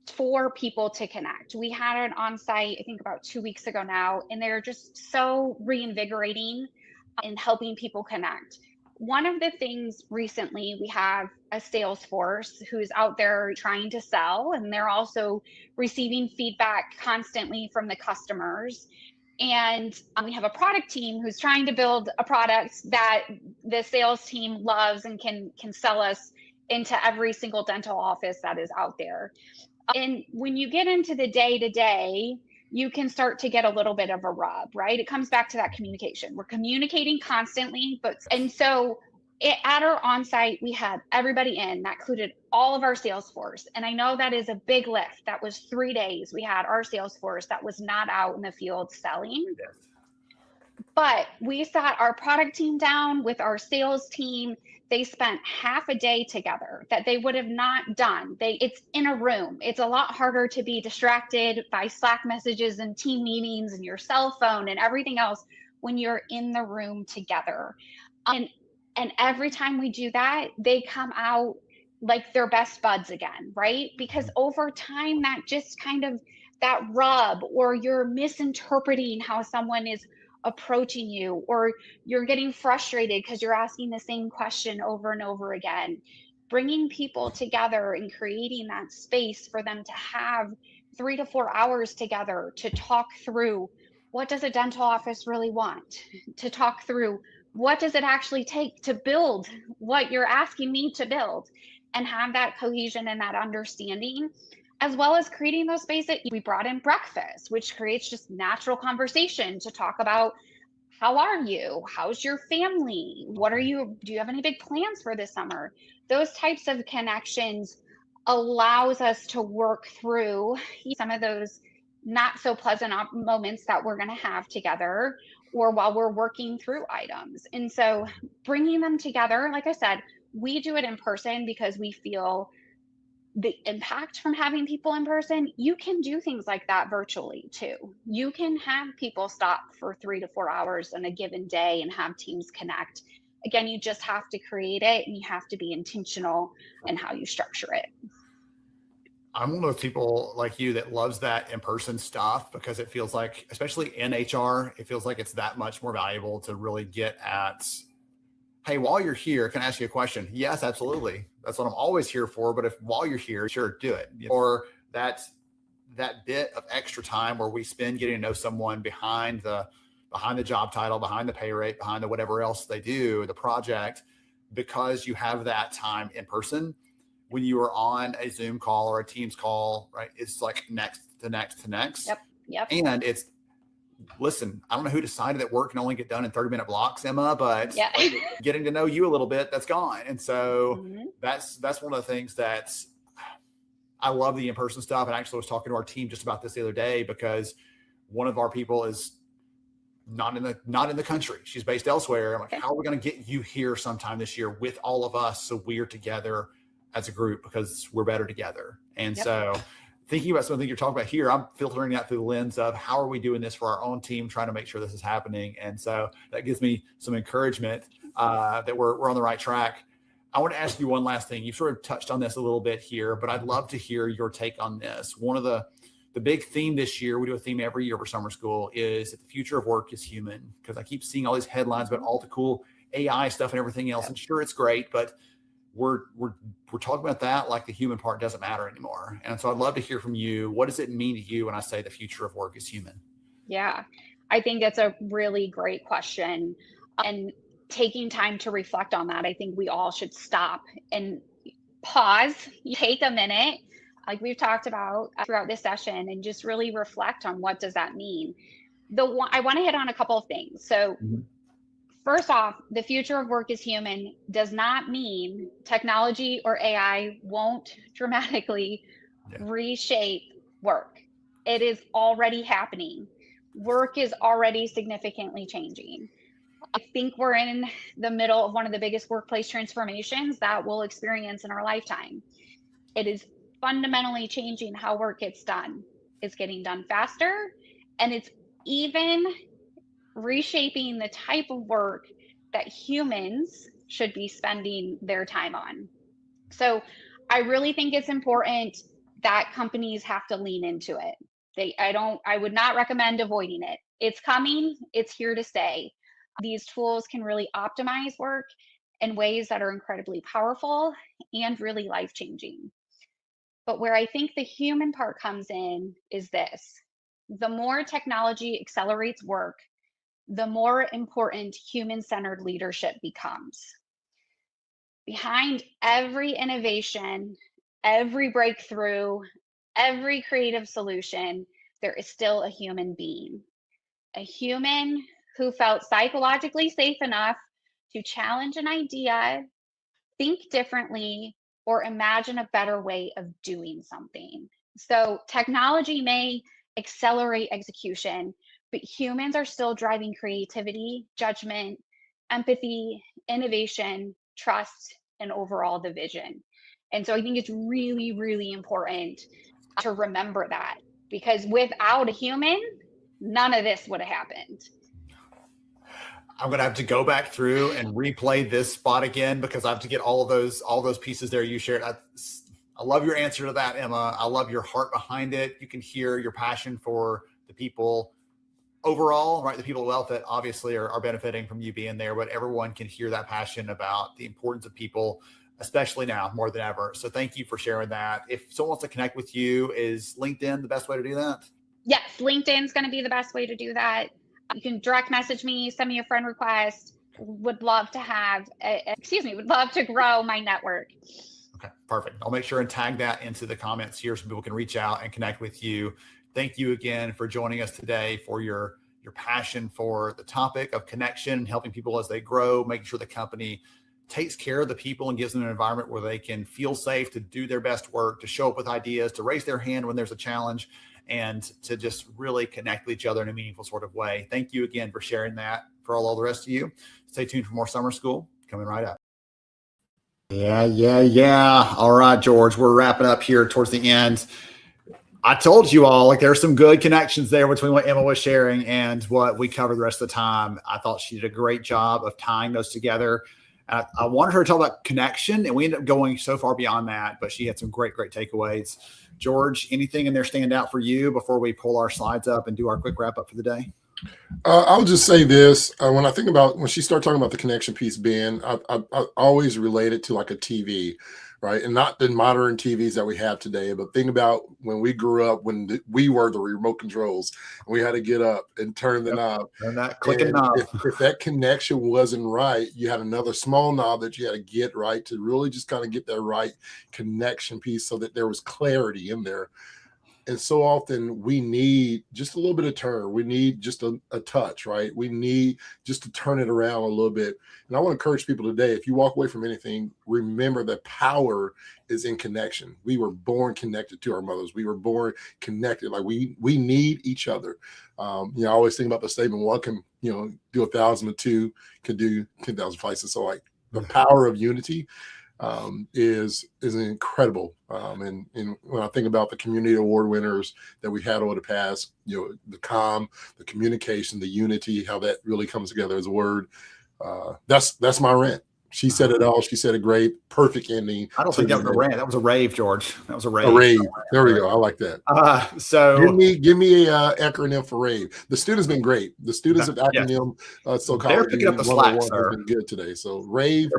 for people to connect. We had an on-site, I think about 2 weeks ago now, and they're just so reinvigorating in helping people connect. One of the things recently, we have a sales force who's out there trying to sell, and they're also receiving feedback constantly from the customers. And we have a product team who's trying to build a product that the sales team loves and can sell us into every single dental office that is out there. And when you get into the day-to-day, you can start to get a little bit of a rub, right? It comes back to that communication. We're communicating constantly, and so at our on-site, we had everybody in. That included all of our sales force. And I know that is a big lift. That was 3 days. We had our sales force that was not out in the field selling. Yes. But we sat our product team down with our sales team. They spent half a day together that they would have not done. It's in a room. It's a lot harder to be distracted by Slack messages and team meetings and your cell phone and everything else when you're in the room together. And every time we do that, they come out like they're best buds again, right? Because over time, that just kind of that rub, or you're misinterpreting how someone is approaching you, or you're getting frustrated because you're asking the same question over and over again. Bringing people together and creating that space for them to have 3 to 4 hours together to talk through, what does a dental office really want? To talk through, what does it actually take to build what you're asking me to build, and have that cohesion and that understanding, as well as creating those spaces. We brought in breakfast, which creates just natural conversation to talk about, how are you? How's your family? Do you have any big plans for this summer? Those types of connections allows us to work through some of those not so pleasant moments that we're going to have together, or while we're working through items. And so bringing them together, like I said, we do it in person because we feel the impact from having people in person. You can do things like that virtually too. You can have people stop for 3 to 4 hours in a given day and have teams connect. Again, you just have to create it, and you have to be intentional in how you structure it. I'm one of those people like you that loves that in-person stuff, because it feels like, especially in HR, it feels like it's that much more valuable to really get at, hey, while you're here, can I ask you a question? Yes, absolutely. That's what I'm always here for. But if while you're here, sure, do it. Or that bit of extra time where we spend getting to know someone behind the job title, behind the pay rate, behind the whatever else they do, the project, because you have that time in person. When you are on a Zoom call or a Teams call, right? It's like next to next to next. Yep. And it's, listen, I don't know who decided that work can only get done in 30-minute blocks, Emma, but like, getting to know you a little bit, that's gone. And so that's one of the things that I love, the in-person stuff. And I actually was talking to our team just about this the other day, because one of our people is not in the country. She's based elsewhere. I'm like, how are we going to get you here sometime this year with all of us, so we're together as a group, because we're better together. And so thinking about something you're talking about here, I'm filtering that through the lens of how are we doing this for our own team, trying to make sure this is happening. And so that gives me some encouragement that we're on the right track. I want to ask you one last thing. You've sort of touched on this a little bit here, but I'd love to hear your take on this. One of the big theme this year, we do a theme every year for summer school, is that the future of work is human. Because I keep seeing all these headlines about all the cool AI stuff and everything else. And sure, it's great, but we're talking about that like the human part doesn't matter anymore. And so I'd love to hear from you. What does it mean to you when I say the future of work is human? Yeah, I think that's a really great question. And taking time to reflect on that, I think we all should stop and pause, take a minute, like we've talked about throughout this session, and just really reflect on what does that mean. I want to hit on a couple of things. So first off, the future of work is human does not mean technology or AI won't dramatically reshape work. It is already happening. Work is already significantly changing. I think we're in the middle of one of the biggest workplace transformations that we'll experience in our lifetime. It is fundamentally changing how work gets done. It's getting done faster, and it's even reshaping the type of work that humans should be spending their time on. So I really think it's important that companies have to lean into it. I would not recommend avoiding it. It's coming, it's here to stay. These tools can really optimize work in ways that are incredibly powerful and really life-changing. But where I think the human part comes in is this: the more technology accelerates work, the more important human-centered leadership becomes. Behind every innovation, every breakthrough, every creative solution, there is still a human being, a human who felt psychologically safe enough to challenge an idea, think differently, or imagine a better way of doing something. So technology may accelerate execution, but humans are still driving creativity, judgment, empathy, innovation, trust, and overall the vision. And so I think it's really, really important to remember that, because without a human, none of this would have happened. I'm going to have to go back through and replay this spot again because I have to get all those pieces there you shared. I love your answer to that, Emma. I love your heart behind it. You can hear your passion for the people overall, right? The people of wealth that obviously are benefiting from you being there, but everyone can hear that passion about the importance of people, especially now more than ever. So thank you for sharing that. If someone wants to connect with you, is LinkedIn the best way to do that? Yes, LinkedIn's going to be the best way to do that. You can direct message me, send me a friend request. Would love to grow my network. Okay, perfect. I'll make sure and tag that into the comments here so people can reach out and connect with you. Thank you again for joining us today, for your passion for the topic of connection, helping people as they grow, making sure the company takes care of the people and gives them an environment where they can feel safe to do their best work, to show up with ideas, to raise their hand when there's a challenge, and to just really connect with each other in a meaningful sort of way. Thank you again for sharing that. For all the rest of you, stay tuned for more summer school coming right up. Yeah. All right, George, we're wrapping up here towards the end. I told you all, like, there's some good connections there between what Emma was sharing and what we covered the rest of the time. I thought she did a great job of tying those together. I wanted her to talk about connection, and we ended up going so far beyond that, but she had some great takeaways. George, anything in there stand out for you before we pull our slides up and do our quick wrap up for the day? I'll just say this. When she started talking about the connection piece, Ben, I always relate it to like a TV, right? And not the modern TVs that we have today, but think about when we grew up, when we were the remote controls, and we had to get up and turn the knob. And that clicking knob. If that connection wasn't right, you had another small knob that you had to get right to really just kind of get that right connection piece so that there was clarity in there. And so often we need just a little bit of turn. We need just a touch, right? We need just to turn it around a little bit. And I want to encourage people today, if you walk away from anything, remember that power is in connection. We were born connected to our mothers. We were born connected. Like we need each other. I always think about the statement, one can, do 1,000, but two can do 10,000 flights. So like the power of unity is incredible. And when I think about the community award winners that we had over the past, the calm, the communication, the unity, how that really comes together as a word. That's my rant. She said it all. She said a great, perfect ending. I don't think that was a rant. That was a rave, George. That was a rave. A rave. There we go. I like that. So give me a acronym for rave. The students been great. The students at acronym college they're picking up the slack, has been good today. So rave.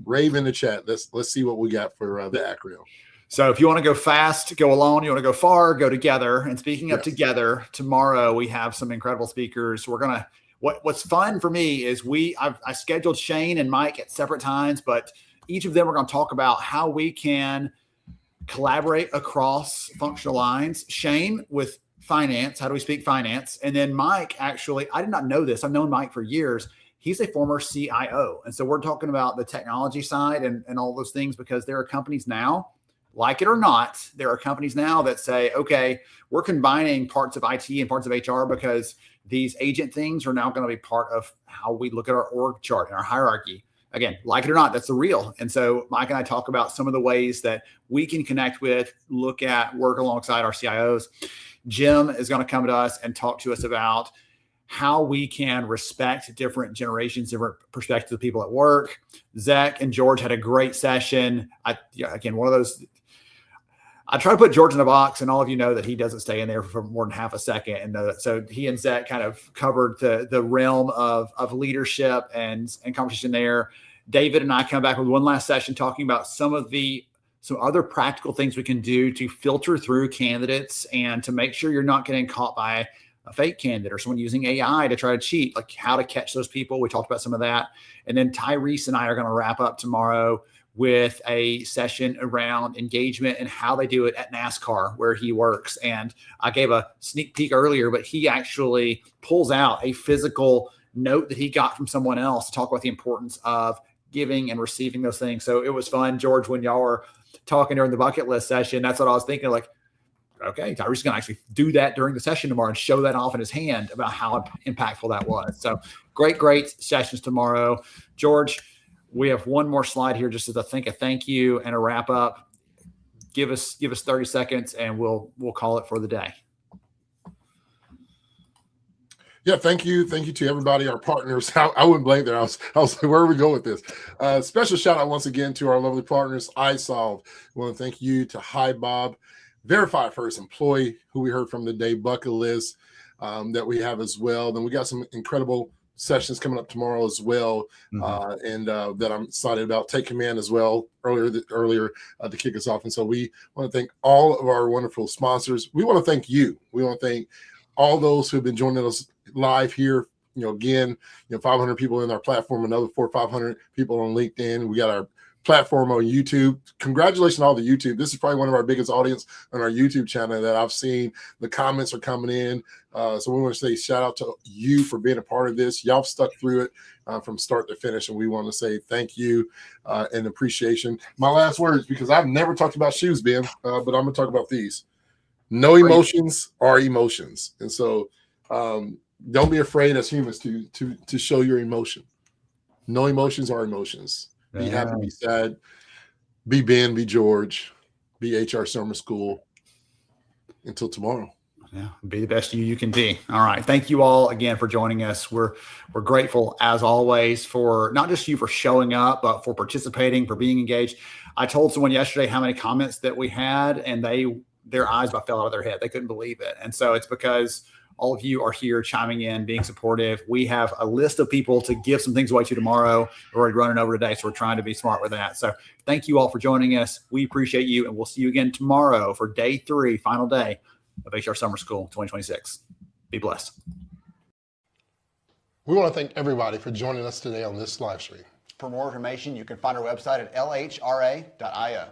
Rave in the chat. Let's see what we got for the acronym. So if you want to go fast, go alone. You want to go far, go together. And speaking of together, tomorrow we have some incredible speakers. We're gonna. What's fun for me is I scheduled Shane and Mike at separate times, but each of them are going to talk about how we can collaborate across functional lines. Shane with finance. How do we speak finance? And then Mike, actually, I did not know this. I've known Mike for years. He's a former CIO. And so we're talking about the technology side and all those things, because there are companies now, like it or not, there are companies now that say, okay, we're combining parts of IT and parts of HR because these agent things are now going to be part of how we look at our org chart and our hierarchy. Again, like it or not, that's the real. And so Mike and I talk about some of the ways that we can connect with, look at, work alongside our CIOs. Jim is going to come to us and talk to us about how we can respect different generations, different perspectives of people at work. Zach and George had a great session. Again, one of those, I try to put George in a box, and all of you know that he doesn't stay in there for more than half a second. And so he and Zach kind of covered the realm of leadership and conversation there. David and I come back with one last session talking about some other practical things we can do to filter through candidates and to make sure you're not getting caught by a fake candidate or someone using AI to try to cheat, like how to catch those people. We talked about some of that. And then Tyrese and I are going to wrap up tomorrow with a session around engagement and how they do it at NASCAR, where he works. And I gave a sneak peek earlier, but he actually pulls out a physical note that he got from someone else to talk about the importance of giving and receiving those things. So it was fun, George, when y'all were talking during the bucket list session. That's what I was thinking, like, okay, Tyrese is going to actually do that during the session tomorrow and show that off in his hand about how impactful that was. So great sessions tomorrow. George, we have one more slide here just as a thank you and a wrap up. Give us 30 seconds and we'll call it for the day. Yeah, thank you to everybody, our partners. I wouldn't blame them. I was like, where are we going with this? Special shout out once again to our lovely partners, iSolve. I want to thank you to Hi Bob, Verify First Employee, who we heard from today, Bucket List, that we have as well. Then we got some incredible sessions coming up tomorrow as well, and that I'm excited about. Take Command as well earlier to kick us off. And so we want to thank all of our wonderful sponsors. We want to thank you. We want to thank all those who've been joining us live here. Again, 500 people in our platform, another 400 or 500 people on LinkedIn. We got our platform on YouTube. Congratulations to all the YouTube. This is probably one of our biggest audience on our YouTube channel that I've seen. The comments are coming in. So we want to say shout out to you for being a part of this. Y'all stuck through it from start to finish. And we want to say thank you and appreciation. My last words, because I've never talked about shoes, Ben, but I'm going to talk about these. No emotions are emotions. And so don't be afraid as humans to show your emotion. No emotions are emotions. Be happy, be sad, be Ben, be George, be HR Summer School. Until tomorrow. Yeah, be the best you can be. All right. Thank you all again for joining us. We're grateful as always for not just you for showing up, but for participating, for being engaged. I told someone yesterday how many comments that we had, and their eyes about fell out of their head. They couldn't believe it. And so it's because all of you are here chiming in, being supportive. We have a list of people to give some things away to tomorrow. We're already running over today, so we're trying to be smart with that. So thank you all for joining us. We appreciate you, and we'll see you again tomorrow for day 3, final day of HR Summer School 2026. Be blessed. We want to thank everybody for joining us today on this live stream. For more information, you can find our website at lhra.io.